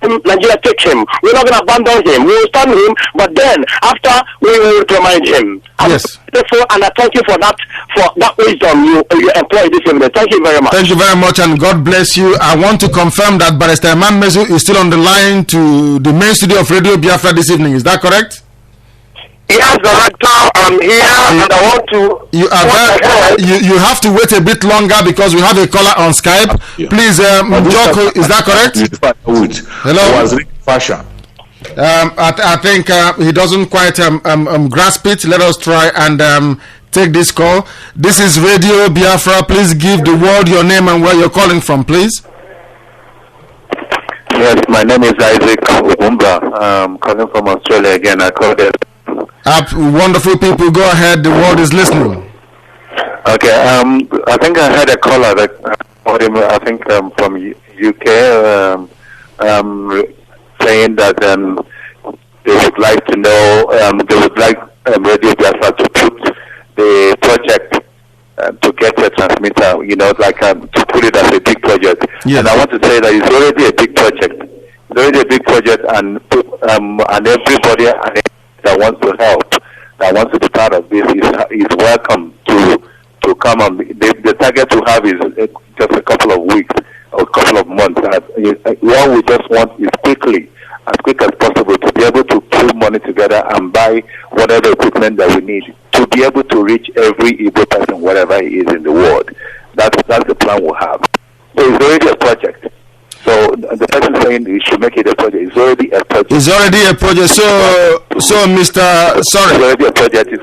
Nigeria take him. We're not going to abandon him. We will stand him, but then after we will remind him. Yes. Therefore, and I thank you for that wisdom you employ this evening. Thank you very much. Thank you very much, and God bless you. I want to confirm that Barrister Mazi is still on the line to the main studio of Radio Biafra this evening. Is that correct? Yes, Director, I'm here, and I want to. You have to wait a bit longer because we have a caller on Skype. Yeah. Please, Joko, is that correct? Hello. I think he doesn't quite grasp it. Let us try and take this call. This is Radio Biafra. Please give the world your name and where you're calling from, please. Yes, my name is Isaac Ubumba. I'm calling from Australia again. I called it. Wonderful people, go ahead. The world is listening. Okay. I think I had a caller that I think from UK saying that they would like to know. They would like Radio Biafra to put the project to get a transmitter. To put it as a big project. Yes. And I want to say that it's already a big project. It's already a big project, and everybody that wants to help, that wants to be part of this, is welcome to come on. The target to have is just a couple of weeks or a couple of months. What we just want is as quick as possible, to be able to pull money together and buy whatever equipment that we need to be able to reach every Igbo person wherever he is in the world. That's the plan we have. So it's already a project. So the person saying we should make it a project, it's already a project. It's already a project. So Mr. Sorry. It's already a project.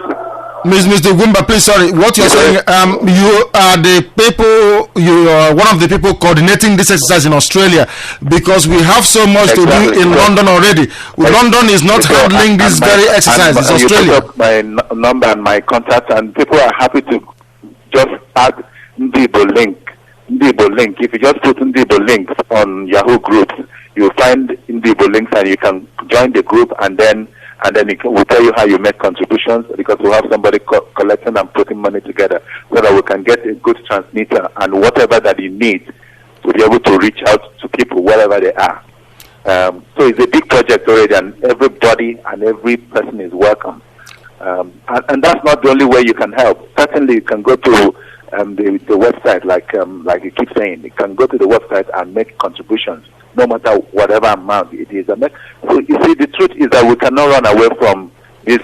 Mr. Gumba, please, sorry. What you're saying, you are the people, you are one of the people coordinating this exercise in Australia, because we have so much to do in London already. London is not handling this very exercise. It's Australia. You took up my number and my contact, and people are happy to just add Ndibo link. If you just put Ndibo links on Yahoo groups, you'll find Ndibo links, and you can join the group, and then we'll tell you how you make contributions, because we'll have somebody collecting and putting money together so that we can get a good transmitter and whatever that you need to be able to reach out to people wherever they are. So it's a big project already, and everybody and every person is welcome. And that's not the only way you can help. Certainly you can go to the website, like you keep saying. You can go to the website and make contributions, no matter whatever amount it is. So you see, the truth is that we cannot run away from this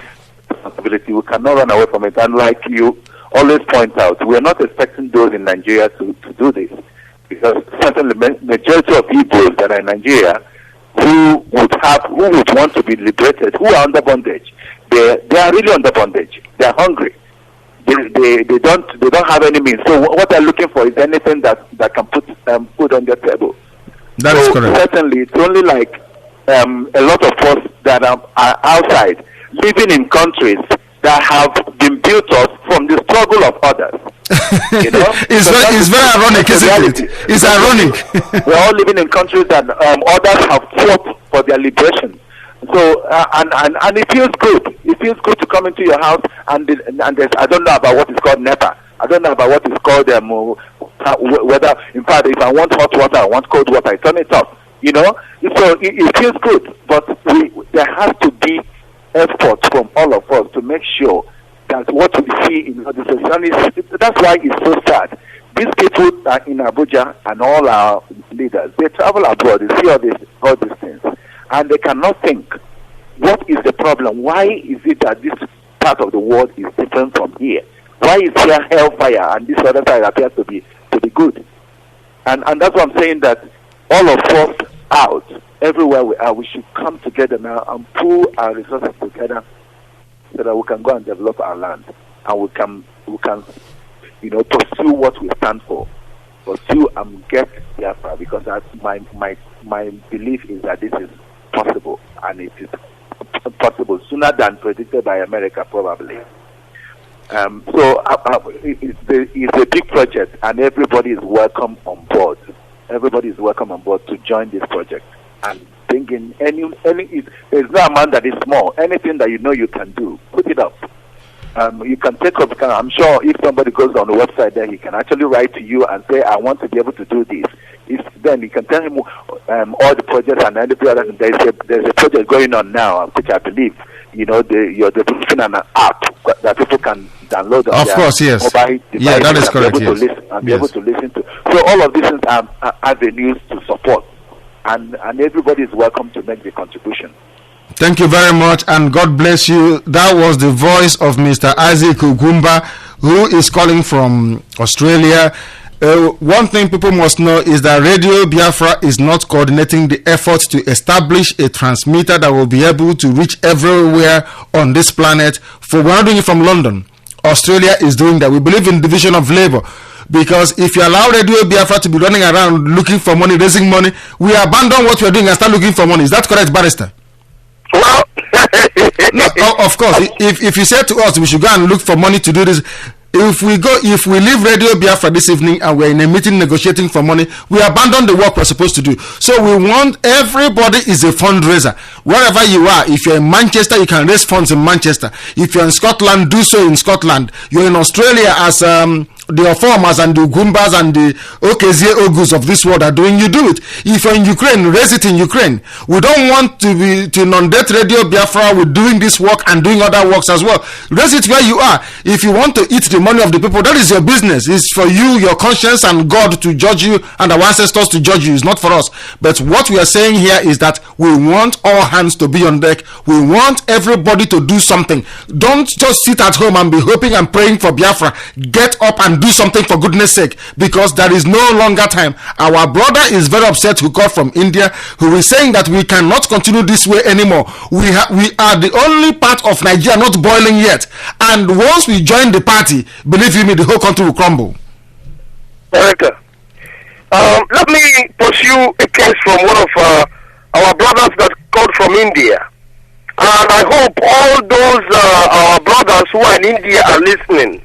responsibility. We cannot run away from it. And like you always point out, we are not expecting those in Nigeria to do this, because certainly majority of people that are in Nigeria who would want to be liberated, who are under bondage, they are really under bondage. They are hungry. They don't have any means. So what they're looking for is anything that can put food on their table. That is correct. Certainly, it's only like a lot of us that are outside, living in countries that have been built up from the struggle of others. It's very ironic, isn't it? It's ironic. We're all living in countries that others have fought for their liberation. So and it feels good. It feels good to come into your house and there's, I don't know about what is called NEPA. I don't know about what is called whether, in fact, if I want hot water, I want cold water, I turn it off. So it feels good, but there has to be effort from all of us to make sure that what we see in the society, that's why it's so sad. These people are in Abuja, and all our leaders, they travel abroad, they see all these things, and they cannot think, what is the problem? Why is it that this part of the world is different from here? Why is here hellfire and this other side appears to be good? And that's what I'm saying, that all of us out, everywhere we are, we should come together now and pool our resources together so that we can go and develop our land, and we can pursue what we stand for, pursue and get Biafra, because that's my belief is that this is possible, and it is possible sooner than predicted by America probably. It's a big project, and everybody is welcome on board. Everybody is welcome on board to join this project and bring in there's no amount that is small. Anything that you can do, put it up. You can take up. I'm sure if somebody goes on the website there, he can actually write to you and say, "I want to be able to do this." Then you can tell him all the projects and every other. There's a project going on now, which I believe you're developing an app that people can download. Of course, yes. Mobile device, yeah, that is correct. Yes. Be able to listen to. So all of these things are avenues to support, and everybody is welcome to make the contribution. Thank you very much, and God bless you. That was the voice of Mr. Isaac Ugumba, who is calling from Australia. One thing people must know is that Radio Biafra is not coordinating the effort to establish a transmitter that will be able to reach everywhere on this planet. We're not doing it from London. Australia is doing that. We believe in division of labor, because if you allow Radio Biafra to be running around looking for money, raising money, we abandon what we're doing and start looking for money. Is that correct, Barrister? Well, no, of course. If you say to us we should go and look for money to do this, if we leave Radio Biafra this evening and we're in a meeting negotiating for money, we abandon the work we're supposed to do. So we want everybody is a fundraiser. Wherever you are, if you're in Manchester, you can raise funds in Manchester. If you're in Scotland, do so in Scotland. You're in Australia, as the Oformas and the Ugumbas and the Okezie Ogus of this world are doing, you do it. If you're in Ukraine, raise it in Ukraine. We don't want to inundate Radio Biafra with doing this work and doing other works as well. Raise it where you are. If you want to eat the money of the people, that is your business. It's for you, your conscience, and God to judge you, and our ancestors to judge you. It's not for us. But what we are saying here is that we want all hands to be on deck. We want everybody to do something. Don't just sit at home and be hoping and praying for Biafra. Get up and do something, for goodness sake, because there is no longer time. Our brother is very upset, who called from India, who is saying that we cannot continue this way anymore. We are the only part of Nigeria not boiling yet, and once we join the party, believe you me, the whole country will crumble. Director, let me pursue a case from one of our brothers that called from India, and I hope all those our brothers who are in India are listening.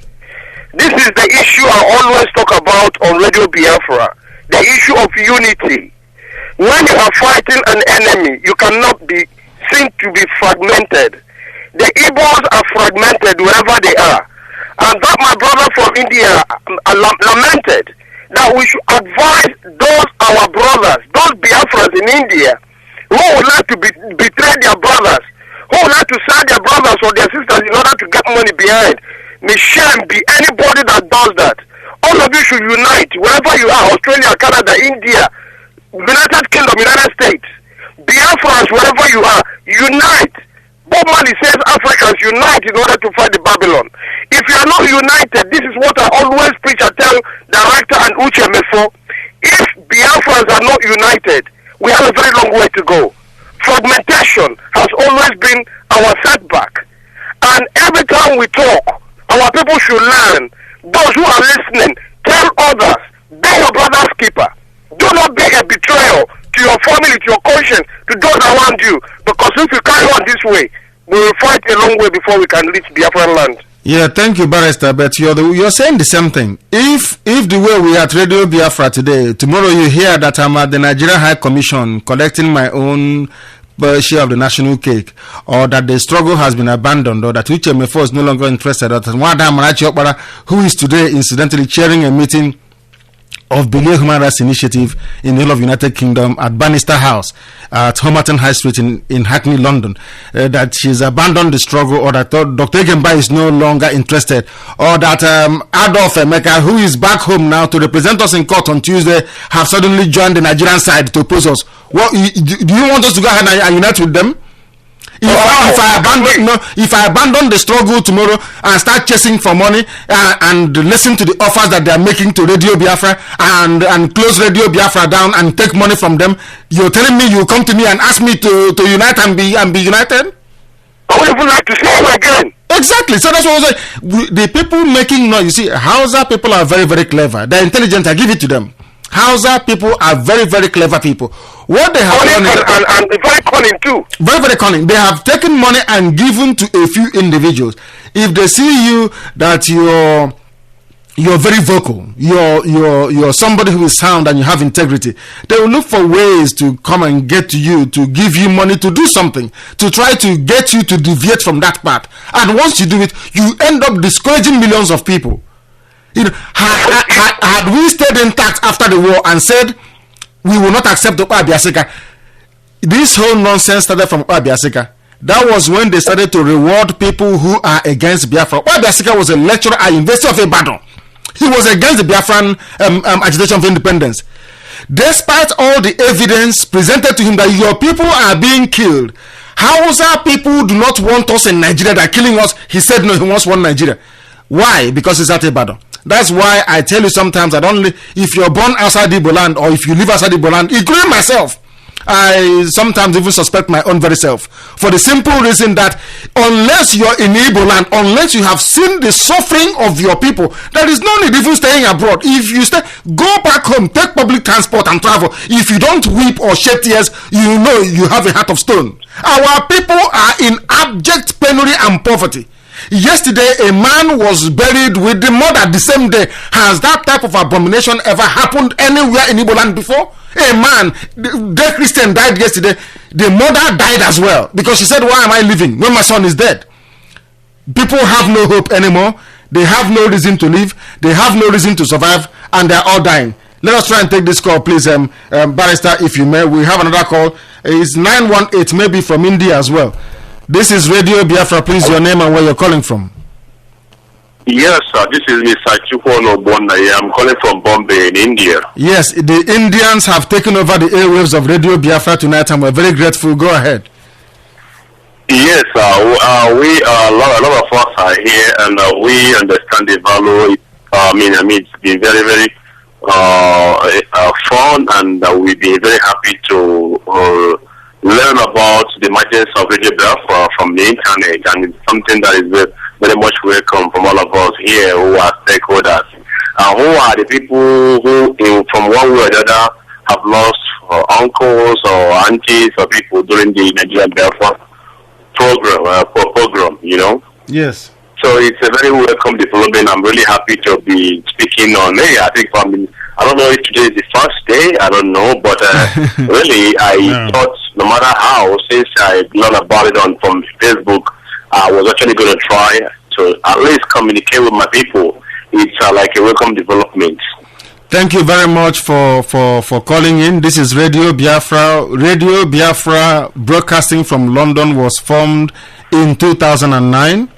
This is the issue I always talk about on Radio Biafra, the issue of unity. When you are fighting an enemy, you cannot be seen to be fragmented. The Igbos are fragmented wherever they are. And that my brother from India lamented that we should advise those our brothers, those Biafrans in India, who would like to betray their brothers, who would like to sell their brothers or their sisters in order to get money behind. May shame be anybody that does that. All of you should unite wherever you are, Australia, Canada, India, United Kingdom, United States, Biafrans, wherever you are, unite. Bob Marley says Africans unite in order to fight the Babylon. If you are not united, this is what I always preach. I tell Director and Uche Mefo, if Biafrans are not united, we have a very long way to go. Fragmentation has always been our setback. And every time we talk, our people should learn. Those who are listening, tell others, be your brother's keeper. Do not be a betrayal to your family, to your conscience, to those around you. Because if you carry on this way, we will fight a long way before we can reach Biafran land. Yeah, thank you, Barrister. But you're saying the same thing. If the way we are at Radio Biafra today, tomorrow you hear that I'm at the Nigerian High Commission collecting my own share of the national cake, or that the struggle has been abandoned, or that Uche Mefo is no longer interested, or that Nwada Amarachi Okpara, who is today incidentally chairing a meeting of Believe Human Rights Initiative in the whole of United Kingdom at Bannister House at Homerton High Street in Hackney, London, that she's abandoned the struggle, or that Dr. Egemba is no longer interested, or that Adolf Emeka, who is back home now to represent us in court on Tuesday, have suddenly joined the Nigerian side to oppose us. What, do you want us to go ahead and unite with them? If I abandon the struggle tomorrow and start chasing for money and listen to the offers that they are making to Radio Biafra and close Radio Biafra down and take money from them, you're telling me you come to me and ask me to unite and be united? I would even like to say it again. Exactly. So that's what I was saying. The people making noise, you see, Hausa people are very, very clever. They're intelligent. I give it to them. Hausa people are very, very clever people. What they have done and very cunning too. Very, very cunning. They have taken money and given to a few individuals. If they see you that you're very vocal, you're somebody who is sound and you have integrity, they will look for ways to come and get to you, to give you money to do something, to try to get you to deviate from that path. And once you do it, you end up discouraging millions of people. You know, had we stayed intact after the war and said we will not accept Okpa Abiasika, this whole nonsense started from Okpa Abiasika. That was when they started to reward people who are against Biafra. Okpa Abiasika was a lecturer at University of Ibadan. He was against the Biafran agitation of independence. Despite all the evidence presented to him that your people are being killed, Hausa people do not want us in Nigeria, they're killing us. He said no, he wants one Nigeria. Why? Because he's at Ibadan. That's why I tell you sometimes, if you're born outside Igbo land or if you live outside Igbo land, including myself, I sometimes even suspect my own very self, for the simple reason that unless you're in Igbo land, unless you have seen the suffering of your people, there is no need even staying abroad. If you stay, go back home, take public transport and travel. If you don't weep or shed tears, you know you have a heart of stone. Our people are in abject penury and poverty. Yesterday, a man was buried with the mother the same day. Has that type of abomination ever happened anywhere in Igbo land before? A man, the Christian died yesterday. The mother died as well because she said, why am I living when my son is dead? People have no hope anymore. They have no reason to live. They have no reason to survive, and they're all dying. Let us try and take this call, please, Barrister, if you may. We have another call. It's 918, maybe from India as well. This is Radio Biafra. Please, your name and where you're calling from. Yes, sir. This is Mr. Chukwuno Bonda. I'm calling from Bombay in India. Yes, the Indians have taken over the airwaves of Radio Biafra tonight, and we're very grateful. Go ahead. Yes, we a lot of us are here, and we understand the value. It's been very, very fun, and we've been very happy to learn about the emergence of Radio Biafra from the internet, and it's something that is very, very much welcome from all of us here who are stakeholders, who are the people who, from one way or the other, have lost uncles or aunties or people during the Nigerian Biafra program, you know. Yes. So it's a very welcome development. I'm really happy to be speaking on it. I think I don't know if today is the first day. I don't know, but really, I thought no matter how, since I learned about it from Facebook, I was actually going to try to at least communicate with my people. It's like a welcome development. Thank you very much for calling in. This is Radio Biafra. Radio Biafra broadcasting from London was formed in 2009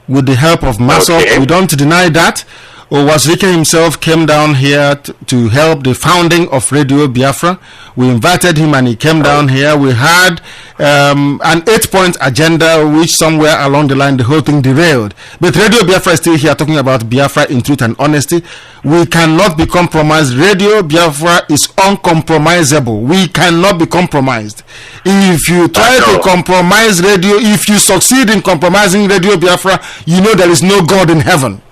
with the help of Maso. Okay. We don't deny that. Owazirike himself came down here to help the founding of Radio Biafra. We invited him and he came down here. We had an 8-point agenda, which somewhere along the line the whole thing derailed. But Radio Biafra is still here talking about Biafra in truth and honesty. We cannot be compromised. Radio Biafra is uncompromisable. We cannot be compromised. If you try to compromise radio, if you succeed in compromising Radio Biafra, you know there is no God in heaven.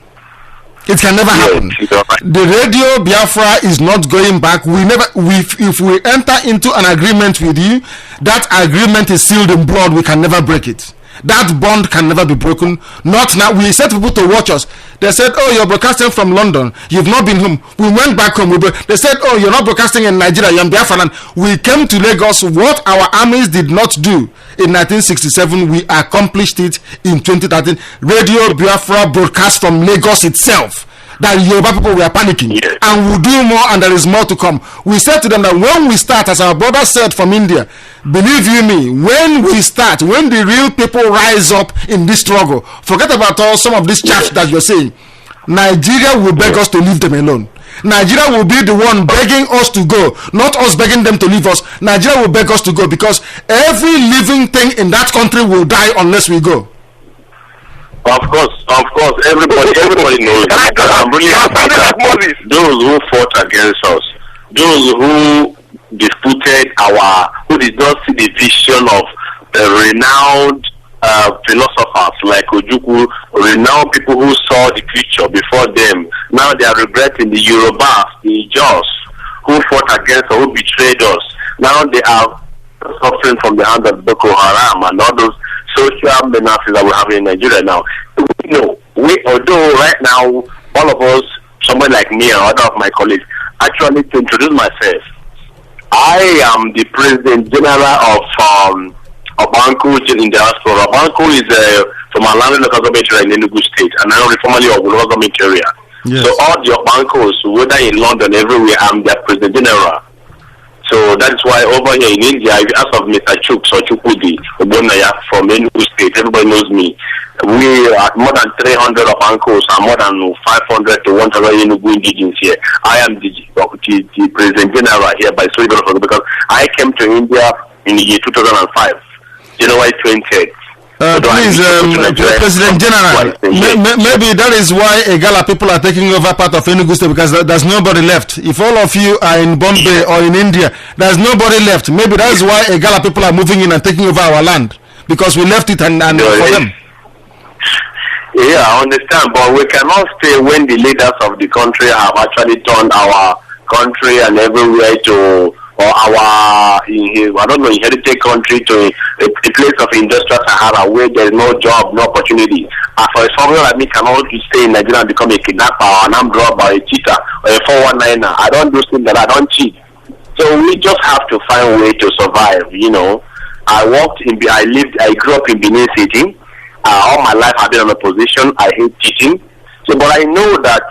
It can never happen. The Radio Biafra is not going back. If we enter into an agreement with you, that agreement is sealed in blood. We can never break it. That bond can never be broken. Not now. We set people to watch us. They said, oh, you're broadcasting from London. You've not been home. We went back home. They said, oh, you're not broadcasting in Nigeria. You're in Biafra land. We came to Lagos. What our armies did not do in 1967, we accomplished it in 2013. Radio Biafra broadcast from Lagos itself. That Yoruba people were panicking, and we'll do more, and there is more to come. We said to them that when we start, as our brother said from India, believe you me, when we start, when the real people rise up in this struggle, forget about all some of this chaff that you're saying. Nigeria will beg us to leave them alone. Nigeria will be the one begging us to go, not us begging them to leave us. Nigeria will beg us to go because every living thing in that country will die unless we go. Of course, everybody knows that. I'm really happy that those who fought against us, those who disputed who did not see the vision of renowned philosophers like Ojukwu, renowned people who saw the future before them, now they are regretting the Yorubas, the Jaws, who fought against us, who betrayed us. Now they are suffering from the hand of Boko Haram and all those social menaces that we have in Nigeria now. Although right now, all of us, someone like me and other of my colleagues, actually to introduce myself, I am the President General of Banku in diaspora. Banku is from Alana local government area in Enugu State, and I'm formerly of local government area. Yes. So all the Bankos, whether in London, everywhere, I'm their President General. So that's why over here in India, if you ask of Mr. Chuks or Chukudi Obonaya from Enugu State, everybody knows me. We are more than 300 of uncles and more than 500 to 1,000 Enugu indigenes here. I am the President General here by Story because I came to India in the year 2005, January 20th. Please, President General, maybe that is why Egala people are taking over part of Enugu State because there's nobody left. If all of you are in Bombay or in India, there's nobody left. Maybe that is why Egala people are moving in and taking over our land because we left it and for them. Yeah, I understand, but we cannot stay when the leaders of the country have actually turned our country and everywhere to or our I don't know, inherited country to a place of industrial Sahara where there is no job, no opportunity. For a someone like me cannot stay in Nigeria and become a kidnapper or an armed robber, a cheater or a 419er. I don't do things that I don't cheat. So we just have to find a way to survive, I grew up in Benin City. All my life I've been in a position. I hate cheating. So, but I know that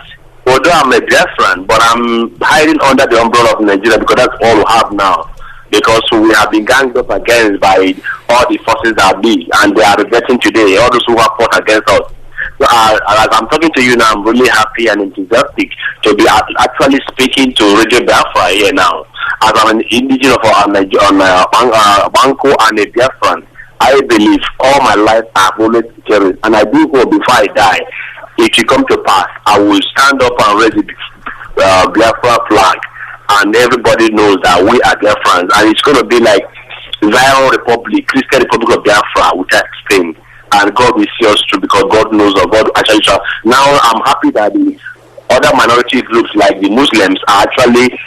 although I'm a Biafran, but I'm hiding under the umbrella of Nigeria because that's all we have now. Because we have been ganged up against by all the forces that be, and they are regretting today, all those who have fought against us. So, as I'm talking to you now, I'm really happy and enthusiastic to be actually speaking to Radio Biafra here now. As I'm an indigenous on Banco and a Biafran, I believe all my life I've always cherished, and I do hope before I die, if you come to pass, I will stand up and raise the Biafra flag, and everybody knows that we are Biafrans, and it's going to be like Zion Republic, Christian Republic of Biafra, which I explained, and God will see us through because God knows of God actually. Now I'm happy that the other minority groups like the Muslims are actually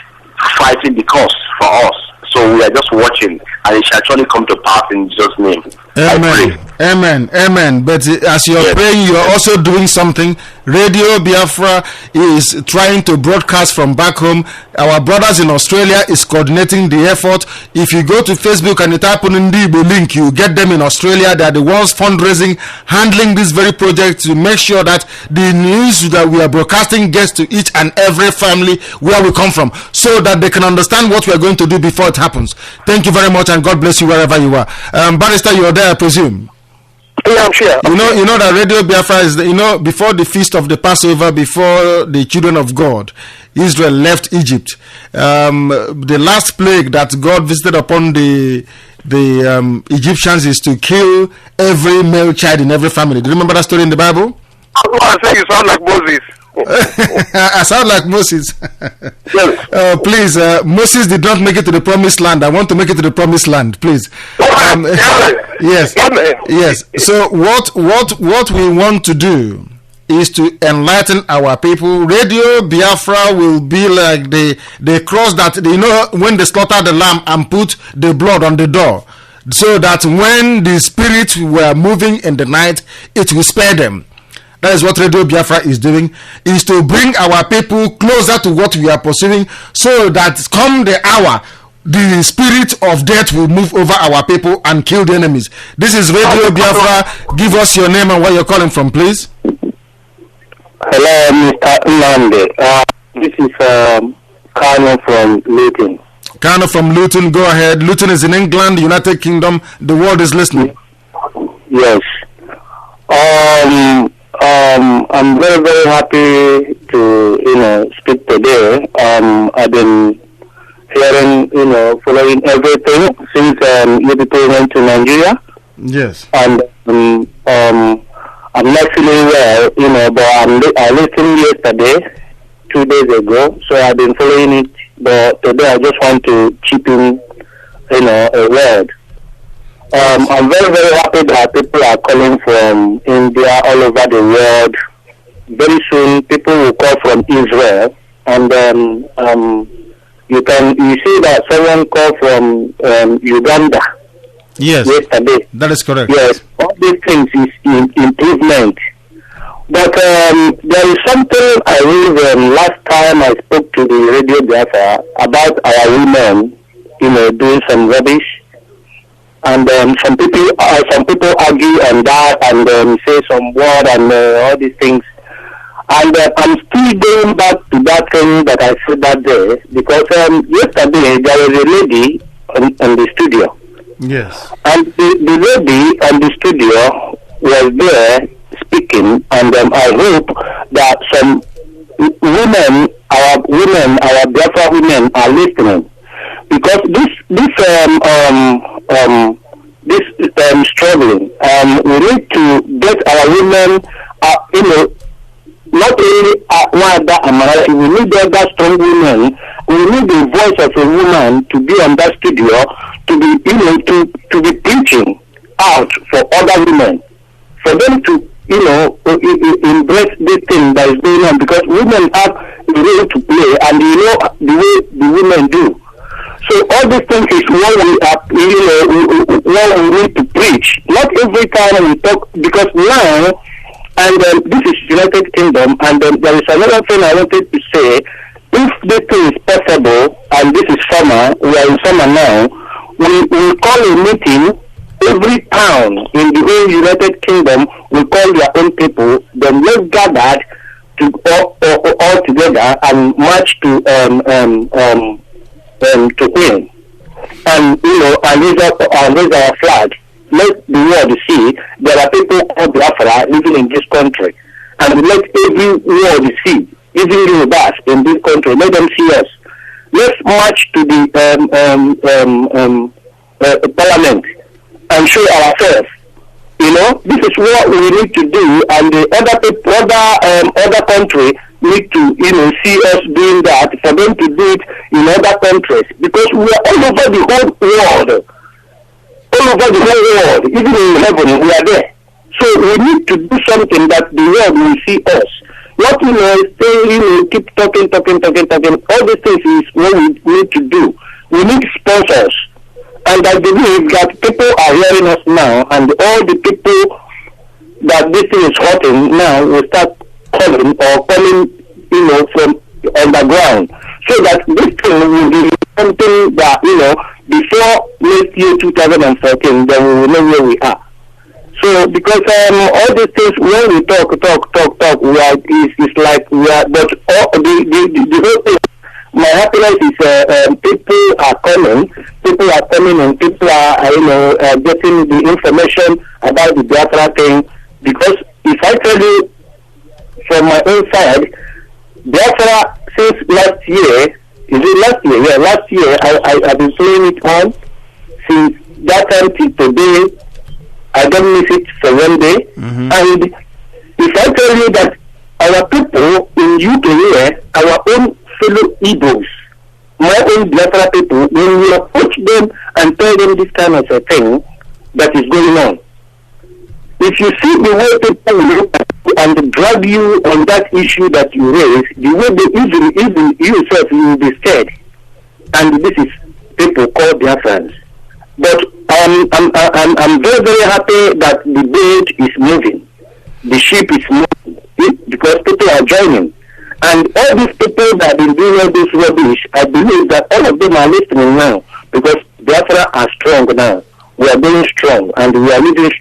fighting the cause for us. So we are just watching, and it shall actually come to pass in Jesus' name. Amen. Amen. Amen. But as you're praying, you're also doing something. Radio Biafra is trying to broadcast from back home. Our brothers in Australia is coordinating the effort. If you go to Facebook and you type on Ndibo link, you get them in Australia. They are the ones fundraising, handling this very project to make sure that the news that we are broadcasting gets to each and every family where we come from, so that they can understand what we are going to do before it happens. Thank you very much, and God bless you wherever you are. Barrister, you are there, I presume. Yeah, I'm sure. You know that Radio Biafra is, before the feast of the Passover, before the children of God, Israel left Egypt. The last plague that God visited upon the Egyptians is to kill every male child in every family. Do you remember that story in the Bible? I say you sound like Moses. I sound like Moses. Please, Moses did not make it to the promised land. I want to make it to the promised land, please. Yes. So what we want to do is to enlighten our people. Radio Biafra will be like the cross that, when they slaughter the lamb and put the blood on the door, so that when the spirits were moving in the night, it will spare them. That is what Radio Biafra is doing, is to bring our people closer to what we are pursuing, so that come the hour, the spirit of death will move over our people and kill the enemies. This is Radio Biafra. Give us your name and where you're calling from, please. Hello, Mr. Nnamdi. This is Kanu from Luton. Kanu from Luton, go ahead. Luton is in England, United Kingdom. The world is listening. Yes. I'm very, very happy to, speak today. I've been hearing, following everything since you people went to Nigeria. Yes. And I'm not feeling well, but I listened yesterday, 2 days ago, so I've been following it. But today I just want to chip in, a word. I'm very, very happy that people are calling from India, all over the world. Very soon, people will call from Israel, and you see that someone called from Uganda. Yes. Yesterday. That is correct. Yes. All these things is improvement. But there is something I read last time I spoke to the Radio Biafra about our women, doing some rubbish. And some people argue on that and say some word and all these things. And I'm still going back to that thing that I said that day, because yesterday there was a lady in the studio. Yes. And the lady on the studio was there speaking, and I hope that some women, our Biafra women are listening, because this struggling, we need to get our women, not only we need other strong women. We need the voice of a woman to be on that studio, to be to be preaching out for other women, for them to embrace this thing that is going on, because women have a role to play, and the way the women do. So all these things is what we are, what we need to preach. Not every time we talk, because now, and this is United Kingdom, and there is another thing I wanted to say. If this thing is possible, and this is summer, we are in summer now, we call a meeting. Every town in the whole United Kingdom will call their own people. Then let's gather to all together and march to Queen, and and raise our flag. Let the world see there are people called Biafra living in this country, and let every world see, even Yorubas in this country. Let them see us. Let's march to the parliament and show ourselves. This is what we need to do, and the other country need to see us doing that, for them to do it in other countries, because we are all over the whole world, even in heaven we are there. So we need to do something that the world will see us. Not keep talking. All these things is what we need to do. We need sponsors. And I believe that people are hearing us now, and all the people that this thing is hurting now will start coming from underground, so that this thing will be something that, before next year 2014, then we will know where we are. So, because all these things, when we talk, it's like we are, but the whole thing, my happiness is people are coming, and people are getting the information about the Biafra thing. Because if I tell you from my own side, Biafra since last year, last year I've been playing it on. Since that time till today, I don't miss it for one day. Mm-hmm. And if I tell you that our people in UK here, our own fellow Igbos, my own Biafra people, when we approach them and tell them this kind of a thing that is going on, if you see the way people look at you and drag you on that issue that you raise, the way they even yourself, you will be scared. And this is people called Biafrans. But I'm very, very happy that the boat is moving, the ship is moving, because people are joining. And all these people that have been doing all this rubbish, I believe that all of them are listening now, because Biafra are strong now. We are going strong, and we are living,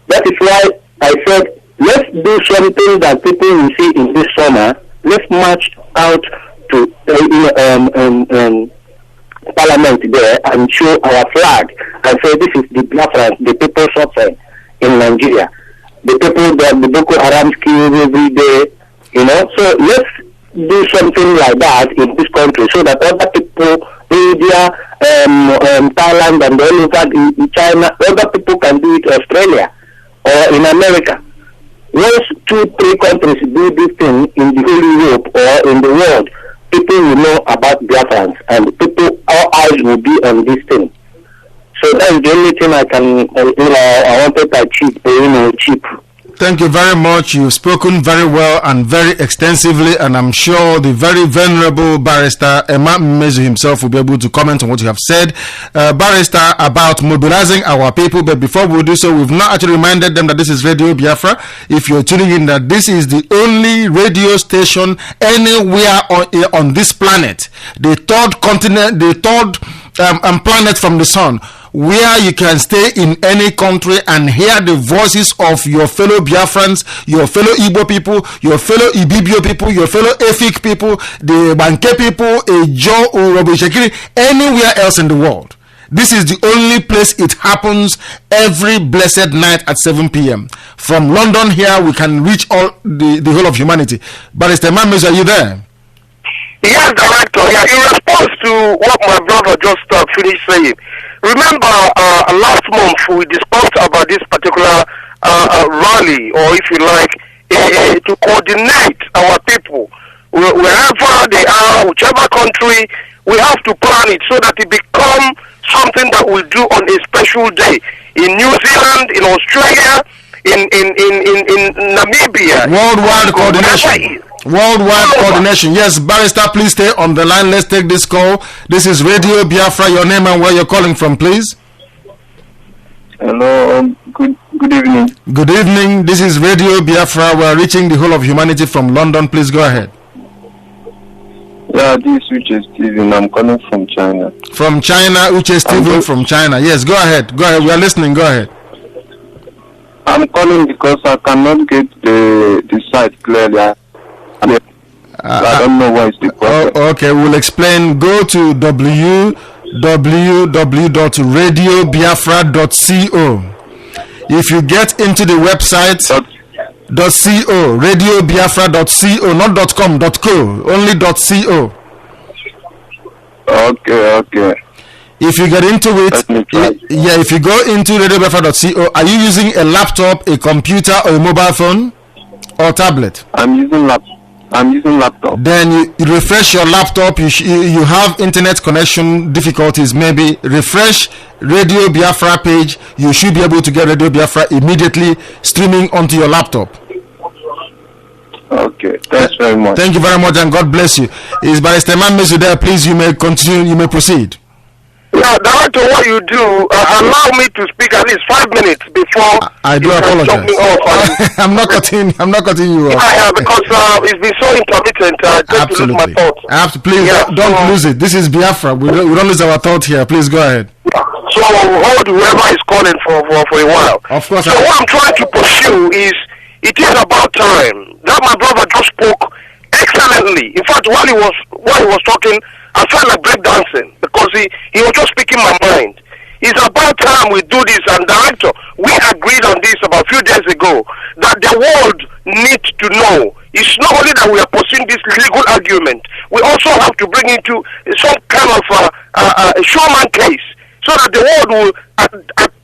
that is why I said, let's do something that people will see in this summer. Let's march out to Parliament there and show our flag and say this is the Biafra, the people suffering in Nigeria, the people that the Boko Haram kill every day, So let's do something like that in this country, so that other people, India, Thailand, and all over in China, other people can do it, Australia or in America. Once 2-3 countries do this thing in the whole Europe or in the world, people will know about Biafrans, and our eyes will be on this thing. So that's the only thing I can, I wanted to achieve, Thank you very much. You've spoken very well and very extensively, and I'm sure the very venerable barrister Mazi himself will be able to comment on what you have said, barrister, about mobilizing our people. But before we do so, we've not actually reminded them that this is Radio Biafra. If you're tuning in, that this is the only radio station anywhere on this planet, the third continent, the third planet from the sun, where you can stay in any country and hear the voices of your fellow Biafrans, your fellow Igbo people, your fellow Ibibio people, your fellow Efik people, the Banke people, Ejo, Urobo Shekiri, anywhere else in the world. This is the only place it happens every blessed night at 7 p.m. From London here, we can reach all the whole of humanity. Barrister Mazi, are you there? Yes, Director. Yeah, in response to what my brother just finished saying, remember last month we discussed about this particular rally, or if you like, to coordinate our people wherever they are, whichever country. We have to plan it so that it become something that we'll do on a special day in New Zealand, in Australia, in Namibia. Worldwide coordination. Worldwide coordination. Yes, Barrister, please stay on the line. Let's take this call. This is Radio Biafra. Your name and where you're calling from, please. Hello, good evening. Good evening. This is Radio Biafra. We're reaching the whole of humanity from London. Please go ahead. Yeah, this is Uche Steven. I'm calling from China. From China, Uche Steven from China. Yes, go ahead. Go ahead. We are listening. Go ahead. I'm calling because I cannot get the site clearly. I don't know why it's the problem. Okay, we'll explain. Go to www.radiobiafra.co. If you get into the website .co, radiobiafra.co, not .com, .co, only .co. Okay. If you get into it, if you go into radiobiafra.co, are you using a laptop, a computer, or a mobile phone, or tablet? I'm using laptop. Then you refresh your laptop. You have internet connection difficulties. Maybe refresh Radio Biafra page. You should be able to get Radio Biafra immediately streaming onto your laptop. Okay, thanks very much. Thank you very much, and God bless you. Is Barrister Mazi there? Please, you may continue. You may proceed. Yeah, Director, what you do, allow me to speak at least 5 minutes before I do apologize. I'm not cutting you off. Yeah, because it's been so intermittent. I tend to lose my thoughts. Please, don't lose it. This is Biafra. We don't lose our thought here. Please go ahead. So hold whoever is calling for a while. Of course. So what I'm trying to pursue is, it is about time. That my brother just spoke excellently. In fact, while he was talking, I felt like breakdancing because he was just speaking my mind. It's about time we do this. And Director, we agreed on this about a few days ago that the world needs to know. It's not only that we are pursuing this legal argument, we also have to bring into some kind of a showman case so that the world will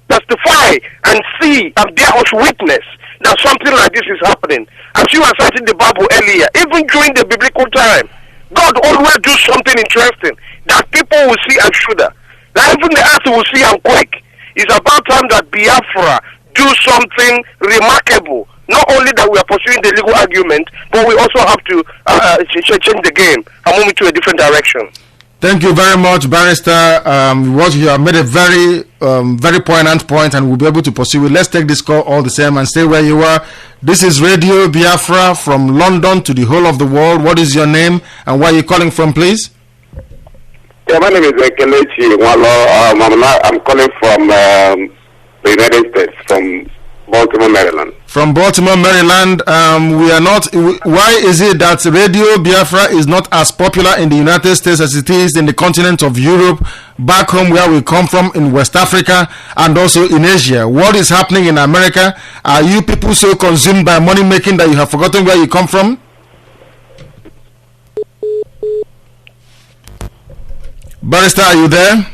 testify and see and bear us witness that something like this is happening. As you were citing the Bible earlier, even during the biblical time, God always do something interesting that people will see and shudder. That even the earth will see and quake. It's about time that Biafra do something remarkable. Not only that we are pursuing the legal argument, but we also have to change the game and move into a different direction. Thank you very much, Barrister. What you have made a very, very poignant point, and we'll be able to pursue it. Let's take this call all the same and stay where you are. This is Radio Biafra from London to the whole of the world. What is your name and where are you calling from, please? Yeah, my name is Kelechi Walo. I'm calling from the United States, from Baltimore, Maryland. From Baltimore, Maryland. We are not. Why is it that Radio Biafra is not as popular in the United States as it is in the continent of Europe, back home where we come from in West Africa, and also in Asia? What is happening in America? Are you people so consumed by money making that you have forgotten where you come from? Barrister, are you there?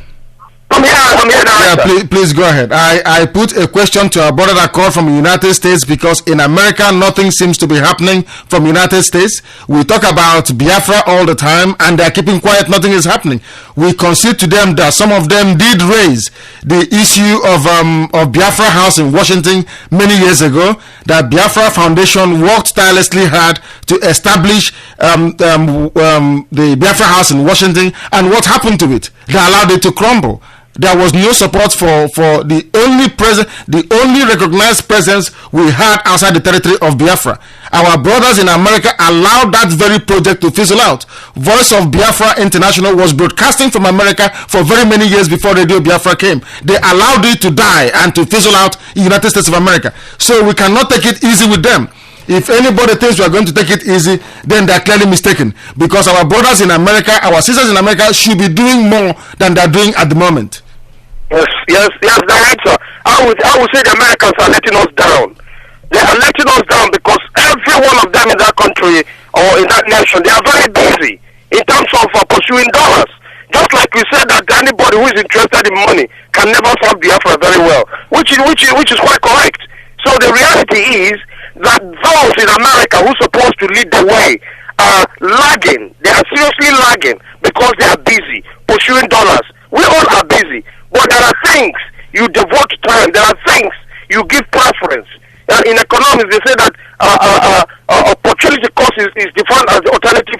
I'm here now. Yeah, please go ahead. I put a question to our brother that called from the United States because in America nothing seems to be happening from the United States. We talk about Biafra all the time and they're keeping quiet, nothing is happening. We concede to them that some of them did raise the issue of Biafra House in Washington many years ago, that Biafra Foundation worked tirelessly hard to establish the Biafra House in Washington, and what happened to it? They allowed it to crumble. There was no support for the only recognized presence we had outside the territory of Biafra. Our brothers in America allowed that very project to fizzle out. Voice of Biafra International was broadcasting from America for very many years before Radio Biafra came. They allowed it to die and to fizzle out in the United States of America. So we cannot take it easy with them. If anybody thinks we are going to take it easy, then they're clearly mistaken. Because our brothers in America, our sisters in America should be doing more than they're doing at the moment. Yes, Director. I would say the Americans are letting us down. They are letting us down because every one of them in that country or in that nation, they are very busy in terms of pursuing dollars. Just like we said that anybody who is interested in money can never solve Biafra very well, which is quite correct. So the reality is that those in America who are supposed to lead the way are lagging. They are seriously lagging because they are busy pursuing dollars. We all are busy. But there are things you devote time. There are things you give preference. In economics, they say that opportunity cost is defined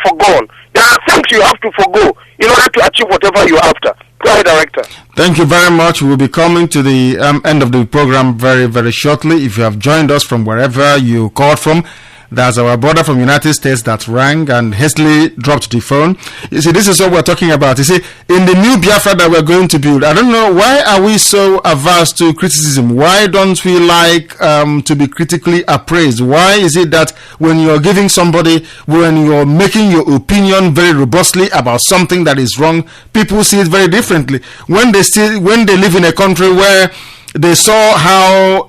forgone. There are things you have to forgo in order to achieve whatever you're after. Go ahead, Director. Thank you very much. We'll be coming to the end of the program very, very shortly. If you have joined us from wherever you called from, that's our brother from United States that rang and hastily dropped the phone. You see, this is what we're talking about. You see, in the new Biafra that we're going to build, I don't know, why are we so averse to criticism? Why don't we like to be critically appraised? Why is it that when you're giving somebody, when you're making your opinion very robustly about something that is wrong, people see it very differently? When they live in a country where they saw how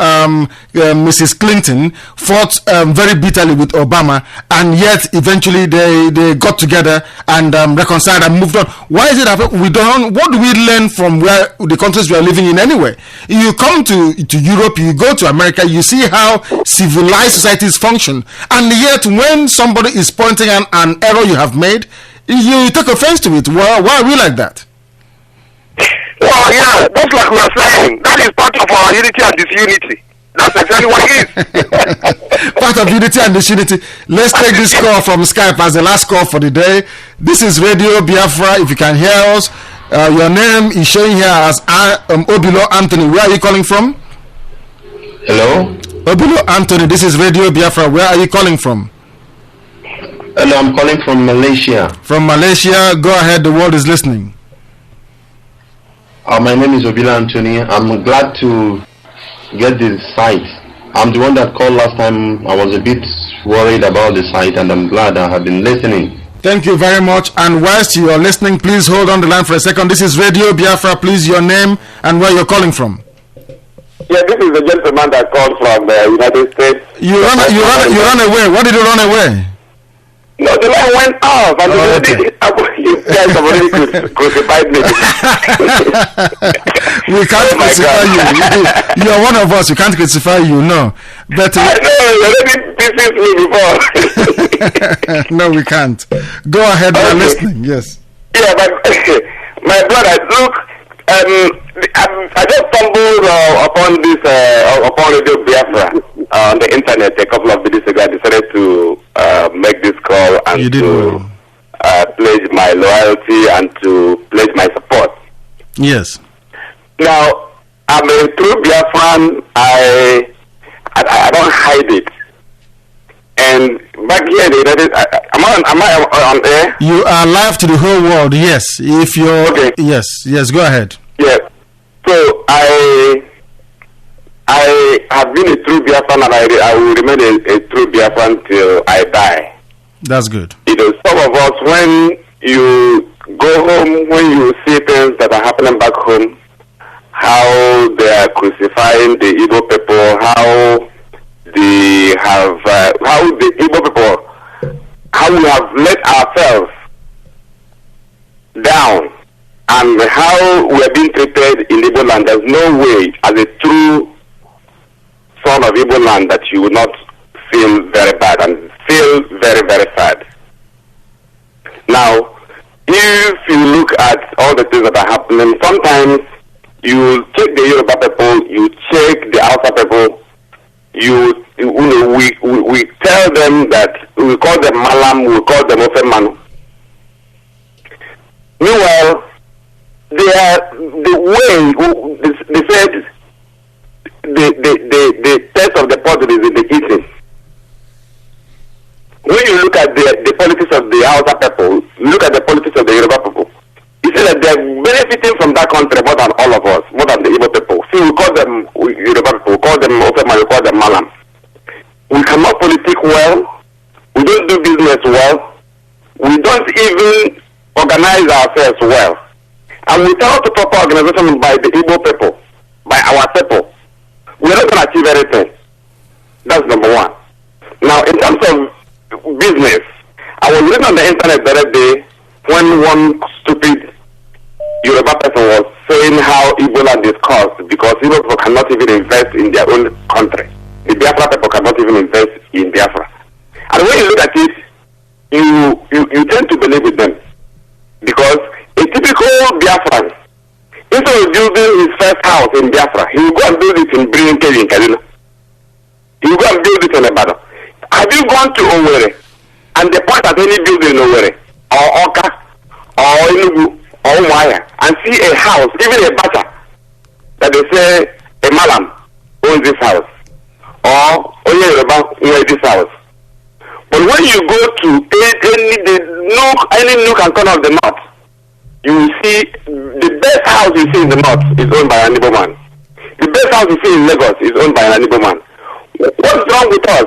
Mrs. Clinton fought very bitterly with Obama, and yet eventually they got together and reconciled and moved on. Why is it that we don't? What do we learn from where the countries we are living in anyway? You come to Europe, you go to America, you see how civilized societies function, and yet when somebody is pointing an error you have made, you take offense to it. Why are we like that? Well, yeah, that's like we are saying. That is part of our unity and disunity. That's exactly what it is. Part of unity and disunity. Let's take this call from Skype as the last call for the day. This is Radio Biafra. If you can hear us, your name is showing here as Obilo Anthony. Where are you calling from? Hello? Obilo Anthony, this is Radio Biafra. Where are you calling from? Hello, I'm calling from Malaysia. From Malaysia. Go ahead, the world is listening. My name is Obila Anthony. I'm glad to get the site. I'm the one that called last time. I was a bit worried about the site, and I'm glad I have been listening. Thank you very much. And whilst you are listening, please hold on the line for a second. This is Radio Biafra. Please, your name and where you're calling from. Yeah, this is the gentleman that called from the United States. You run away. What did you run away? No, the line went off, and you guys have already crucified me. We can't crucify you. You are one of us. We can't crucify you, no. But I know, you already pieces me before. No, we can't. Go ahead, we're listening, yes. Yeah, but my brother, look, I just stumbled upon this, upon Radio Biafra on the internet a couple of minutes ago. I decided to make this call and to pledge my loyalty and to pledge my support. Yes. Now, I'm a true Biafran. I don't hide it. And back here, am I on air? You are live to the whole world. Yes. If you're okay. Yes. Go ahead. Yes. So I have been a true Biafran, and I will remain a true Biafran till I die. That's good. You know, some of us, when you go home, when you see things that are happening back home, how they are crucifying the Igbo people, how we have let ourselves down, and how we are being treated in Igbo land. There's no way, as a true son of Igbo land, that you will not feel very bad and feel very, very sad. Now, if you look at all the things that are happening, sometimes you check the Yoruba people, you check the Hausa people, we tell them that we call them Malam, we call them Ofemanu. Meanwhile, the way they said the taste of the pot is in the eating. When you look at the politics of the Hausa people, look at the politics of the Yoruba people, you see that they're benefiting from that country more than all of us, more than the Igbo people. See, we call them Yoruba people, we call them Ofema, we call them Malam. We cannot politic well, we don't do business well, we don't even organize ourselves well. And without the proper organization by the Igbo people, by our people, we're not going to achieve anything. That's number one. Now, in terms of business, I was reading on the internet the other day when one stupid Yoruba person was saying how Igbo land is caused because Igbo people cannot even invest in their own country. The Biafra people cannot even invest in Biafra. And when you look at it, you tend to believe with them. Because a typical Biafran, instead of building his first house in Biafra, he will go and build it in Brinke in Kaduna. He will go and build it in Ibadan. Have you gone to Owerri? and they point at any building over or Oka or Enugu or Umuahia and see a house, even a bacha, that they say a malam owns this house or Onye Yoruba owns this house. But when you go to any nook and corner of the north, you will see the best house you see in the north is owned by an Igbo man. The best house you see in Lagos is owned by an Igbo man. What's wrong with us?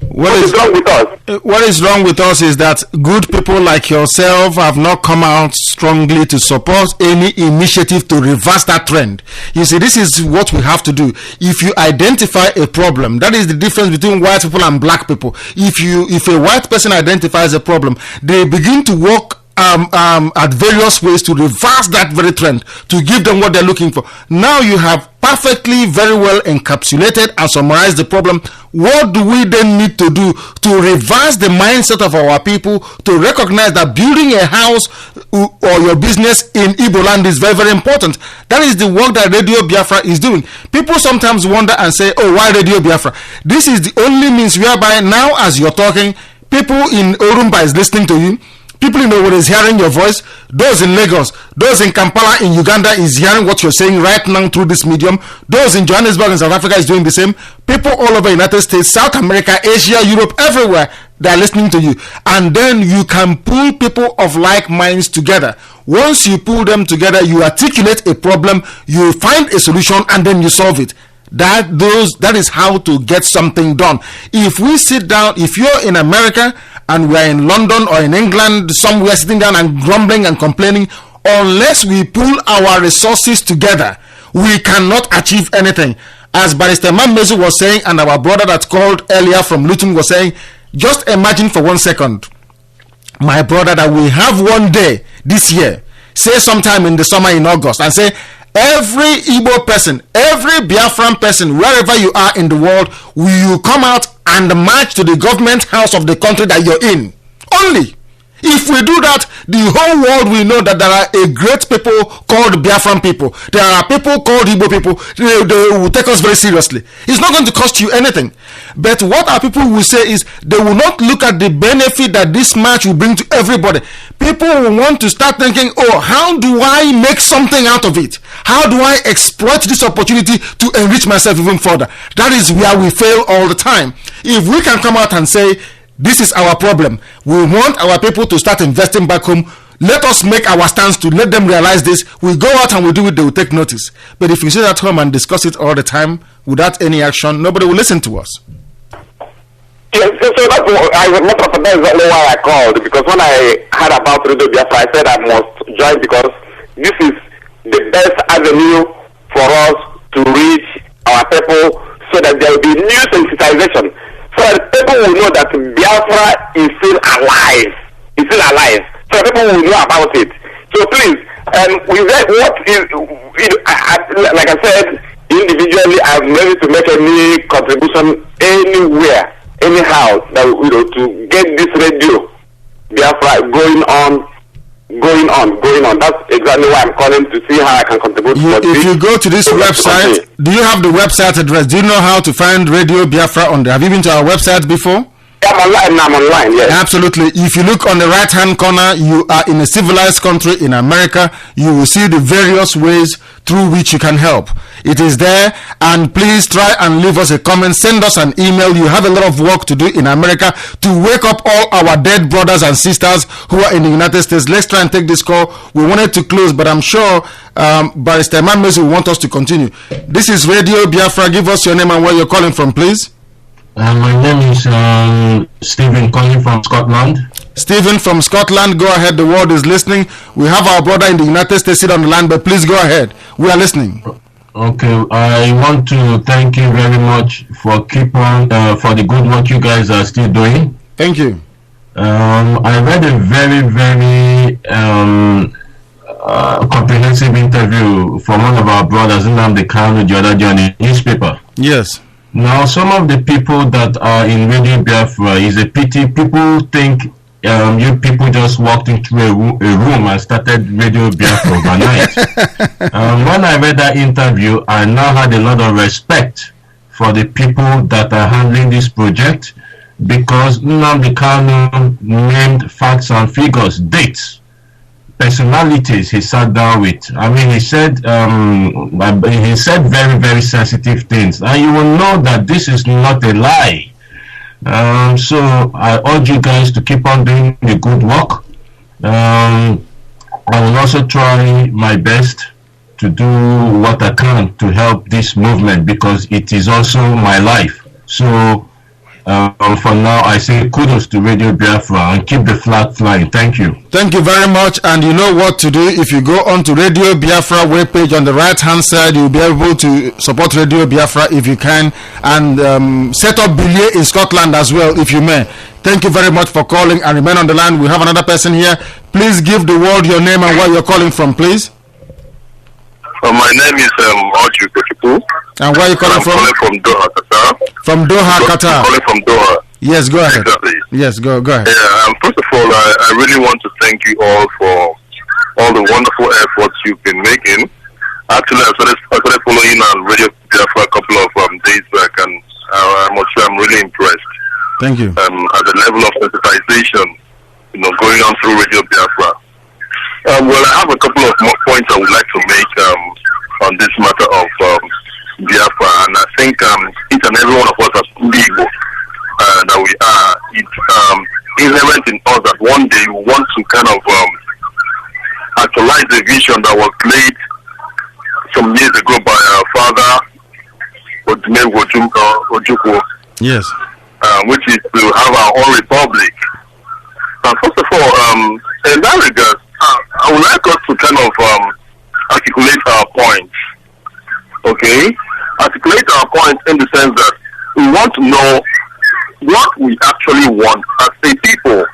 What is wrong with us? What is wrong with us is that good people like yourself have not come out strongly to support any initiative to reverse that trend. You see, this is what we have to do. If you identify a problem, that is the difference between white people and black people. If a white person identifies a problem, they begin to work at various ways to reverse that very trend, to give them what they're looking for. Now you have perfectly, very well encapsulated and summarized the problem. What do we then need to do to reverse the mindset of our people to recognize that building a house or your business in Igbo land is very, very important? That is the work that Radio Biafra is doing. People sometimes wonder and say, oh, why Radio Biafra? This is the only means whereby now as you're talking, people in Orumba is listening to you. People in Owerri is hearing your voice. Those in Lagos, those in Kampala, in Uganda is hearing what you're saying right now through this medium. Those in Johannesburg and South Africa is doing the same. People all over the United States, South America, Asia, Europe, everywhere, they're listening to you. And then you can pull people of like minds together. Once you pull them together, you articulate a problem, you find a solution, and then you solve it. That is how to get something done. If we sit down, if you're in America and we're in London or in England somewhere sitting down and grumbling and complaining, unless we pull our resources together, we cannot achieve anything. As Barrister Mazi was saying, and our brother that called earlier from Luton was saying, just imagine for 1 second, my brother, that we have one day this year, say sometime in the summer in August, and say every Igbo person, every Biafran person, wherever you are in the world, will you come out and march to the government house of the country that you're in? Only. If we do that, the whole world will know that there are a great people called Biafran people. There are people called Igbo people. They will take us very seriously. It's not going to cost you anything. But what our people will say is they will not look at the benefit that this march will bring to everybody. People will want to start thinking, oh, how do I make something out of it? How do I exploit this opportunity to enrich myself even further? That is where we fail all the time. If we can come out and say, this is our problem, we want our people to start investing back home, let us make our stance to let them realize this. We go out and we do it, they will take notice. But if we sit at home and discuss it all the time without any action, nobody will listen to us. Yes, so that's exactly why I called, because when I heard about Radio Biafra, I said I must join because this is the best avenue for us to reach our people so that there will be new sensitization. So that people will know that Biafra is still alive. It's still alive. So people will know about it. So please, with that, what is, like I said, individually, I'm ready to make any contribution anywhere, anyhow, that, to get this radio Biafra going on. That's exactly why I'm calling to see how I can contribute. If you go to this website, do you have the website address? Do you know how to find Radio Biafra on there? Have you been to our website before? I'm online, yes. Absolutely. If you look on the right hand corner, you are in a civilized country in America. You will see the various ways through which you can help. It is there, and please try and leave us a comment. Send us an email. You have a lot of work to do in America to wake up all our dead brothers and sisters who are in the United States. Let's try and take this call. We wanted to close, but I'm sure Barrister Mazi will want us to continue. This is Radio Biafra. Give us your name and where you're calling from, please. My name is Stephen, calling from Scotland. Stephen from Scotland, go ahead. The world is listening. We have our brother in the United States sit on the line, but please go ahead. We are listening. Okay, I want to thank you very much for for the good work you guys are still doing. Thank you. I read a very, very comprehensive interview from one of our brothers, Nnamdi Kanu, the other day on the newspaper. Yes. Now, some of the people that are in Radio Biafra is a pity. People think you people just walked into a room and started Radio Biafra overnight. When I read that interview, I now had a lot of respect for the people that are handling this project. because Nnamdi Kanu named facts and figures, dates, personalities he sat down with. I mean, he said very, very sensitive things, and you will know that this is not a lie. So I urge you guys to keep on doing the good work. I will also try my best to do what I can to help this movement, because it is also my life. So for now, I say kudos to Radio Biafra and keep the flag flying. Thank you. Thank you very much. And you know what to do. If you go on to Radio Biafra webpage on the right hand side, you'll be able to support Radio Biafra if you can, and set up Billier in Scotland as well, if you may. Thank you very much for calling, and remain on the line. We have another person here. Please give the world your name and where you're calling from, please. My name is Oju Kochipu. And where are you calling from? I'm calling from Doha, Qatar. From Doha, Qatar. I'm calling from Doha. Yes, go ahead. Exactly. Yes, go ahead. Yeah, first of all, I really want to thank you all for all the wonderful efforts you've been making. Actually, I started following on Radio Biafra a couple of days back, and I must say I'm really impressed. Thank you. At the level of sensitization, going on through Radio Biafra. Well, I have a couple of more points I would like to make on this matter of Biafra, and I think each and every one of us as people that we are, it's inherent in us that one day we want to kind of actualize the vision that was laid some years ago by our father, Ojukwu. Yes. Which is to have our own republic. First of all, in that regard, I would like us to kind of articulate our points. Okay? Articulate our points in the sense that we want to know what we actually want as a people.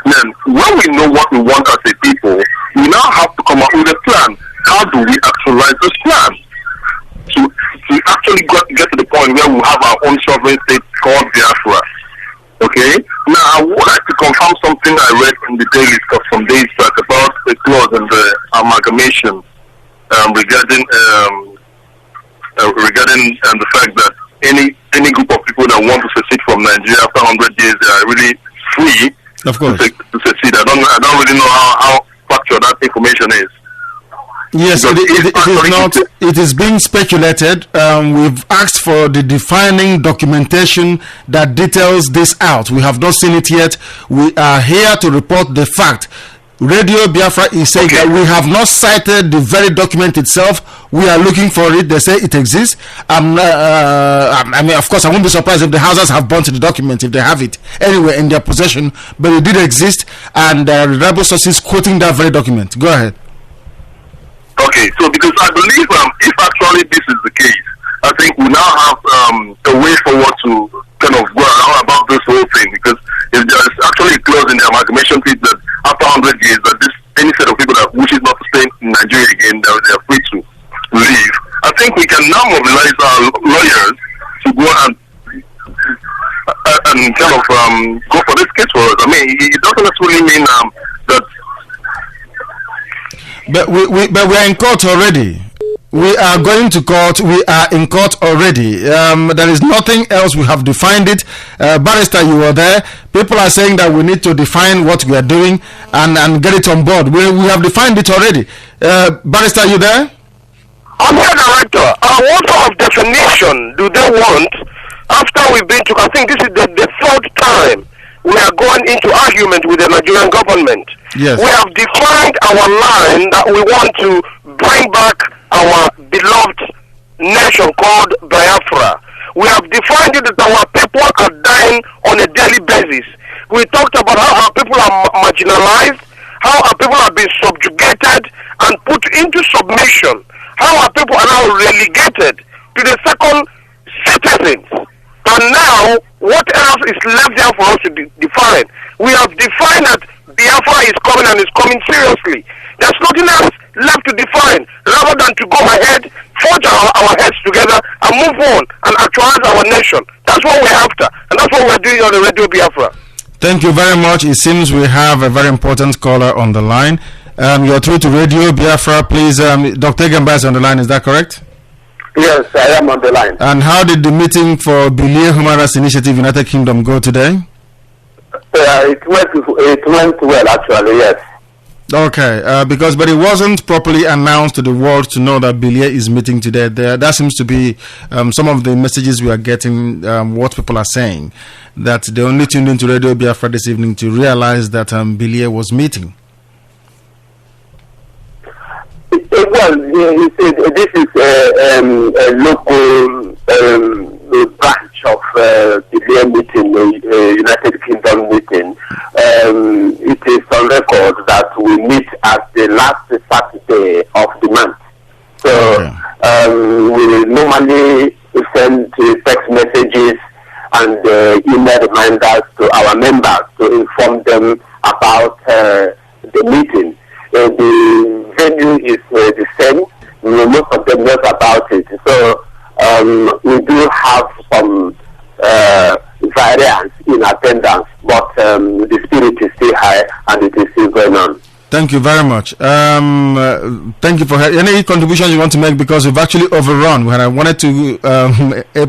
Then, when we know what we want as a people, we now have to come up with a plan. How do we actualize this plan? To actually get to the point where we have our own sovereign state called Biafra. Okay? Now, I would like to confirm something I read in the Daily Stuff some days back about a clause in the amalgamation regarding the fact that any group of people that want to secede from Nigeria after 100 years, they are really free of course. to secede. I don't really know how factual that information is. Yes, it is not. It is being speculated. We've asked for the defining documentation that details this out. We have not seen it yet. We are here to report the fact. Radio Biafra is saying that we have not cited the very document itself. We are looking for it. They say it exists. I mean, of course, I won't be surprised if the houses have burnt the document if they have it anywhere in their possession. But it did exist, and reliable sources quoting that very document. Go ahead. Okay, so because I believe if actually this is the case, I think we now have a way forward to kind of go around about this whole thing, because if there is actually a clause in the amalgamation treaty that after 100 years that any set of people that wishes not to stay in Nigeria again, that they are free to leave, I think we can now mobilize our lawyers to go and kind of go for this case for us. I mean, it doesn't necessarily mean that. But we are in court already. We are going to court. We are in court already. There is nothing else. We have defined it. Barrister, you were there. People are saying that we need to define what we are doing and get it on board. We have defined it already. Barrister, are you there? I'm here, Director. What sort of definition do they want after we've been to, I think this is the third time we are going into argument with the Nigerian government. Yes. We have defined our line that we want to bring back our beloved nation called Biafra. We have defined it that our people are dying on a daily basis. We talked about how our people are marginalized, how our people are being subjugated and put into submission, how our people are now relegated to the second citizens. And now, what else is left there for us to define? We have defined that Biafra is coming and is coming seriously. There's nothing else left to define rather than to go ahead, forge our heads together and move on and actualize our nation. That's what we're after. And that's what we're doing on the Radio Biafra. Thank you very much. It seems we have a very important caller on the line. You're through to Radio Biafra. Please, Dr. Gamba is on the line. Is that correct? Yes, I am on the line. And how did the meeting for Bilia Human Rights Initiative United Kingdom go today? It went well, actually, yes. Okay, but it wasn't properly announced to the world to know that Bilia is meeting today. That seems to be some of the messages we are getting, what people are saying, that they only tuned into Radio Biafra this evening to realize that Bilia was meeting. Well, this is a local branch of the meeting, United Kingdom meeting. It is on record that we meet at the last Saturday of the month. So we normally send text messages and email reminders to our members to inform them about the meeting. The venue is the same. Most of them know about it. So we do have some variance in attendance, but the spirit is still high and it is still going on. Thank you very much. Thank you for any contributions you want to make, because we've actually overrun. When I wanted to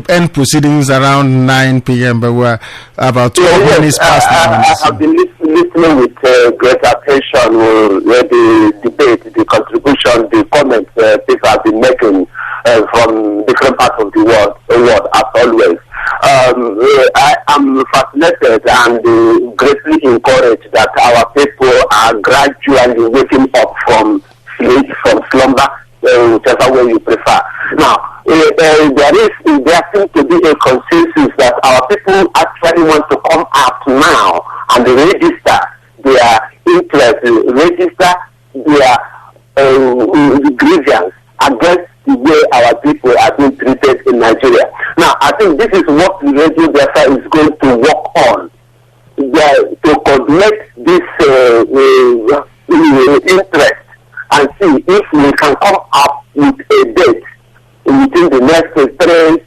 end proceedings around 9 p.m., but we're about 12 minutes past now. I have been listening with great attention the debate, the contribution, the comments people have been making from different parts of the world as always. I am fascinated and greatly encouraged that our people are gradually waking up from sleep, from slumber, whichever way you prefer. Now, there seems to be a consensus that our people actually want to come out now and register their interest, register their grievance against the way our people are being treated in Nigeria. Now, I think this is what Radio Biafra is going to work on, to coordinate this interest and see if we can come up with a date within the next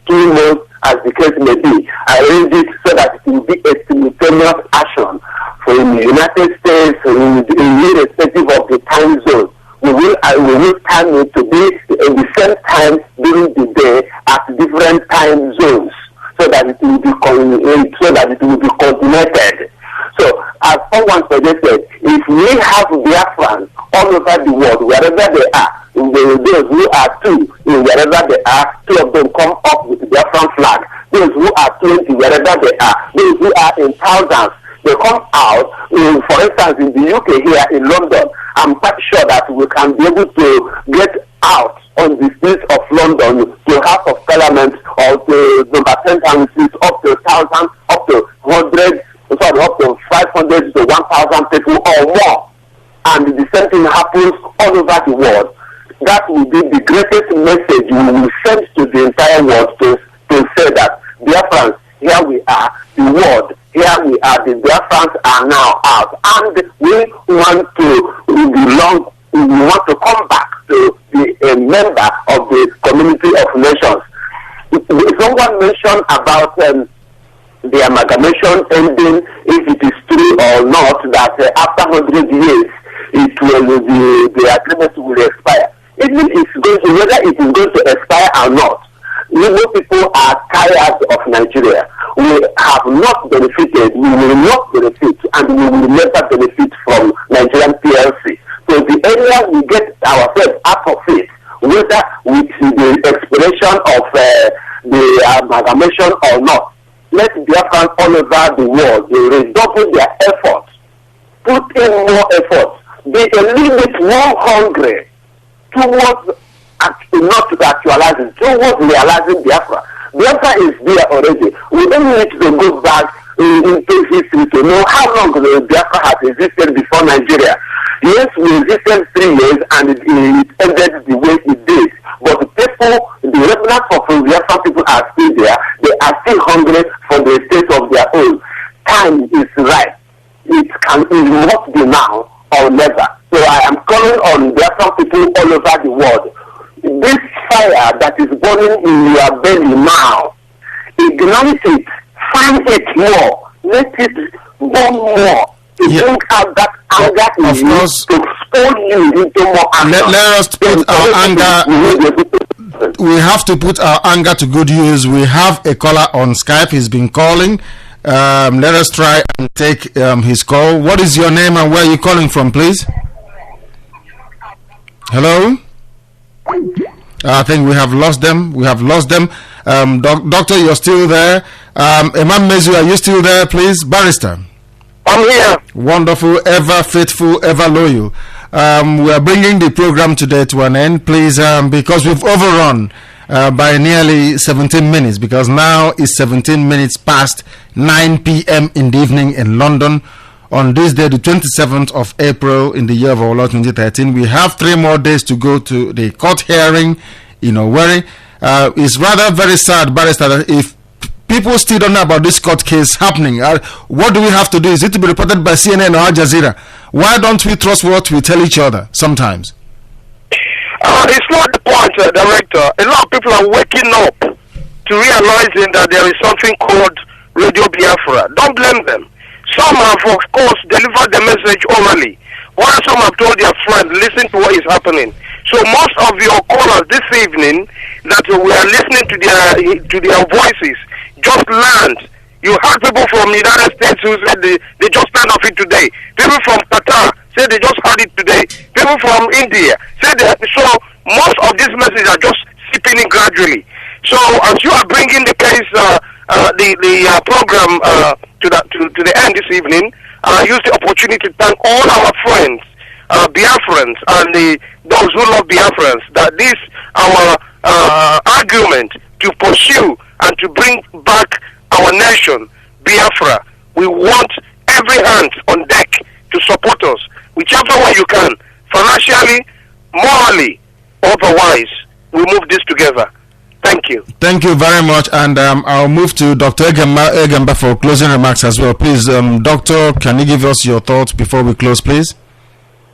2 months, as the case may be. Arrange it so that it will be a simultaneous action for the United States, irrespective of the time zone. We will time it to be at the same time during the day at different time zones, so that it will be coordinated. So, as someone suggested, if we have Biafrans all over the world, wherever they are, those who are 2, wherever they are, 2 of them come up with the Biafran flag. Those who are 20, wherever they are, those who are in thousands, they come out. For instance, in the UK here in London, I'm quite sure that we can be able to get out on the streets of London to House of Parliament or to number 10 councils up to 1,000, up to 100, up to 500 to 1,000 people or more. And the same thing happens all over the world. That will be the greatest message we will send to the entire world to say that, dear friends, here we are, the world, here we are, the Biafrans are now out, and we want to belong, we want to come back to be a member of the community of nations. Someone mentioned about the amalgamation ending, if it is true or not, that after 100 years, the agreement will expire. Even if whether it is going to expire or not, most people are tired of Nigeria. We have not benefited, we will not benefit, and we will never benefit from Nigerian PLC. So the area we get ourselves out of it, whether with the expiration of the amalgamation or not, let Biafrans all over the world redouble their efforts, put in more effort, be a little bit more hungry towards not to actualize it, towards realizing Biafra. Biafra is there already. We don't need to go back into history to know how long Biafra has existed before Nigeria. Yes, we existed 3 years and it ended the way it did. But the people, the remnants of Biafra people are still there. They are still hungry for the state of their own. Time is right. It must be now or never. So I am calling on Biafra people all over the world. This fire that is burning in your belly now, ignite it, fan it more, let it burn more. Bring out that anger in you, to expose you into more anger. Let us put our anger. we have to put our anger to good use. We have a caller on Skype. He's been calling. Let us try and take his call. What is your name and where are you calling from, please? Hello? I think we have lost them. Doctor, you're still there. Imam Mazi, are you still there, please? Barrister. I'm here. Wonderful, ever faithful, ever loyal. We are bringing the program today to an end, please, because we've overrun by nearly 17 minutes, because now it's 17 minutes past 9 p.m. in the evening in London. On this day, the 27th of April in the year of our Lord 2013, we have 3 more days to go to the court hearing in Owerri. It's rather very sad, Barrister, that if people still don't know about this court case happening, what do we have to do? Is it to be reported by CNN or Al Jazeera? Why don't we trust what we tell each other sometimes? It's not the point, Director. A lot of people are waking up to realizing that there is something called Radio Biafra. Don't blame them. Some have, of course, delivered the message orally, while some have told their friends, listen to what is happening. So most of your callers this evening that we are listening to their voices just learned. You heard people from the United States who said they just learned of it today. People from Qatar said they just heard it today. People from India said that. So most of these messages are just seeping in gradually. So as you are bringing the case, the program to the end this evening, I use the opportunity to thank all our friends, Biafrans, and those who love Biafrans, that this our argument to pursue and to bring back our nation, Biafra. We want every hand on deck to support us, whichever way you can, financially, morally, otherwise. We move this together. Thank you. Thank you very much, and I'll move to Dr. Egemba for closing remarks as well. Please, Doctor, can you give us your thoughts before we close, please?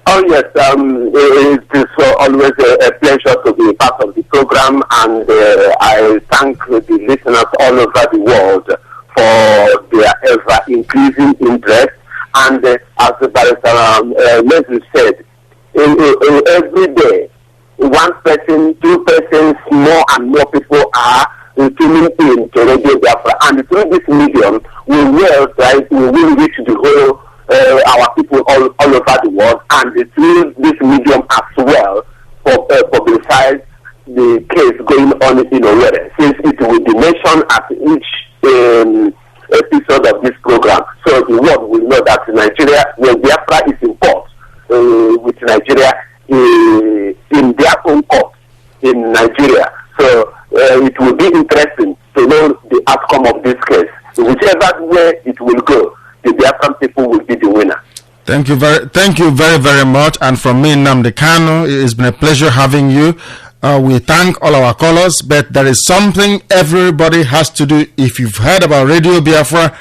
Oh yes, it is always a pleasure to be part of the program, and I thank the listeners all over the world for their ever increasing interest. And as the Barrister Mazi said, every day, 1 person, 2 persons, more and more people are tuning in to Radio Biafra, and through this medium, we will reach the whole our people all over the world, and through this medium as well, publicize the case going on in Owerri, since it will be mentioned at each episode of this program, so the world will know that Nigeria, where Biafra is in court with Nigeria in their own court in Nigeria. So it will be interesting to know the outcome of this case. Whichever way it will go, the Biafran people will be the winner. Thank you very, very much. And from me, Nnamdi Kanu, it has been a pleasure having you. We thank all our callers, but there is something everybody has to do. If you've heard about Radio Biafra,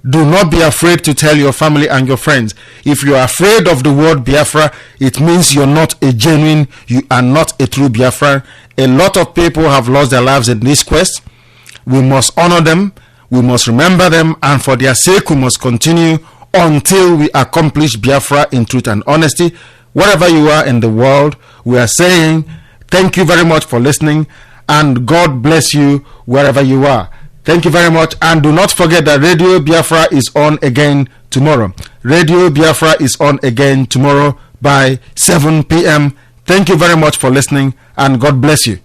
do not be afraid to tell your family and your friends. If you are afraid of the word Biafra, it means you are not a true Biafran. A lot of people have lost their lives in this quest. We must honor them, we must remember them, and for their sake we must continue until we accomplish Biafra in truth and honesty. Wherever you are in the world, we are saying thank you very much for listening, and God bless you wherever you are. Thank you very much, and do not forget that Radio Biafra is on again tomorrow. Radio Biafra is on again tomorrow by 7 p.m. Thank you very much for listening, and God bless you.